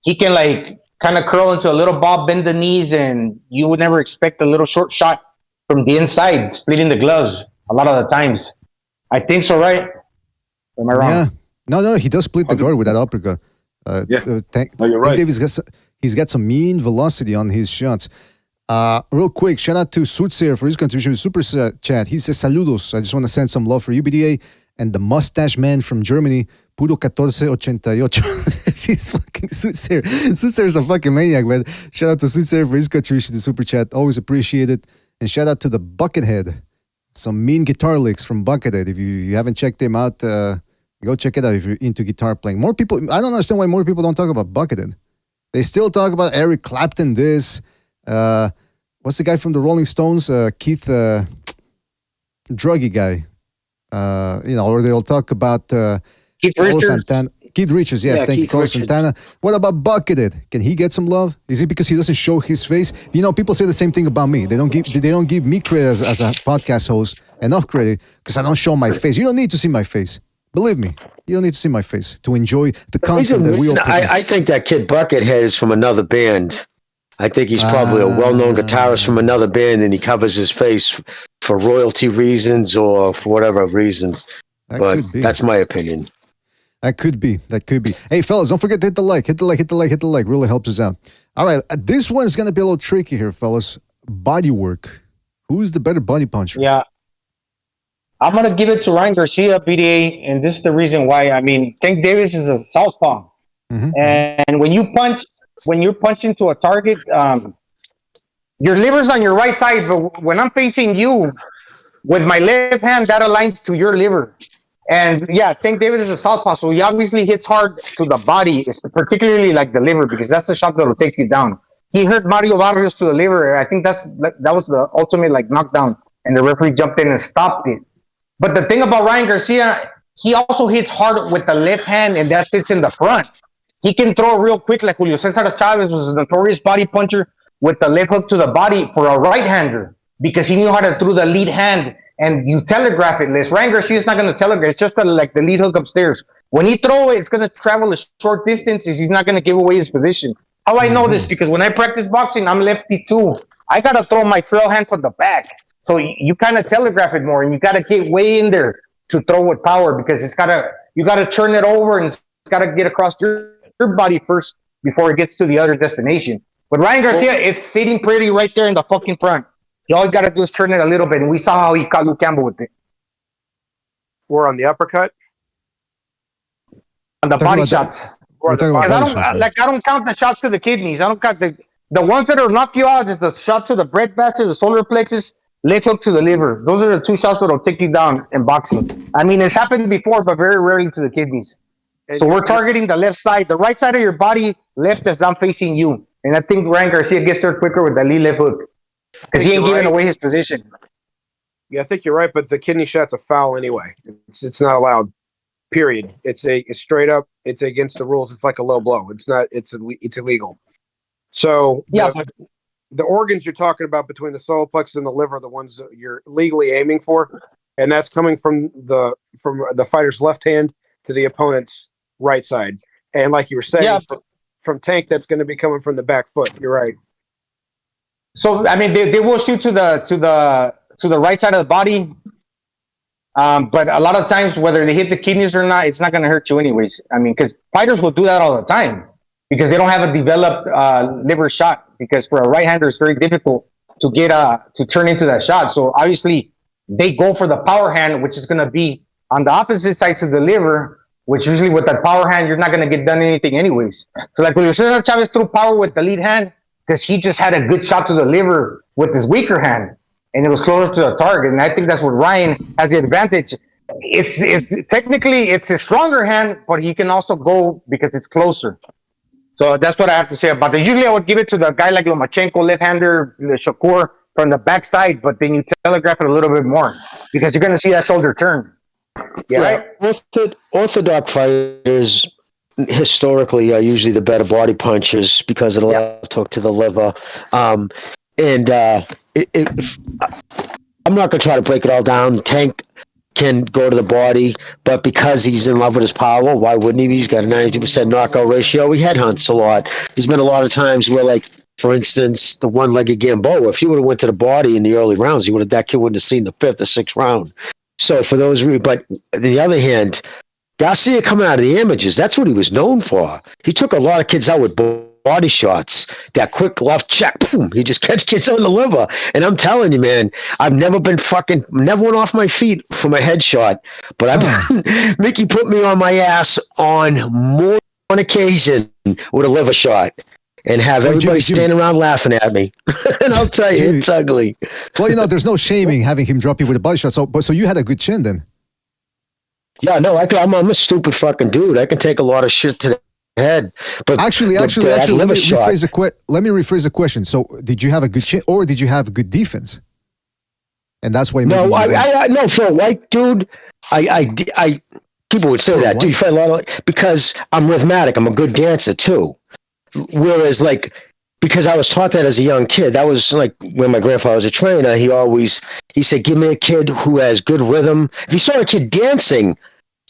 he can like kind of curl into a little bob, bend the knees, and you would never expect a little short shot from the inside, splitting the gloves a lot of the times. I think so, right? Am I wrong? Yeah. No, he does split the guard with that uppercut. You're right. Davis he's got some mean velocity on his shots. Real quick, shout out to Sutzer for his contribution with Super Chat. He says, saludos. I just want to send some love for UBDA and the mustache man from Germany, Puro 1488. He's fucking Sutzer. Sutzer is a fucking maniac, man. Shout out to Sutzer for his contribution to Super Chat. Always appreciate it. And shout out to the Buckethead. Some mean guitar licks from Buckethead. If you haven't checked him out, go check it out if you're into guitar playing. More people, I don't understand why more people don't talk about Buckethead. They still talk about Eric Clapton, this. What's the guy from the Rolling Stones? Keith, druggy guy. Or they'll talk about Keith Richards. Santana. Keith Richards, yes, thank you, Carlos Santana. What about Buckethead? Can he get some love? Is it because he doesn't show his face? You know, people say the same thing about me. They don't give me credit as a podcast host, enough credit, because I don't show my face. You don't need to see my face. Believe me, you don't need to see my face to enjoy the content that we all I think that kid Buckethead is from another band. I think he's probably a well-known guitarist from another band, and he covers his face for royalty reasons or for whatever reasons. But that's my opinion. That could be. Hey, fellas, don't forget to hit the like. Hit the like. Really helps us out. All right, this one's going to be a little tricky here, fellas. Body work. Who's the better body puncher? Yeah. I'm going to give it to Ryan Garcia, BDA, and this is the reason why. I mean, Tank Davis is a southpaw. Mm-hmm. And when you're punching to a target, your liver's on your right side, but when I'm facing you with my left hand, that aligns to your liver. And yeah, Tank Davis is a southpaw, so he obviously hits hard to the body, particularly like the liver, because that's the shot that will take you down. He hurt Mario Barrios to the liver. I think that was the ultimate like knockdown, and the referee jumped in and stopped it. But the thing about Ryan Garcia, he also hits hard with the left hand, and that sits in the front. He can throw real quick, like Julio Cesar Chavez was a notorious body puncher with the left hook to the body for a right-hander because he knew how to throw the lead hand, and you telegraph it. Ryan Garcia is not going to telegraph. It's just like the lead hook upstairs. When he throw it, it's going to travel a short distance. He's not going to give away his position. How I know this? Because when I practice boxing, I'm lefty too. I got to throw my trail hand from the back. So you kind of telegraph it more, and you got to get way in there to throw with power because you got to turn it over, and it's got to get across your body first before it gets to the other destination. But Ryan Garcia, it's sitting pretty right there in the fucking front. All you got to do is turn it a little bit, and we saw how he caught Luke Campbell with it. We're on the uppercut? On the body shots. I don't count the shots to the kidneys. I don't count The ones that are knock you out is the shot to the breadbasket, the solar plexus, left hook to the liver. Those are the two shots that'll take you down in boxing. I mean, it's happened before, but very rarely to the kidneys. So we're targeting the left side, the right side of your body, left as I'm facing you. And I think Ryan Garcia gets there quicker with the lead left hook because he ain't giving away his position. Yeah, I think you're right, but the kidney shot's a foul anyway. It's not allowed. Period. It's straight up. It's against the rules. It's like a low blow. It's not. It's illegal. So the organs you're talking about between the solar plexus and the liver are the ones that you're legally aiming for, and that's coming from the fighter's left hand to the opponent's right side. And like you were saying, from Tank, that's going to be coming from the back foot. You're right. So I mean, they will shoot to the right side of the body. But a lot of times, whether they hit the kidneys or not, it's not going to hurt you anyways. I mean, because fighters will do that all the time because they don't have a developed liver shot. Because for a right-hander, it's very difficult to get to turn into that shot. So obviously, they go for the power hand, which is going to be on the opposite side to the liver. Which usually with that power hand, you're not going to get done anything anyways. So like when Cesar Chavez threw power with the lead hand, because he just had a good shot to the liver with his weaker hand. And it was closer to the target. And I think that's what Ryan has the advantage. It's technically it's a stronger hand, but he can also go because it's closer. So that's what I have to say about it. Usually I would give it to the guy like Lomachenko, left-hander, Shakur from the backside, but then you telegraph it a little bit more because you're going to see that shoulder turn. Yeah, right? Orthodox fighters historically are usually the better body punchers because of the left hook to the liver. I'm not going to try to break it all down. Tank can go to the body, but because he's in love with his power, why wouldn't he? He's got a 92% knockout ratio. He headhunts a lot. There's been a lot of times where, like, for instance, the one-legged Gamboa, if he would have went to the body in the early rounds, that kid wouldn't have seen the 5th or 6th round. So for those, but on the other hand, Garcia coming out of the images, that's what he was known for. He took a lot of kids out with body shots, that quick left check, boom, he just catch kids on the liver. And I'm telling you, man, I've never went off my feet from a headshot, but Mickey put me on my ass on more than one occasion with a liver shot. And have everybody standing around laughing at me. And I'll tell you, it's ugly. Well, there's no shaming having him drop you with a body shot. So you had a good chin then. Yeah, no, I'm a stupid fucking dude. I can take a lot of shit to the head. But actually, let me rephrase the question. So did you have a good chin or did you have good defense? And that's why. No, no, for a white dude, I people would say that. Dude, you fight a lot of, because I'm rhythmic. I'm a good dancer too. Whereas, like, because I was taught that as a young kid, that was like when my grandfather was a trainer, he said, give me a kid who has good rhythm. If you saw a kid dancing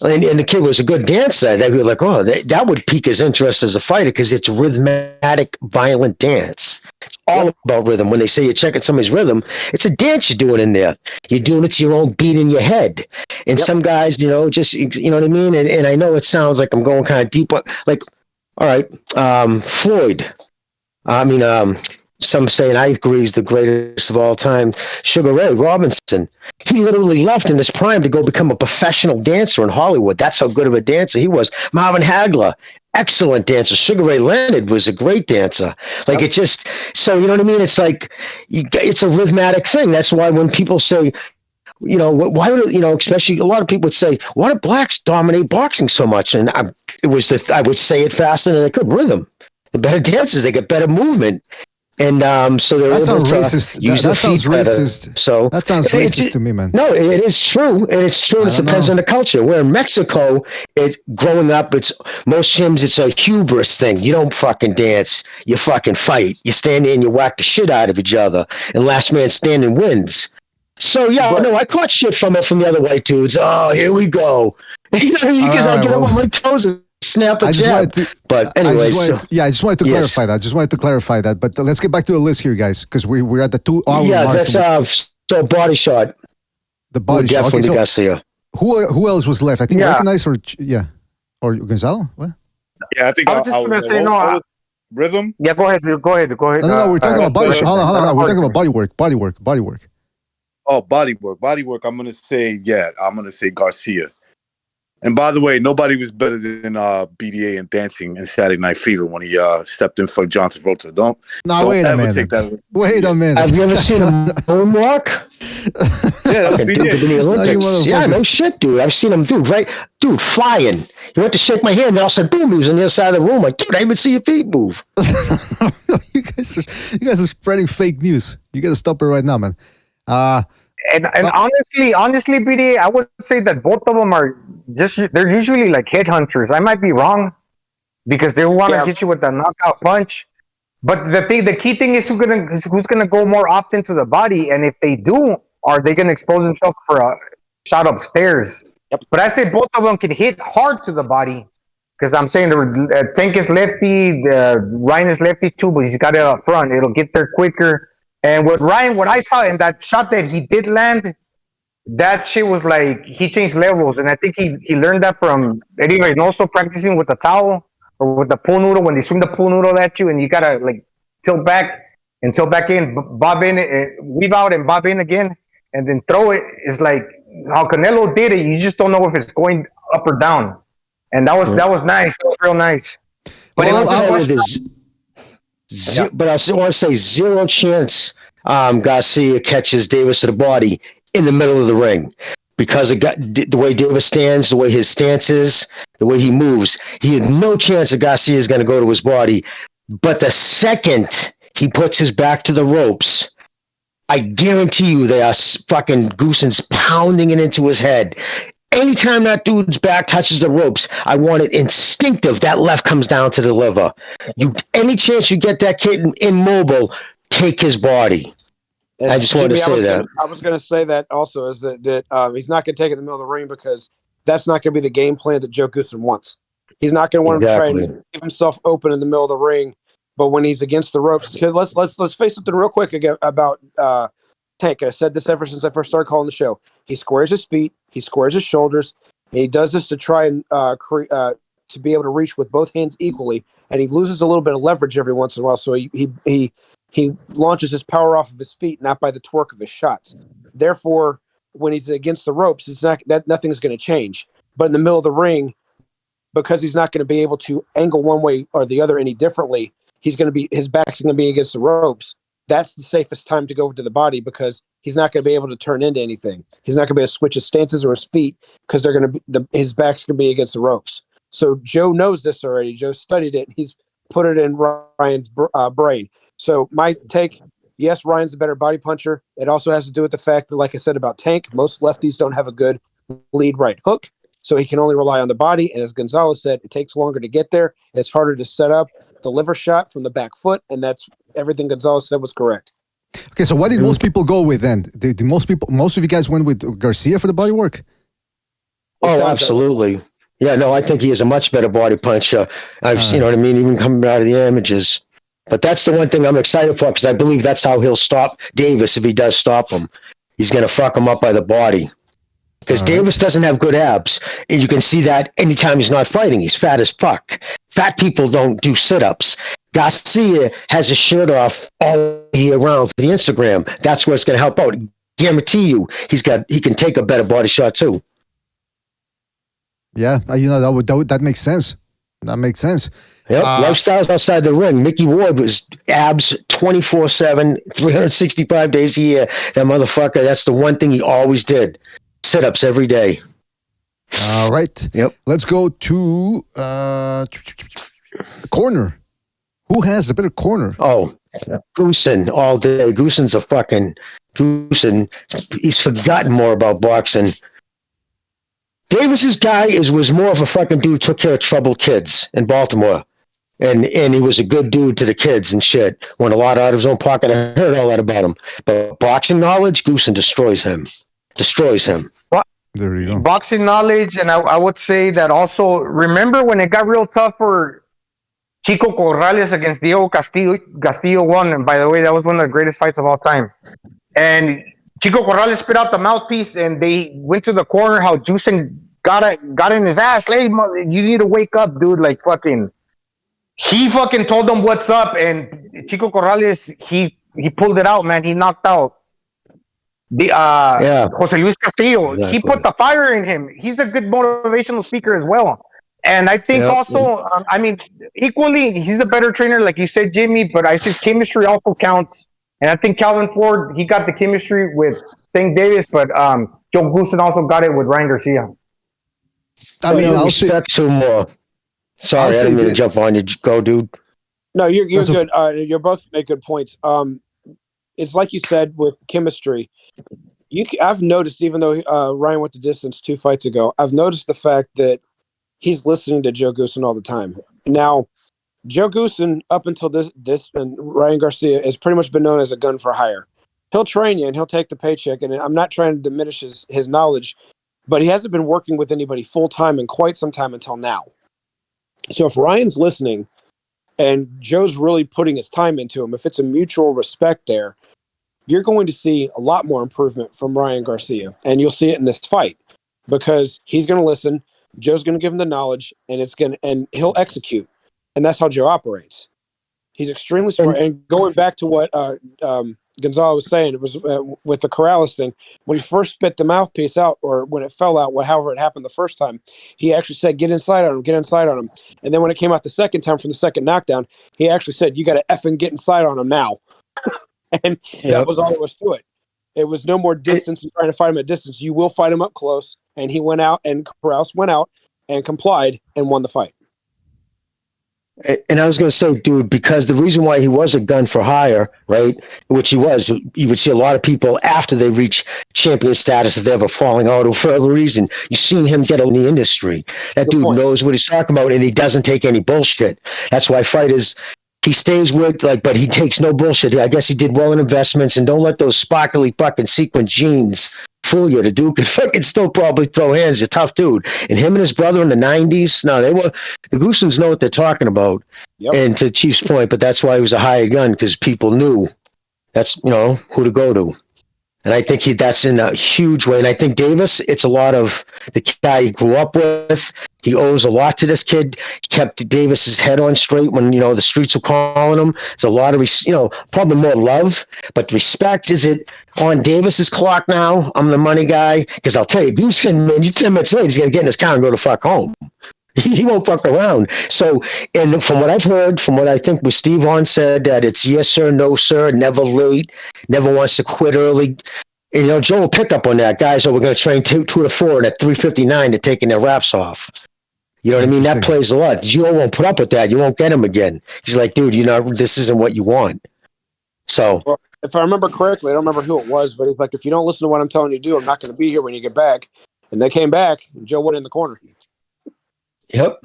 and the kid was a good dancer, they'd be like, oh, that would pique his interest as a fighter because it's rhythmic, violent dance. It's all about rhythm. When they say you're checking somebody's rhythm, it's a dance you're doing in there. You're doing it to your own beat in your head. And some guys, just, you know what I mean? And I know it sounds like I'm going kind of deep, but like, all right, Floyd. Some say, and I agree, he's the greatest of all time, Sugar Ray Robinson. He literally left in his prime to go become a professional dancer in Hollywood. That's how good of a dancer he was. Marvin Hagler, excellent dancer. Sugar Ray Leonard was a great dancer. Like, it just, so, you know what I mean? It's like, it's a rhythmic thing. That's why when people say, why would, especially a lot of people would say, why do blacks dominate boxing so much? And I would say it faster than I could. Rhythm. The better dancers, they get better movement. And so they're able to racist. use that sounds racist. Better. So that sounds racist to me, man. No, it is true, and it's true. It depends on the culture. Where in Mexico, growing up, it's most gyms, it's a hubris thing. You don't fucking dance, you fucking fight. You stand there and you whack the shit out of each other, and last man standing wins. So I caught shit from the other white dudes. Oh, here we go. Because I get on my toes and snap a jab. But anyway, I just wanted to clarify that. Just wanted to clarify that. But let's get back to the list here, guys, because we're at the 2 hour mark. That's so body shot. The body shot. Definitely Garcia. Who else was left? I think Recognize or Gonzalo. What? Yeah, I think I was just gonna say rhythm. Yeah, go ahead. Go ahead. No, we're talking about body shot. Hold on. We're talking about body work. Oh, body work. I'm gonna say Garcia. And by the way, nobody was better than BDA in dancing in Saturday Night Fever when he stepped in for John Travolta. Don't wait a ever minute. take that. Wait a minute. Have you ever seen him moonwalk? Yeah, that's Dude, BDA. in the Olympics. Yeah, no shit, dude. I've seen him, dude, flying. He went to shake my hand, and all of a sudden, boom, he was on the other side of the room. Like, dude, I didn't even see your feet move. you guys are spreading fake news. You got to stop it right now, man. And honestly, BD, I would say that both of them are they're usually like headhunters. I might be wrong because they want to hit you with a knockout punch. But the key thing is who's gonna go more often to the body, and if they do, are they gonna expose themselves for a shot upstairs? Yep. But I say both of them can hit hard to the body because I'm saying Tank is lefty, Ryan is lefty too, but he's got it up front. It'll get there quicker. And with Ryan, what I saw in that shot that he did land, that shit was like he changed levels, and I think he learned that from Eddie Reynoso practicing with the towel or with the pool noodle when they swing the pool noodle at you, and you gotta like tilt back and tilt back in, bob in, weave out and bob in again, and then throw it. Is like how Canelo did it. You just don't know if it's going up or down, and that was nice. That was real nice. But but I want to say zero chance Garcia catches Davis to the body in the middle of the ring because of the way Davis stands, the way his stance is, the way he moves. He had no chance that Garcia is going to go to his body. But the second he puts his back to the ropes, I guarantee you they are fucking Goosens pounding it into his head. Anytime that dude's back touches the ropes, I want it instinctive. That left comes down to the liver. Any chance you get that kid immobile, take his body. And I just wanted to say that. I was going to say that also is that he's not going to take it in the middle of the ring because that's not going to be the game plan that Joe Goosen wants. He's not going to want to try and leave himself open in the middle of the ring. But when he's against the ropes, let's face something real quick about Tank. I said this ever since I first started calling the show. He squares his feet, he squares his shoulders, and he does this to try and to be able to reach with both hands equally. And he loses a little bit of leverage every once in a while. So he launches his power off of his feet, not by the torque of his shots. Therefore, when he's against the ropes, it's not that nothing's going to change. But in the middle of the ring, because he's not going to be able to angle one way or the other any differently, his back's going to be against the ropes. That's the safest time to go to the body because he's not going to be able to turn into anything. He's not going to be able to switch his stances or his feet because they're going to be his back's going to be against the ropes. So Joe knows this already. Joe studied it. He's put it in Ryan's brain. So my take, yes, Ryan's the better body puncher. It also has to do with the fact that, like I said about Tank, most lefties don't have a good lead right hook, so he can only rely on the body. And as Gonzalez said, it takes longer to get there. It's harder to set up the liver shot from the back foot, and that's everything Gonzalez said was correct. Okay, so what did most people go with then? Did most of you guys went with Garcia for the body work? Oh, absolutely. Yeah, no, I think he is a much better body puncher. You know what I mean? Even coming out of the images. But that's the one thing I'm excited for because I believe that's how he'll stop Davis if he does stop him. He's going to fuck him up by the body. Because Davis doesn't have good abs. And you can see that anytime he's not fighting. He's fat as fuck. Fat people don't do sit-ups. Garcia has his shirt off all year round for the Instagram. That's where it's going to help out. Guarantee you, he can take a better body shot too. Yeah, that makes sense. That makes sense. Yep, lifestyles outside the ring. Mickey Ward was abs 24/7, 365 days a year. That motherfucker, that's the one thing he always did. Sit-ups every day. All right. Yep. Let's go to corner. Who has the better corner? Oh, Goosen all day. Goosen's a fucking Goosen. He's forgotten more about boxing. Davis's guy was more of a fucking dude who took care of troubled kids in Baltimore. And he was a good dude to the kids and shit. Went a lot out of his own pocket. I heard all that about him. But boxing knowledge, Goosen destroys him. There you go. Boxing knowledge, and I would say that also, remember when it got real tough for Chico Corrales against Diego Castillo won, and by the way, that was one of the greatest fights of all time. And Chico Corrales spit out the mouthpiece, and they went to the corner, how Juicing got in his ass. Hey, you need to wake up, dude, like fucking... He fucking told them what's up, and Chico Corrales, he pulled it out, man. He knocked out Jose Luis Castillo. Exactly. He put the fire in him. He's a good motivational speaker as well. And I think also, equally, he's a better trainer, like you said, Jimmy. But I said chemistry also counts. And I think Calvin Ford, he got the chemistry with Tank Davis, but Joe Goosen also got it with Ryan Garcia. I mean, I'll respect two more. Sorry, I didn't mean to jump on you. Go, dude. No, you're good. You're both make good points. It's like you said with chemistry. I've noticed, even though Ryan went the distance 2 fights ago, I've noticed the fact that he's listening to Joe Goosen all the time. Now, Joe Goosen, up until this, and Ryan Garcia has pretty much been known as a gun for hire. He'll train you and he'll take the paycheck. And I'm not trying to diminish his knowledge, but he hasn't been working with anybody full time in quite some time until now. So if Ryan's listening and Joe's really putting his time into him, if it's a mutual respect there, you're going to see a lot more improvement from Ryan Garcia. And you'll see it in this fight because he's going to listen. Joe's going to give him the knowledge and he'll execute. And that's how Joe operates. He's extremely smart. And going back to what Gonzalo was saying, it was with the Corrales thing. When he first spit the mouthpiece out, or when it fell out, however it happened the first time, he actually said, "Get inside on him, get inside on him." And then when it came out the second time from the second knockdown, he actually said, "You got to effing get inside on him now." And that was all there was to it. It was no more distance and trying to fight him at distance. You will fight him up close. And he went out, and Corrales went out and complied and won the fight. And I was going to say, dude, because the reason why he was a gun for hire, right, which he was, you would see a lot of people after they reach champion status, if they're ever falling out for whatever reason, you've seen him get in the industry. That dude knows what he's talking about, and he doesn't take any bullshit. That's why fighters, he stays with, but he takes no bullshit. I guess he did well in investments, and don't let those sparkly fucking sequin jeans fool you. The dude could fucking still probably throw hands. He's a tough dude. And him and his brother in the 90s, the Goosens know what they're talking about. Yep. And to Chief's point, but that's why he was a hired gun, because people knew that's, who to go to. And I think that's in a huge way. And I think Davis, it's a lot of the guy he grew up with. He owes a lot to this kid. He kept Davis's head on straight when, the streets were calling him. There's a lot of, probably more love, but respect. Is it on Davis's clock now? I'm the money guy. Because I'll tell you, Goosen, man, you 10 minutes late, he's going to get in his car and go to fuck home. He won't fuck around. So, and from what I've heard, from what I think was Steve on said, that it's yes, sir, no, sir, never late, never wants to quit early. And, Joe will pick up on that. Guys, we're going to train 2 to 4, and at 3:59, they're taking their wraps off. You know what I mean? That plays a lot. Joe won't put up with that. You won't get him again. He's like, dude, this isn't what you want. So, well, if I remember correctly, I don't remember who it was, but he's like, if you don't listen to what I'm telling you to do, I'm not going to be here when you get back. And they came back, and Joe went in the corner. Yep.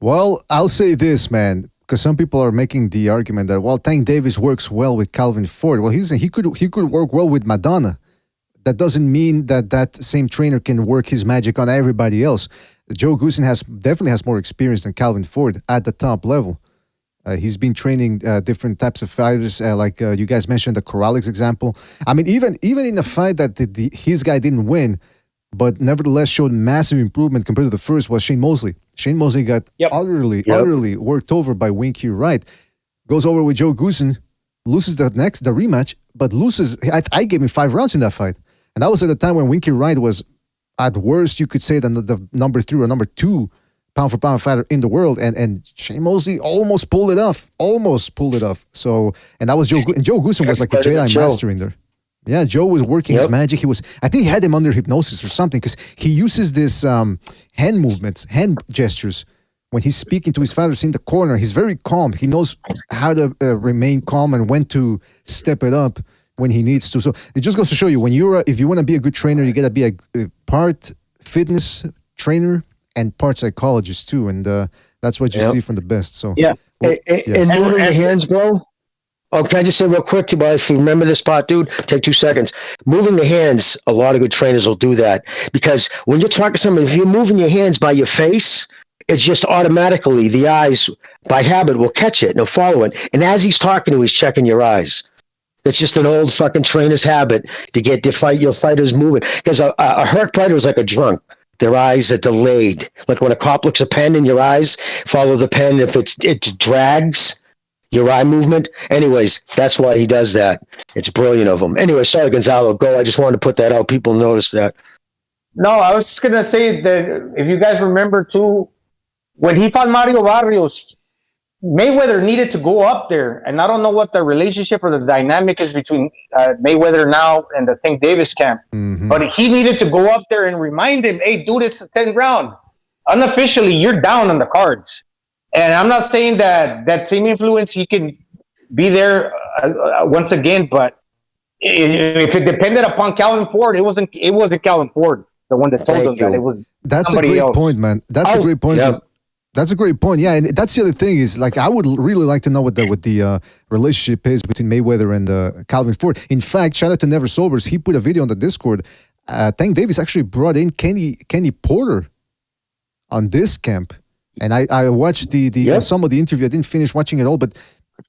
Well, I'll say this, man, because some people are making the argument that, Tank Davis works well with Calvin Ford. Well, he could work well with Madonna. That doesn't mean that same trainer can work his magic on everybody else. Joe Goosen definitely has more experience than Calvin Ford at the top level. He's been training different types of fighters, like you guys mentioned the Corrales example. I mean, even in a fight that his guy didn't win, but nevertheless showed massive improvement compared to the first, was Shane Mosley. Shane Mosley got utterly worked over by Winky Wright. Goes over with Joe Goosen, loses the rematch, but loses. I gave him 5 rounds in that fight. And that was at the time when Winky Wright was, at worst, you could say, the number 3 or number 2 pound-for-pound fighter in the world. And Shane Mosley almost pulled it off. So, and that was Joe. And Joe Goosen was like the Jedi master in there. Yeah, Joe was working his magic. I think he had him under hypnosis or something, because he uses this hand movements, hand gestures when he's speaking to his fighters in the corner. He's very calm. He knows how to remain calm and when to step it up when he needs to. So it just goes to show you, if you want to be a good trainer, you got to be a part fitness trainer and part psychologist too, and that's what you see from the best. So and moving the hands, bro. Oh, can I just say real quick to you, if you remember this part, dude, take 2 seconds. Moving the hands, a lot of good trainers will do that. Because when you're talking to somebody, if you're moving your hands by your face, it's just automatically, the eyes, by habit, will catch it and they'll follow it. And as he's talking to you, he's checking your eyes. It's just an old fucking trainer's habit to get your fighters moving. Because a hurt fighter is like a drunk. Their eyes are delayed. Like when a cop looks a pen in your eyes, follow the pen. If it drags, your eye movement. Anyways, that's why he does that. It's brilliant of him. Anyway, sorry, Gonzalo. Go. I just wanted to put that out. People notice that. No, I was just gonna say that if you guys remember too, when he fought Mario Barrios, Mayweather needed to go up there, and I don't know what the relationship or the dynamic is between Mayweather now and the Tank Davis camp, but he needed to go up there and remind him, "Hey, dude, it's a 10th round. Unofficially, you're down on the cards." And I'm not saying that same influence he can be there once again, but if it depended upon Calvin Ford, it wasn't Calvin Ford the one that told him that it was. That's somebody a great else. point, man. That's a great point. Yeah. That's a great point. Yeah, and that's the other thing is like I would really like to know what the relationship is between Mayweather and Calvin Ford. In fact, shout out to Never Sobers. He put a video on the Discord. Tank Davis actually brought in Kenny Porter on this camp, and I watched some of the interview. I didn't finish watching it all, but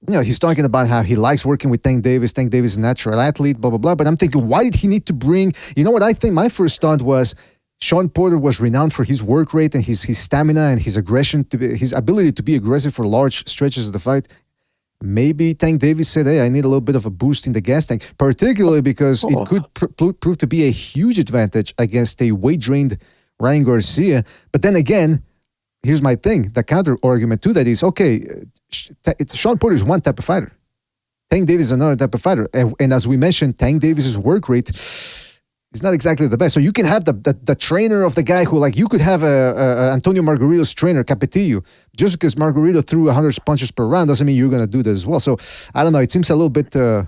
he's talking about how he likes working with Tank Davis. Tank Davis is a natural athlete, blah blah blah. But I'm thinking, why did he need to bring? You know what I think? My first thought was, Sean Porter was renowned for his work rate and his stamina and his aggression, his ability to be aggressive for large stretches of the fight. Maybe Tank Davis said, "Hey, I need a little bit of a boost in the gas tank," particularly because it could prove to be a huge advantage against a weight-drained Ryan Garcia. But then again, here's my thing. The counter argument to that is, okay, Sean Porter is one type of fighter. Tank Davis is another type of fighter. And as we mentioned, Tank Davis's work rate is not exactly the best. So you can have the trainer of the guy who, like, you could have Antonio Margarito's trainer, Capetillo. Just because Margarito threw 100 punches per round doesn't mean you're going to do that as well. So I don't know. It seems a little bit of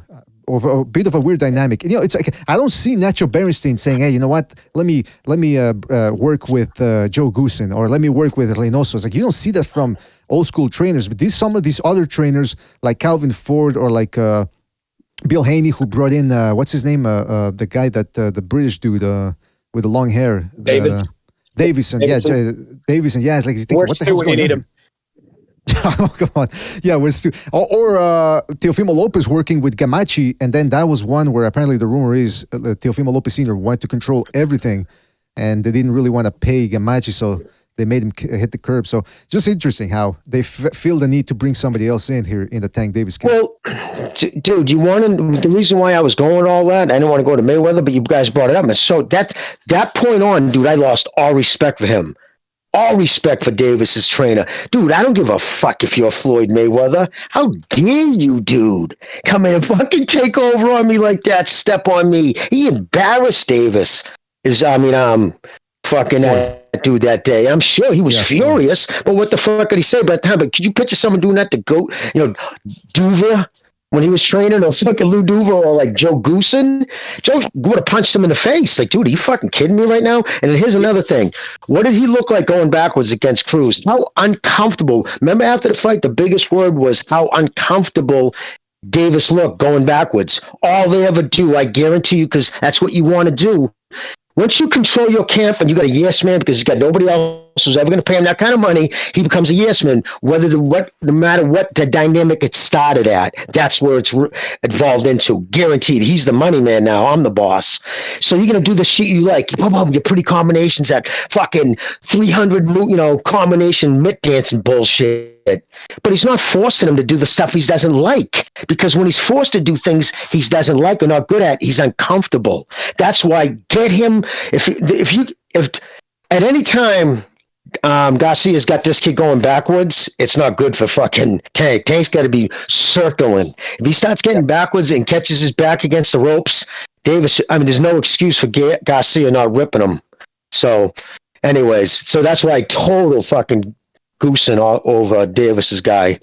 a bit of a weird dynamic. It's like I don't see Nacho Berenstein saying, "Hey, you know what? Let me work with Joe Goosen or let me work with Reynoso." It's like you don't see that from old school trainers. But some of these other trainers like Calvin Ford or like Bill Haney, who brought in what's his name, the guy that the British dude with the long hair, Davison. Yeah, Davison. Yeah, it's like he's thinking, what the hell's going on? Oh, come on. Yeah, we're still. Or Teofimo Lopez working with Gamachi, and then that was one where apparently the rumor is Teofimo Lopez Sr. wanted to control everything, and they didn't really want to pay Gamachi, so they made him hit the curb. So just interesting how they feel the need to bring somebody else in here in the Tank Davis camp. Well, dude, the reason why I was going all that, I didn't want to go to Mayweather, but you guys brought it up. And so that point on, dude, I lost all respect for him. All respect for Davis's trainer. Dude, I don't give a fuck if you're Floyd Mayweather. How dare you, dude? Come in and fucking take over on me like that, step on me. He embarrassed Davis. Fucking that dude that day. I'm sure he was furious, but what the fuck could he say by the time? But could you picture someone doing that to Duva when he was training, or fucking Lou Duva, or like Joe Goosen? Joe would have punched him in the face. Like, dude, are you fucking kidding me right now? And then here's another thing. What did he look like going backwards against Cruz? How uncomfortable. Remember after the fight, the biggest word was how uncomfortable Davis looked going backwards. All they ever do, I guarantee you, because that's what you want to do. Once you control your camp and you got a yes man because he's got nobody else who's ever going to pay him that kind of money, he becomes a yes man. No matter what the dynamic it started at, that's where it's evolved into. Guaranteed. He's the money man now. I'm the boss. So you're going to do the shit you like. Your pretty combinations, that fucking 300, combination mitt dancing bullshit. But he's not forcing him to do the stuff he doesn't like, because when he's forced to do things he doesn't like or not good at, he's uncomfortable. That's why get him. If at any time Garcia's got this kid going backwards, it's not good for fucking Tank. Tank's got to be circling. If he starts getting backwards and catches his back against the ropes, Davis. There's no excuse for Garcia not ripping him. So, anyways, that's why total fucking goosing all over Davis's guy.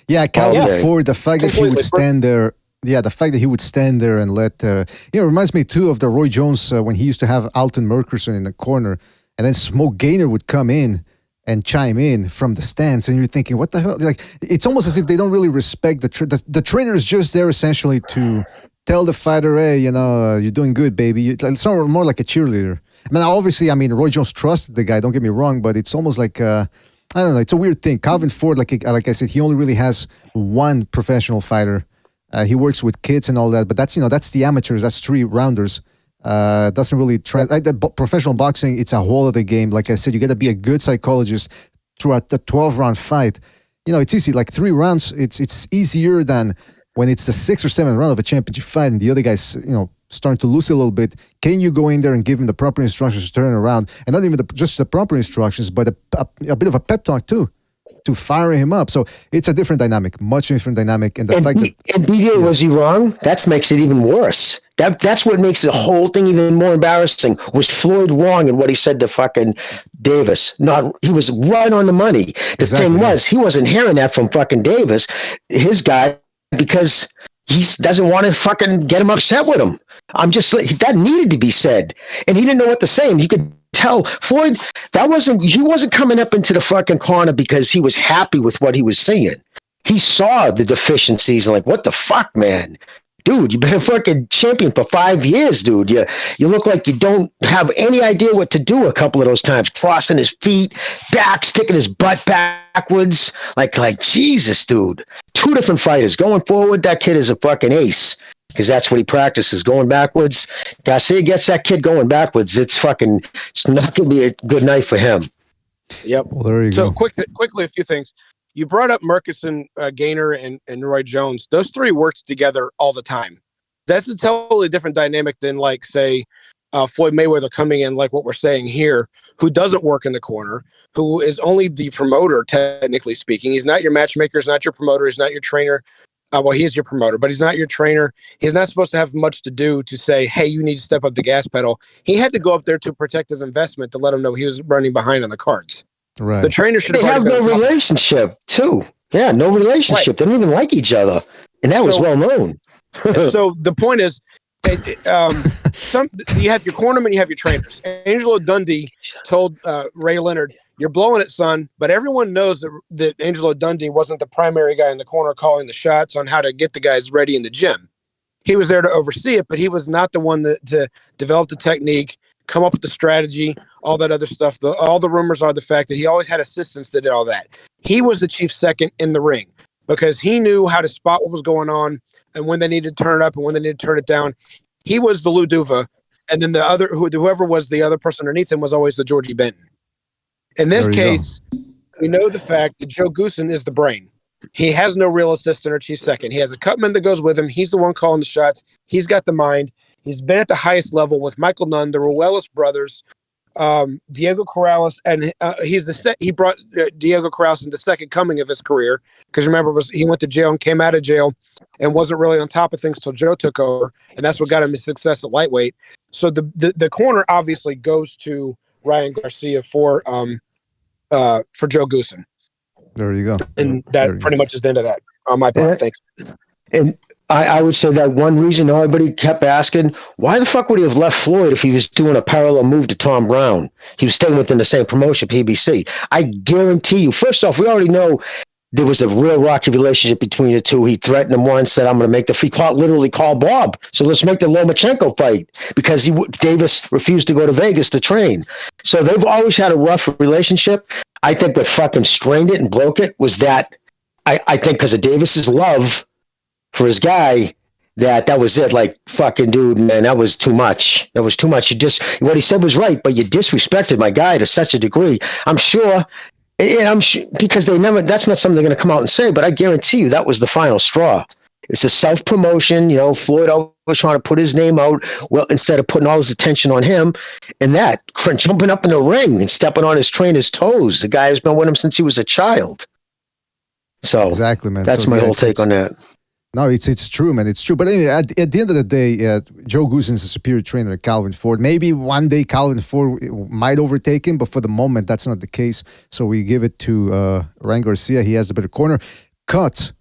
Yeah, Calvin Ford, the fact that he would stand there. Yeah, the fact that he would stand there and let it reminds me too of the Roy Jones when he used to have Alton Merkerson in the corner, and then Smoke Gaynor would come in and chime in from the stands, and you're thinking, what the hell? Like, it's almost as if they don't really respect the trainer is just there essentially to tell the fighter, hey, you're doing good, baby. It's more like a cheerleader. Obviously, Roy Jones trusted the guy. Don't get me wrong, but it's almost like. I don't know. It's a weird thing. Calvin Ford, like I said, he only really has one professional fighter. He works with kids and all that, but that's the amateurs. That's 3-rounders. Doesn't really professional boxing. It's a whole other game. Like I said, you got to be a good psychologist throughout the 12-round fight. it's easy. Like 3 rounds, it's easier than when it's the 6th or 7th round of a championship fight and the other guy's, starting to lose a little bit. Can you go in there and give him the proper instructions to turn it around? And not even just the proper instructions, but a bit of a pep talk too, to fire him up. So it's a different dynamic, much different dynamic. And BJ, was he wrong? That makes it even worse. That's what makes the whole thing even more embarrassing. Was Floyd wrong in what he said to fucking Davis? He was right on the money. The thing was, he wasn't hearing that from fucking Davis, his guy, because he doesn't want to fucking get him upset with him. That needed to be said. And he didn't know what to say. And you could tell Floyd, he wasn't coming up into the fucking corner because he was happy with what he was seeing. He saw the deficiencies and like, what the fuck, man? Dude, you've been a fucking champion for 5 years, dude. You look like you don't have any idea what to do a couple of those times. Crossing his feet, back, sticking his butt backwards. Like Jesus, dude. 2 different fighters. Going forward, that kid is a fucking ace. Because that's what he practices, going backwards. Garcia gets that kid going backwards. It's not going to be a good night for him. Yep. Well, there you go. So quickly, a few things. You brought up Murchison, Gaynor, and Roy Jones. Those 3 worked together all the time. That's a totally different dynamic than, like, say, Floyd Mayweather coming in, like what we're saying here, who doesn't work in the corner, who is only the promoter, technically speaking. He's not your matchmaker. He's not your promoter. He's not your trainer. Well, he is your promoter, but he's not your trainer. He's not supposed to have much to do to say, hey, you need to step up the gas pedal. He had to go up there to protect his investment to let him know he was running behind on the cards. Right. The trainer should have no relationship, too. Yeah, no relationship. Right. They don't even like each other. And that was well known. So the point is, you have your cornermen, you have your trainers. Angelo Dundee told Ray Leonard, you're blowing it, son, but everyone knows that Angelo Dundee wasn't the primary guy in the corner calling the shots on how to get the guys ready in the gym. He was there to oversee it, but he was not the one to develop the technique, come up with the strategy, all that other stuff. All the rumors are the fact that he always had assistants that did all that. He was the chief second in the ring because he knew how to spot what was going on and when they needed to turn it up and when they needed to turn it down. He was the Lou Duva, and then whoever was the other person underneath him was always the Georgie Benton. In this case, we know the fact that Joe Goosen is the brain. He has no real assistant or chief second. He has a cutman that goes with him. He's the one calling the shots. He's got the mind. He's been at the highest level with Michael Nunn, the Ruelas brothers, Diego Corrales, and he brought Diego Corrales in the second coming of his career. Because remember, he went to jail and came out of jail and wasn't really on top of things till Joe took over, and that's what got him his success at lightweight. So the corner obviously goes to Ryan Garcia for Joe Goosen. There you go. And that pretty much is the end of that on my part. Thanks. And I would say that one reason everybody kept asking, why the fuck would he have left Floyd if he was doing a parallel move to Tom Brown? He was staying within the same promotion, PBC. I guarantee you, first off, we already know there was a real rocky relationship between the two. He threatened him once, said, I'm going to make literally call Bob. So let's make the Lomachenko fight because Davis refused to go to Vegas to train. So they've always had a rough relationship. I think what fucking strained it and broke it was that I think because of Davis's love for his guy, that was it. Like, fucking dude, man, that was too much. That was too much. What he said was right, but you disrespected my guy to such a degree. I'm sure, because that's not something they're going to come out and say, but I guarantee you that was the final straw. It's the self-promotion, Floyd always trying to put his name out, well, instead of putting all his attention on him, and that, jumping up in the ring and stepping on his trainer's toes. The guy has been with him since he was a child. So exactly, man. That's my whole take on that. No, it's true, man. It's true. But anyway, at the end of the day, Joe Goosen is a superior trainer than Calvin Ford. Maybe one day Calvin Ford might overtake him, but for the moment, that's not the case. So we give it to Ryan Garcia. He has the better corner. Cut.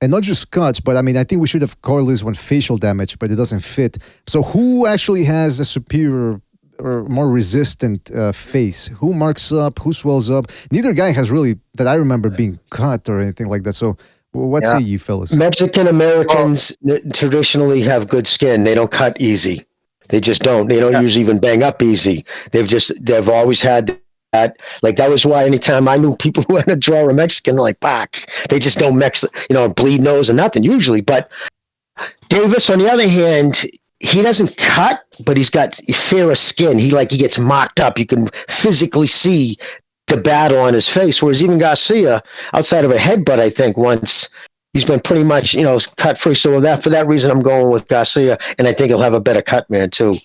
And not just cuts, but I think we should have called this one facial damage, but it doesn't fit. So who actually has a superior or more resistant face? Who marks up? Who swells up? Neither guy has really, that I remember, being cut or anything like that. So what say you fellas? Mexican Americans traditionally have good skin. They don't cut easy. They just don't. They don't usually even bang up easy. They've always had that. Like, that was why anytime I knew people who had to draw a Mexican, like, fuck, they just don't bleed nose or nothing usually. But Davis, on the other hand, he doesn't cut, but he's got fairer skin. He gets mocked up. You can physically see the battle on his face. Whereas even Garcia, outside of a headbutt, I think once, he's been pretty much, cut free. So for that reason, I'm going with Garcia, and I think he'll have a better cut man too.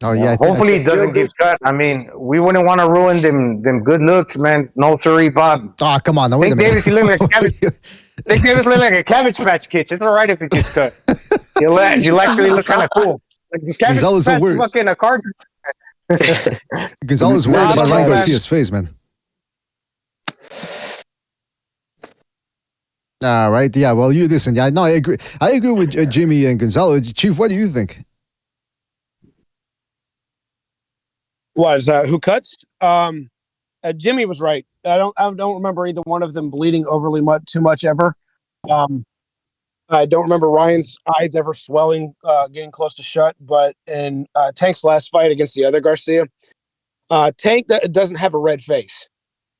Oh yeah. Hopefully he doesn't get cut. I mean, we wouldn't want to ruin them good looks, man. No sorry, Bob. Oh, come on. Now, wait a minute. Davis, he look like a cabbage. Davis look like a Cabbage Patch Kid. It's all right if it gets cut. You'll actually look kind of cool. Like the Cabbage Gonzalo's Patch so weird. fucking a card. Gonzalo's worried about Ryan Garcia's face, man. All right. Yeah. Well, you listen. Yeah. No, I agree. I agree with Jimmy and Gonzalo. Chief, what do you think? Was who cuts? Jimmy was right. I don't remember either one of them bleeding overly too much ever. I don't remember Ryan's eyes ever swelling, getting close to shut. But in Tank's last fight against the other Garcia, Tank doesn't have a red face.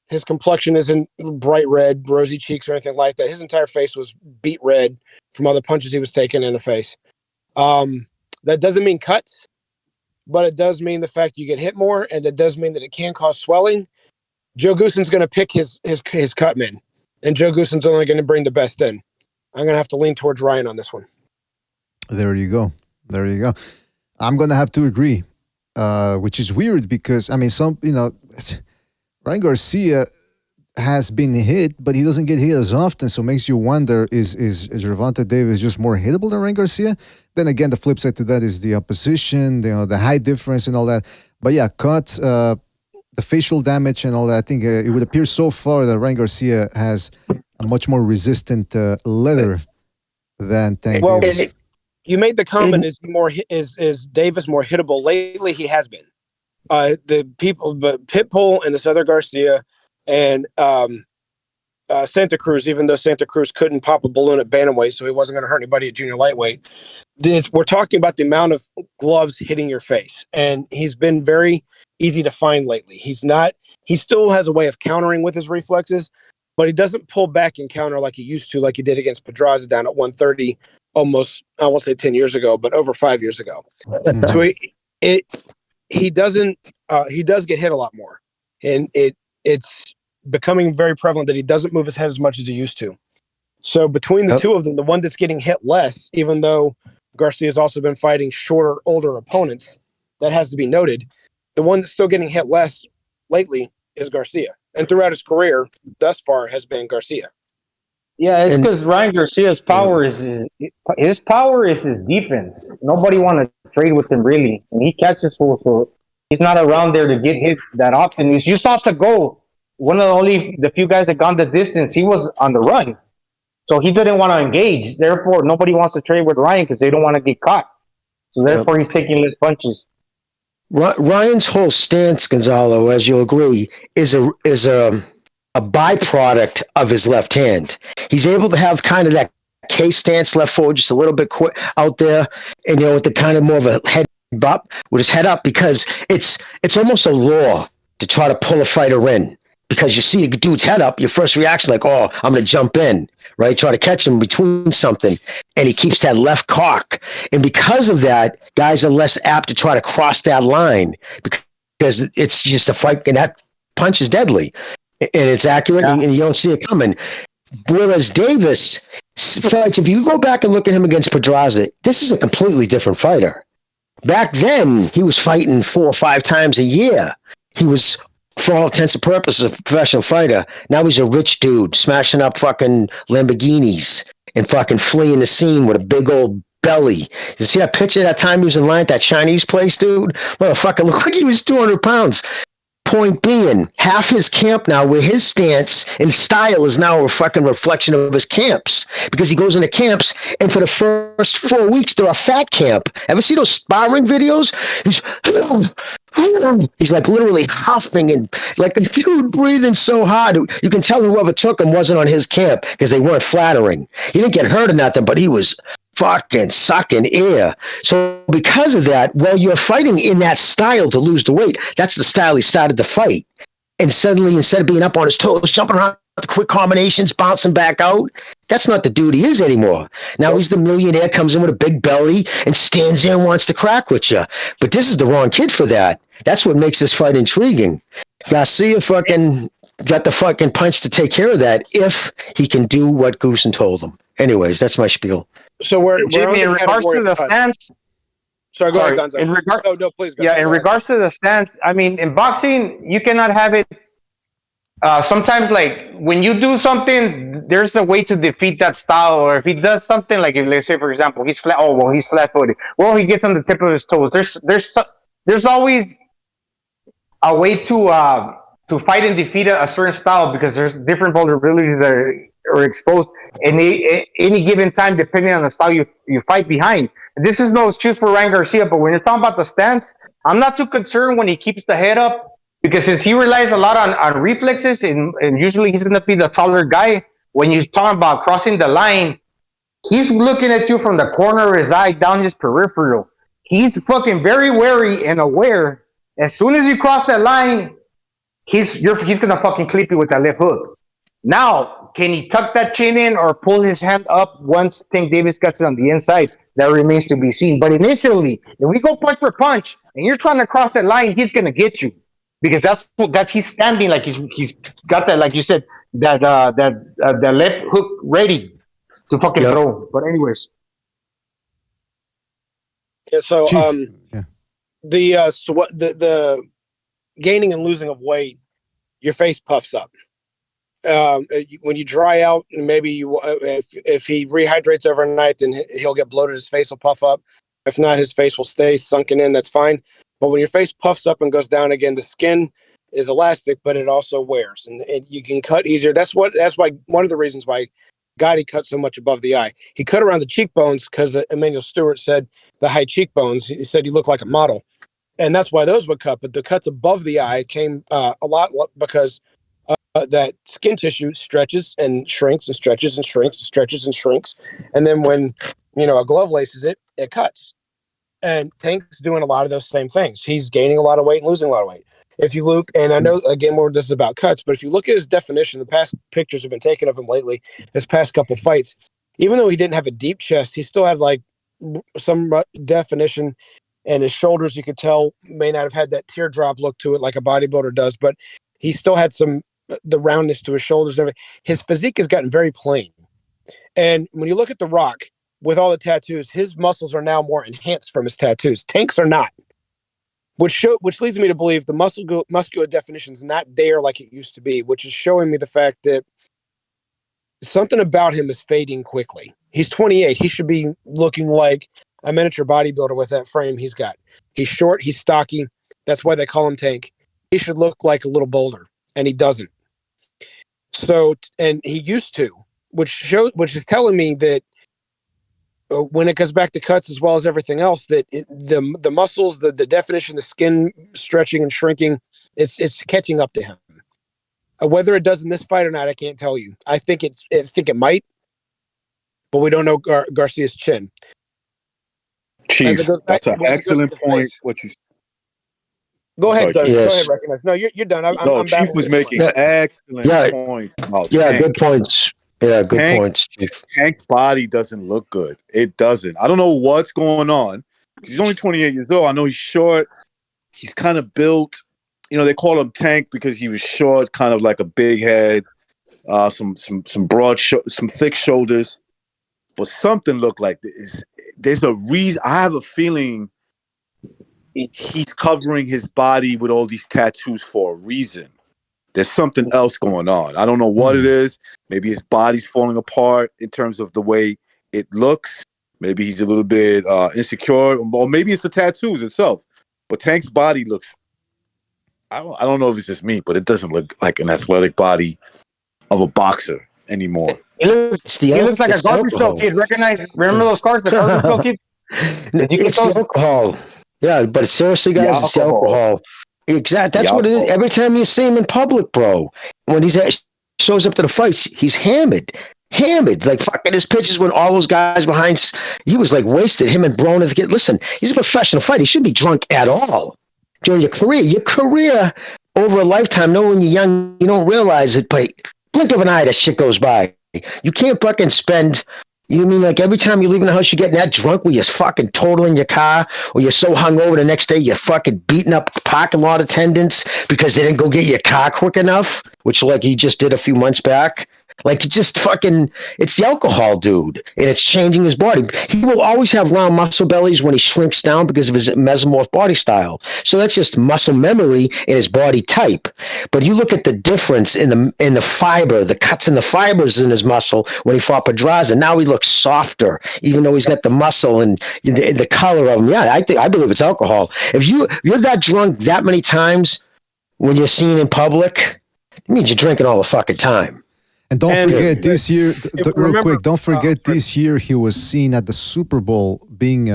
His complexion isn't bright red, rosy cheeks, or anything like that. His entire face was beet red from all the punches he was taking in the face. That doesn't mean cuts, but it does mean the fact you get hit more, and it does mean that it can cause swelling. Joe Goossen's going to pick his cut men, and Joe Goossen's only going to bring the best in. I'm going to have to lean towards Ryan on this one. There you go. I'm going to have to agree, which is weird because, I mean, Ryan Garcia has been hit, but he doesn't get hit as often, so it makes you wonder, is Gervonta Davis just more hittable than Ryan Garcia? Then again, the flip side to that is the opposition, the height difference and all that. But yeah, cuts, the facial damage and all that, I think it would appear so far that Ryan Garcia has a much more resistant leather than Tank Davis. You made the comment, is Davis more hittable? Lately, he has been. The people, but Pitbull and this other Garcia and Santa Cruz, even though Santa Cruz couldn't pop a balloon at bantamweight, so he wasn't going to hurt anybody at junior lightweight. We're talking about the amount of gloves hitting your face, and he's been very easy to find lately. He still has a way of countering with his reflexes, but he doesn't pull back and counter like he used to, like he did against Pedraza down at 130 almost, I won't say 10 years ago, but over 5 years ago. So he does get hit a lot more, and it's becoming very prevalent that he doesn't move his head as much as he used to. So between the two of them, the one that's getting hit less, even though Garcia has also been fighting shorter, older opponents, that has to be noted. The one that's still getting hit less lately is Garcia, and throughout his career thus far has been Garcia. Yeah, it's because Ryan Garcia's power is his power is his defense. Nobody want to trade with him really, and he catches full, so he's not around there to get hit that often. You saw to go one of the few guys that gone the distance. He was on the run, so he didn't want to engage. Therefore, nobody wants to trade with Ryan because they don't want to get caught. So therefore, he's taking less punches. Ryan's whole stance, Gonzalo, as you'll agree, is a byproduct of his left hand. He's able to have kind of that K stance left forward, just a little bit out there, and with the kind of more of a head up, with his head up, because it's almost a law to try to pull a fighter in, because you see a dude's head up, your first reaction like, oh, I'm going to jump in, right? Try to catch him between something, and he keeps that left cock, and because of that, guys are less apt to try to cross that line because it's just a fight, and that punch is deadly. And it's accurate, and you don't see it coming. Whereas Davis fights, if you go back and look at him against Pedraza, this is a completely different fighter. Back then, he was fighting 4 or 5 times a year. He was, for all intents and purposes, a professional fighter. Now he's a rich dude, smashing up fucking Lamborghinis and fucking fleeing the scene with a big old belly. You see that picture that time he was in line at that Chinese place, dude? Motherfucker looked like he was 200 pounds. Point being, half his camp now, where his stance and style is now a fucking reflection of his camps, because he goes into camps, and for the first 4 weeks, they're a fat camp. Ever see those sparring videos? He's like literally huffing and like a dude breathing so hard. You can tell whoever took him wasn't on his camp because they weren't flattering. He didn't get hurt or nothing, but he was fucking sucking air. So because of that, well, you're fighting in that style to lose the weight. That's the style he started to fight. And suddenly, instead of being up on his toes, jumping around with quick combinations, bouncing back out, that's not the dude he is anymore. Now he's the millionaire, comes in with a big belly and stands there and wants to crack with you. But this is the wrong kid for that. That's what makes this fight intriguing. Garcia fucking got the fucking punch to take care of that if he can do what Goosen told him. Anyways, that's my spiel. So we're Jimmy, in regards to the stance. Sorry, go ahead, Gonzo. Please go. Yeah, in regards to the stance, I mean, in boxing, you cannot have it. Sometimes, like when you do something, there's a way to defeat that style. Or if he does something, like if, let's say, for example, he's flat. Oh, well, he's flat-footed. Well, he gets on the tip of his toes. There's always a way to fight and defeat a certain style because there's different vulnerabilities that are exposed in any given time, depending on the style you fight behind. This is no excuse for Ryan Garcia, but when you're talking about the stance, I'm not too concerned when he keeps the head up because since he relies a lot on reflexes and usually he's going to be the taller guy, when you're talking about crossing the line, he's looking at you from the corner of his eye down his peripheral. He's fucking very wary and aware. As soon as you cross that line, he's gonna fucking clip you with that left hook. Now, can he tuck that chin in or pull his hand up once Tank Davis gets it on the inside? That remains to be seen. But initially, if we go punch for punch and you're trying to cross that line, he's gonna get you because that's he's standing like he's got that, like you said, that left hook ready to fucking throw. But anyways, yeah. So Chief. the gaining and losing of weight, your face puffs up. When you dry out, maybe if he rehydrates overnight, then he'll get bloated. His face will puff up. If not, his face will stay sunken in. That's fine. But when your face puffs up and goes down again, the skin is elastic, but it also wears, and you can cut easier. That's why one of the reasons why Gotti cut so much above the eye. He cut around the cheekbones because Emmanuel Stewart said the high cheekbones. He said you look like a model. And that's why those would cut. But the cuts above the eye came a lot because that skin tissue stretches and shrinks and stretches and shrinks and stretches and shrinks. And then when, a glove laces it, it cuts. And Tank's doing a lot of those same things. He's gaining a lot of weight and losing a lot of weight. If you look, and I know, again, more this is about cuts, but if you look at his definition, the past pictures have been taken of him lately, his past couple fights, even though he didn't have a deep chest, he still had like some definition. And his shoulders, you could tell, may not have had that teardrop look to it like a bodybuilder does, but he still had the roundness to his shoulders. And everything. His physique has gotten very plain. And when you look at The Rock, with all the tattoos, his muscles are now more enhanced from his tattoos. Tank's are not, which leads me to believe the muscular definition is not there like it used to be, which is showing me the fact that something about him is fading quickly. He's 28. He should be looking like a miniature bodybuilder with that frame he's got. He's short, he's stocky. That's why they call him Tank. He should look like a little boulder, and he doesn't. So, and he used to, which is telling me that when it goes back to cuts as well as everything else, that the muscles, the definition, the skin stretching and shrinking, it's catching up to him. Whether it does in this fight or not, I can't tell you. I think it might, but we don't know Garcia's chin. Chief, that's an excellent point. What you go ahead, go ahead, recognize. No, you're done. I'm Chief was making excellent points. Good points. Yeah, good points. Tank's body doesn't look good. It doesn't. I don't know what's going on. He's only 28 years old. I know he's short. He's kind of built. They call him Tank because he was short, kind of like a big head, some broad, some thick shoulders. But something looked like this. There's a reason. I have a feeling he's covering his body with all these tattoos for a reason. There's something else going on. I don't know what it is. Maybe his body's falling apart in terms of the way it looks. Maybe he's a little bit insecure, or maybe it's the tattoos itself. But Tank's body looks. I don't know if it's just me, but it doesn't look like an athletic body of a boxer anymore. He looks like a garbage pail kid. Remember those cars, the garbage pail kids? It's alcohol. Yeah, but seriously, guys, it's alcohol. Exactly. That's what it is. Every time you see him in public, bro, when shows up to the fights, he's hammered. Like fucking his pitches when all those guys behind, he was like wasted. Him and Broner. Listen, he's a professional fighter. He shouldn't be drunk at all during your career. Your career over a lifetime. No, when you're young, you don't realize it, but blink of an eye, that shit goes by. You can't fucking spend, You mean like every time you're leaving the house, you're getting that drunk where you're fucking totaling your car, or you're so hungover the next day you're fucking beating up parking lot attendants because they didn't go get your car quick enough, which like he just did a few months back. Like, it's just fucking, it's the alcohol, dude, and it's changing his body. He will always have round muscle bellies when he shrinks down because of his mesomorph body style. So that's just muscle memory in his body type. But you look at the difference in the fiber, the cuts in the fibers in his muscle when he fought Pedraza. Now he looks softer, even though he's got the muscle and the color of him. Yeah, I believe it's alcohol. If you're that drunk that many times when you're seen in public, it means you're drinking all the fucking time. And don't forget this year, real quick, don't forget this year he was seen at the Super Bowl being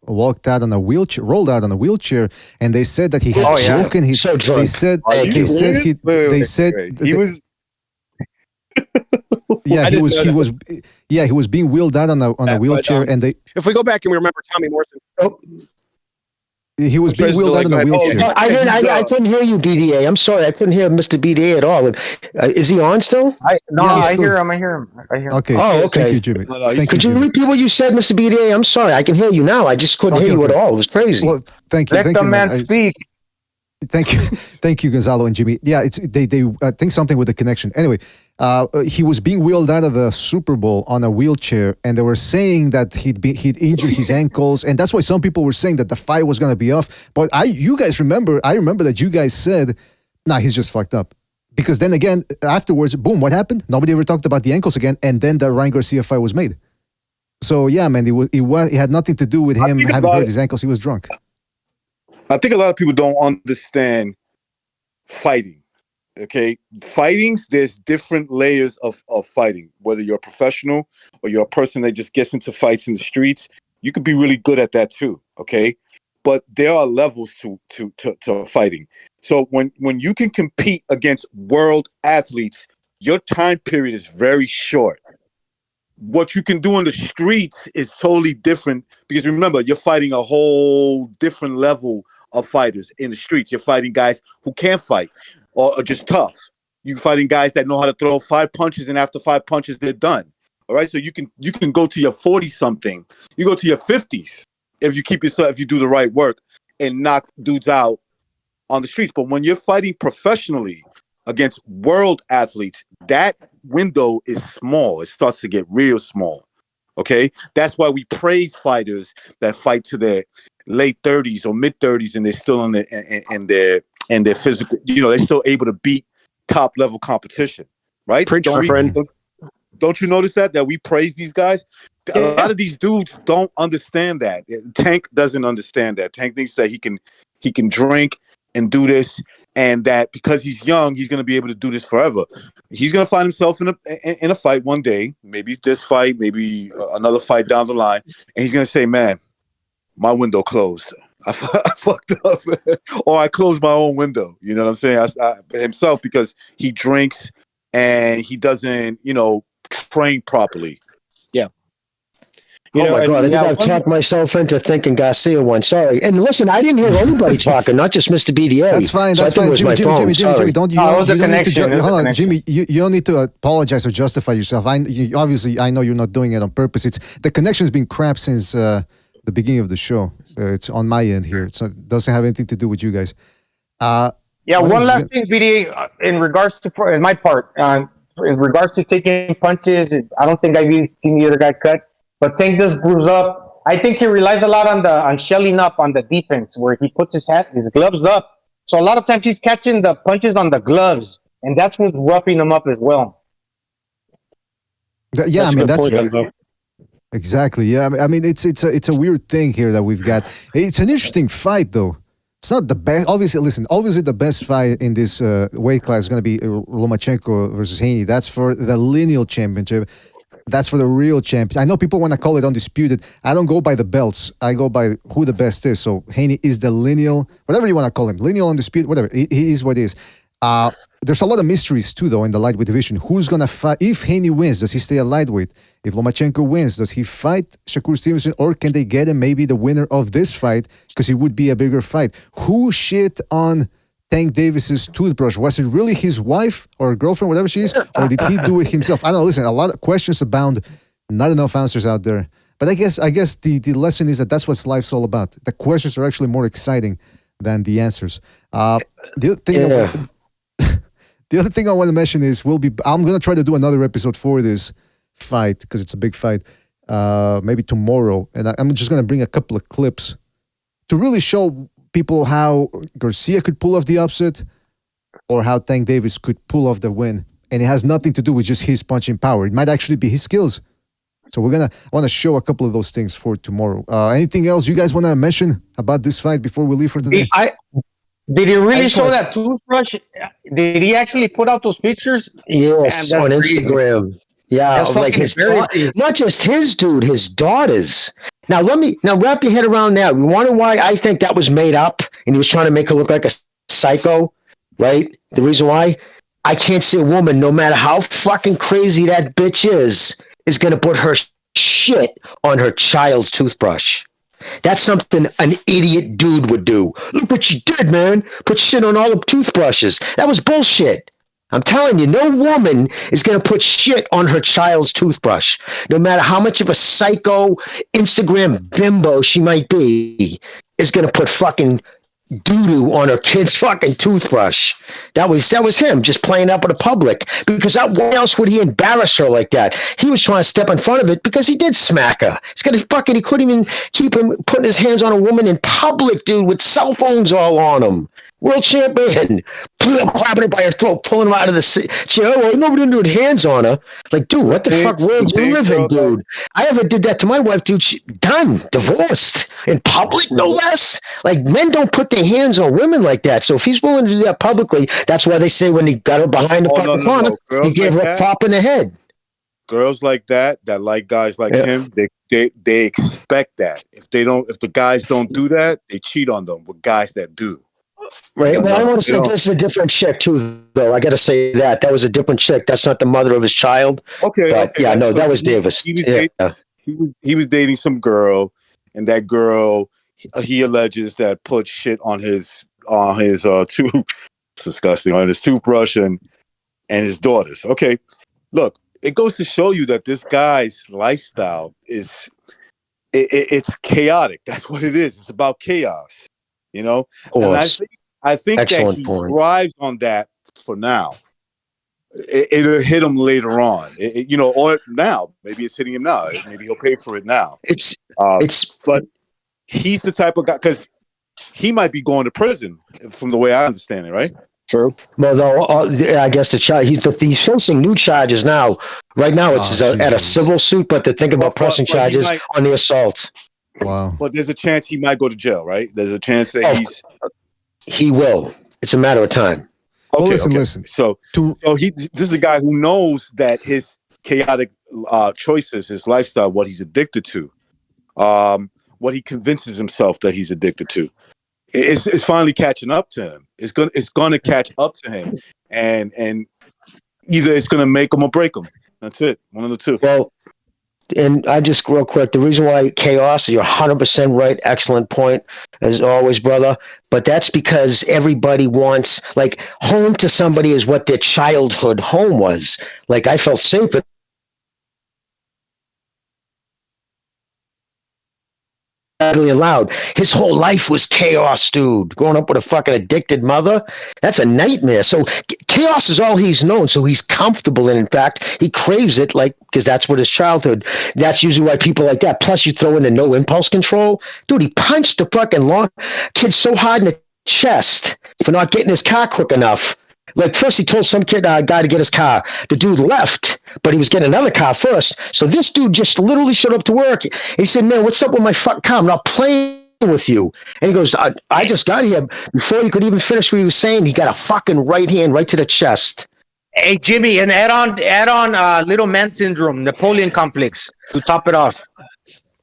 rolled out on a wheelchair, and they said that he had broken his. So drunk. They said he was. Yeah, he was being wheeled out on a wheelchair, and they. If we go back and we remember Tommy Morrison. He was being wheeled out in a wheelchair. I couldn't hear you, BDA. I'm sorry, I couldn't hear Mr. BDA at all. Is he on still? I hear him. Okay. Oh, okay. Thank you, Jimmy. Could you repeat what you said, Mr. BDA? I'm sorry, I can hear you now. I just couldn't hear you at all. It was crazy. Well, thank you. Let the man speak. Thank you, Gonzalo and Jimmy. Yeah, they think something with the connection. Anyway, he was being wheeled out of the Super Bowl on a wheelchair, and they were saying that he'd injured his ankles, and that's why some people were saying that the fight was going to be off. But I remember that you guys said, "Nah, he's just fucked up." Because then again, afterwards, boom, what happened? Nobody ever talked about the ankles again, and then the Ryan Garcia fight was made. So yeah, man, it had nothing to do with him having hurt his ankles. He was drunk. I think a lot of people don't understand fighting. Okay, there's different layers of fighting. Whether you're a professional or you're a person that just gets into fights in the streets, you could be really good at that too. Okay, but there are levels to fighting. So when you can compete against world athletes, your time period is very short. What you can do in the streets is totally different, because remember, you're fighting a whole different level of fighters in the streets. You're fighting guys who can't fight or are just tough. You're fighting guys that know how to throw 5 punches, and after 5 punches, they're done. All right, so you can go to your 40-something, you go to your 50s if you do the right work and knock dudes out on the streets. But when you're fighting professionally against world athletes, that window is small. It starts to get real small. Okay, that's why we praise fighters that fight to their late 30s or mid 30s, and they're still in their physical. They're still able to beat top level competition. Right? Preach, my friend. Don't you notice that we praise these guys? A lot of these dudes don't understand that. Tank doesn't understand that. Tank thinks that he can drink and do this, and that because he's young, he's going to be able to do this forever. He's going to find himself in a fight one day, maybe this fight, maybe another fight down the line, and he's going to say, "Man, my window closed. I fucked up," or I closed my own window. You know what I'm saying? Himself, because he drinks and he doesn't, train properly. Yeah. Oh my God! I think I've talked myself into thinking Garcia won. Sorry. And listen, I didn't hear anybody talking, not just Mr. BDA. That's fine. That's fine. Jimmy, Jimmy, you don't need to apologize or justify yourself. Obviously, I know you're not doing it on purpose. It's the connection's been crap since the beginning of the show. It's on my end here. It doesn't have anything to do with you guys. One last thing, BDA, in regards to my part, in regards to taking punches, I don't think I've even seen the other guy cut. But Tank does bruise up. I think he relies a lot on shelling up on the defense, where he puts his gloves up. So a lot of times he's catching the punches on the gloves, and that's what's roughing him up as well. Yeah, that's exactly. Yeah, I mean it's a weird thing here that we've got. It's an interesting fight, though. It's not the best. Obviously the best fight in this weight class is going to be Lomachenko versus Haney. That's for the lineal championship. That's for the real champion. I know people want to call it undisputed. I don't go by the belts. I go by who the best is. So Haney is the lineal, whatever you want to call him, lineal, undisputed, whatever. He is what he is. There's a lot of mysteries too, though, in the lightweight division. Who's gonna fight? If Haney wins, does he stay a lightweight? If Lomachenko wins, does he fight Shakur Stevenson, or can they get him maybe the winner of this fight, because it would be a bigger fight? Who shit on Tank Davis's toothbrush? Was it really his wife or girlfriend, whatever she is, or did he do it himself? I don't know. Listen, a lot of questions abound Not enough answers out there. But I guess the lesson is that that's what life's all about. The questions are actually more exciting than the answers. The other thing I want to mention is I'm going to try to do another episode for this fight because it's a big fight. Maybe tomorrow, and I'm just going to bring a couple of clips to really show people how Garcia could pull off the upset or how Tank Davis could pull off the win. And it has nothing to do with just his punching power. It might actually be his skills. So I want to show a couple of those things for tomorrow. Anything else you guys want to mention about this fight before we leave for today? Did he really show that toothbrush? Did he actually put out those pictures? Yes, on Instagram. Yeah, like not just his dude, his daughters. Now wrap your head around that. You wonder why I think that was made up and he was trying to make her look like a psycho, right? The reason why I can't see a woman, no matter how fucking crazy that bitch is going to put her shit on her child's toothbrush. That's something an idiot dude would do. Look what you did, man. Put shit on all the toothbrushes. That was bullshit. I'm telling you, no woman is going to put shit on her child's toothbrush. No matter how much of a psycho Instagram bimbo she might be, is going to put fucking doo-doo on her kid's fucking toothbrush. That was him just playing up with the public. Because why else would he embarrass her like that? He was trying to step in front of it because he did smack her. He couldn't even keep him putting his hands on a woman in public, dude, with cell phones all on him. World champion, grabbing her by her throat, pulling her out of the chair. Oh, nobody didn't do it hands on her. Like, dude, what the fuck world you live in, dude? I ever did that to my wife, dude. She done, divorced in public, no less. Like, men don't put their hands on women like that. So if he's willing to do that publicly, that's why they say when he got her behind the fucking corner, he gave her a pop in the head. Girls like that like guys like him, they expect that. If the guys don't do that, they cheat on them with guys that do. Right. Well, I want to say this is a different chick too, though. I got to say that was a different chick. That's not the mother of his child. Okay. But yeah, no, that was Davis. He was dating some girl, and that girl he alleges that put shit on his it's disgusting, on his toothbrush and his daughters. Okay, look, it goes to show you that this guy's lifestyle is it's chaotic. That's what it is. It's about chaos. You know, and I think that he thrives on that for now. It'll hit him later on, or now. Maybe it's hitting him now. Maybe he'll pay for it now. But he's the type of guy, because he might be going to prison, from the way I understand it, right? True. Well, though, I guess he's facing new charges now. Right now, it's at a civil suit, but they're thinking about pressing charges on the assault. Wow. But there's a chance he might go to jail, right? There's a chance that he will. It's a matter of time. Okay, listen. So this is a guy who knows that his chaotic choices, his lifestyle, what he's addicted to, what he convinces himself that he's addicted to, it's finally catching up to him. It's gonna catch up to him, and either it's gonna make him or break him. That's it. One of the two. Well. And I just real quick, the reason why chaos, you're 100% right. Excellent point, as always, brother. But that's because everybody wants, like, home to somebody is what their childhood home was. Like, I felt safe allowed. His whole life was chaos, dude. Growing up with a fucking addicted mother, that's a nightmare. So chaos is all he's known. So he's comfortable in fact, he craves it, like, because that's what his childhood. That's usually why people like that. Plus, you throw in the no impulse control, dude. He punched the fucking kid so hard in the chest for not getting his car quick enough. Like, first he told some guy to get his car. The dude left, but he was getting another car first. So this dude just literally showed up to work. He said, man, what's up with my fucking car? I'm not playing with you. And he goes, I just got here. Before he could even finish what he was saying, he got a fucking right hand right to the chest. Hey, Jimmy, and add on little man syndrome, Napoleon complex to top it off.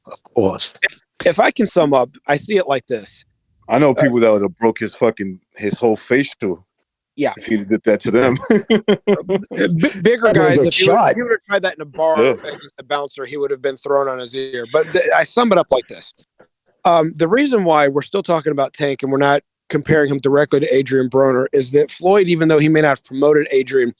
Of course. If I can sum up, I see it like this. I know people that would have broke his whole face to. Yeah, if he did that to them. Bigger guys, if he would have tried that in a bar against a bouncer, he would have been thrown on his ear. But I sum it up like this. The reason why we're still talking about Tank and we're not comparing him directly to Adrian Broner is that Floyd, even though he may not have promoted Adrian,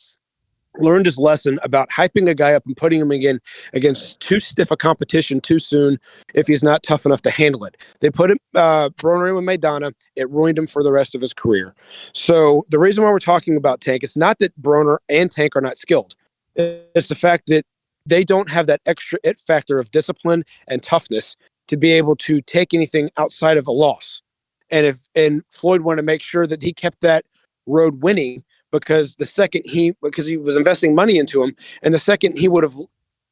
learned his lesson about hyping a guy up and putting him again against too stiff a competition too soon if he's not tough enough to handle it. They put him Broner in with Maidana. It ruined him for the rest of his career. So the reason why we're talking about Tank, it's not that Broner and Tank are not skilled. It's the fact that they don't have that extra it factor of discipline and toughness to be able to take anything outside of a loss. And Floyd wanted to make sure that he kept that road winning, because he was investing money into him, and the second he would have,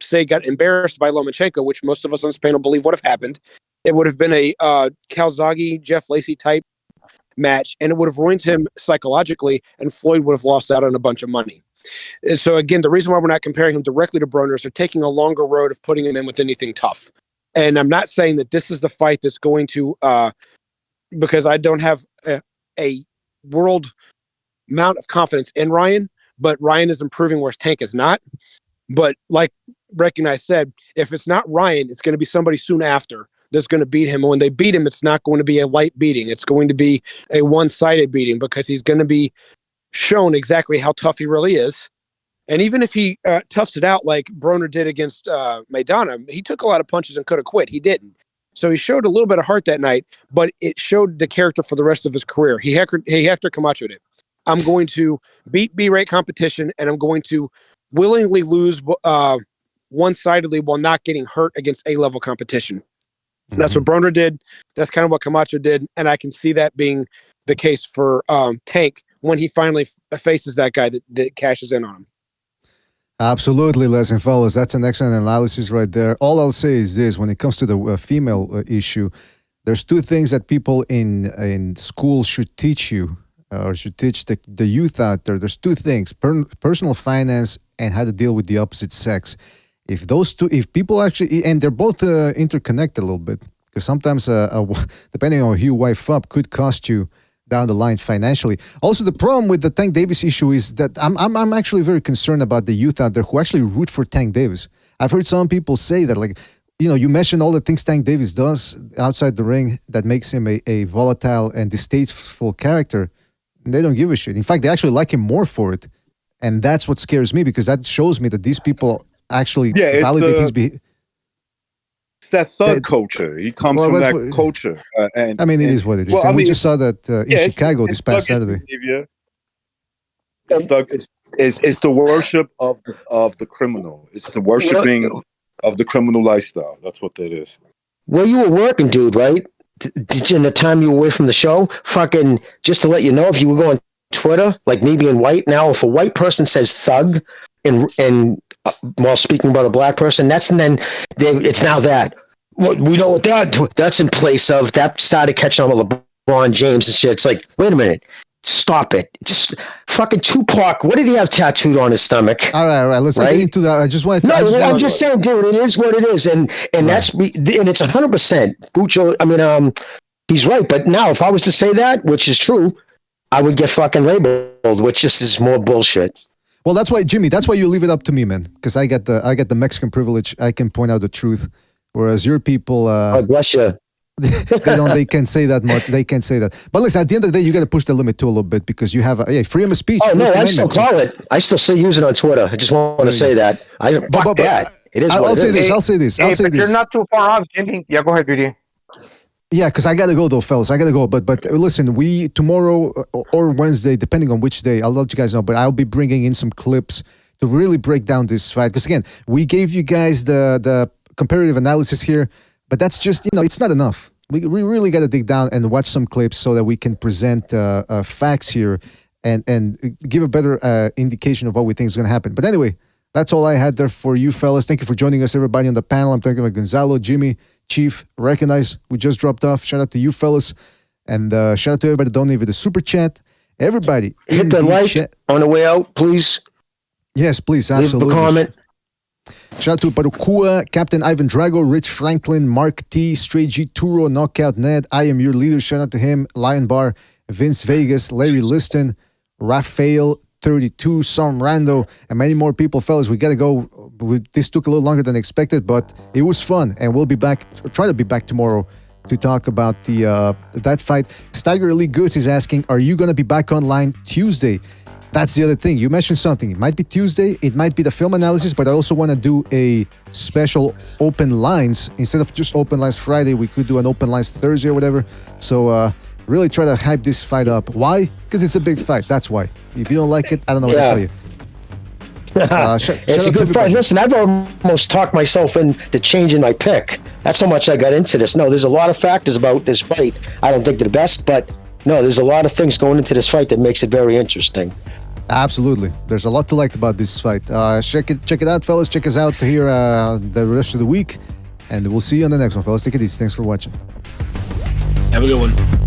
say, got embarrassed by Lomachenko, which most of us on this panel believe would have happened, it would have been a Calzaghe, Jeff Lacey type match, and it would have ruined him psychologically, and Floyd would have lost out on a bunch of money. And so again, the reason why we're not comparing him directly to Broner is they're taking a longer road of putting him in with anything tough. And I'm not saying that this is the fight that's going to, because I don't have a world amount of confidence in Ryan, but Ryan is improving where Tank is not. But like Recognize said, if it's not Ryan, it's going to be somebody soon after that's going to beat him. And when they beat him, it's not going to be a light beating. It's going to be a one-sided beating, because he's going to be shown exactly how tough he really is. And even if he toughs it out like Broner did against Maidana, he took a lot of punches and could have quit. He didn't. So he showed a little bit of heart that night, but it showed the character for the rest of his career. Hector Camacho did. I'm going to beat B-rate competition, and I'm going to willingly lose one-sidedly while not getting hurt against A-level competition. Mm-hmm. That's what Broner did. That's kind of what Camacho did, and I can see that being the case for Tank when he finally faces that guy that cashes in on him. Absolutely, Les and fellas. That's an excellent analysis right there. All I'll say is this: when it comes to the female issue, there's two things that people in school should teach you, or should teach the youth out there. There's two things: personal finance and how to deal with the opposite sex. If people actually, and they're both interconnected a little bit, because sometimes depending on who you wife up could cost you down the line financially. Also, the problem with the Tank Davis issue is that I'm actually very concerned about the youth out there who actually root for Tank Davis. I've heard some people say that, like, you mentioned all the things Tank Davis does outside the ring that makes him a volatile and distasteful character. And they don't give a shit. In fact, they actually like him more for it. And that's what scares me, because that shows me that these people actually validate his behavior. It's that thug culture. He comes from that culture. And it is what it is. And we just saw that in Chicago this past Saturday. It's the worship of the criminal. It's the worshiping of the criminal lifestyle. That's what that is. Well, you were working, dude, right? Did you, in the time you were away from the show, fucking, just to let you know, if you were going Twitter, like me being white now, if a white person says thug and while speaking about a black person, it's now that. We know what that's in place of. That started catching on with LeBron James and shit. It's like, wait a minute. Stop it. Just fucking Tupac. What did he have tattooed on his stomach? All right. Let's get into that. I just wanted to. I'm just saying, dude, it is what it is. And that's, and it's 100%. Bucho, he's right. But now, if I was to say that, which is true, I would get fucking labeled, which just is more bullshit. Well, that's why, Jimmy, you leave it up to me, man. Because I get the Mexican privilege. I can point out the truth. Whereas your people, oh, bless you. They can't say that much. They can't say that. But listen, at the end of the day, you got to push the limit too a little bit, because you have freedom of speech. Oh no, I still call it. I still use it on Twitter. I just want to say that. That. It is. I'll say this. You're not too far off, Jimmy. Yeah, go ahead, BD. Yeah, because I gotta go though, fellas. I gotta go. But listen, we tomorrow or Wednesday, depending on which day, I'll let you guys know. But I'll be bringing in some clips to really break down this fight. Because again, we gave you guys the comparative analysis here, but that's just, it's not enough. We really got to dig down and watch some clips so that we can present facts here and give a better indication of what we think is going to happen. But anyway, that's all I had there for you fellas. Thank you for joining us, everybody on the panel. I'm talking about Gonzalo, Jimmy, Chief, Recognize. We just dropped off. Shout out to you fellas. And shout out to everybody donating with the super chat. Everybody. Hit the like on the way out, please. Yes, please. Absolutely. Leave a comment. Shout out to Parukua, Captain Ivan Drago, Rich Franklin, Mark T, Stray G Turo, Knockout Ned, I Am Your Leader. Shout out to him, Lion Bar, Vince Vegas, Larry Liston, Raphael 32, Sam Rando, and many more people. Fellas, we got to go. This took a little longer than expected, but it was fun. And we'll be back, try to be back tomorrow to talk about that fight. Steiger Elite Goods is asking, are you going to be back online Tuesday? that's the other thing. You mentioned something. It might be Tuesday. It might be the film analysis, but I also want to do a special open lines. Instead of just open lines Friday, we could do an open lines Thursday or whatever. So really try to hype this fight up. Why? Because it's a big fight. That's why. If you don't like it, I don't know what to tell you. It's a good fight. Listen, I've almost talked myself into changing my pick. That's how much I got into this. No, there's a lot of factors about this fight. I don't think they're the best, but no, there's a lot of things going into this fight that makes it very interesting. Absolutely. There's a lot to like about this fight. Check it out, fellas. Check us out here the rest of the week. And we'll see you on the next one, fellas. Take it easy. Thanks for watching. Have a good one.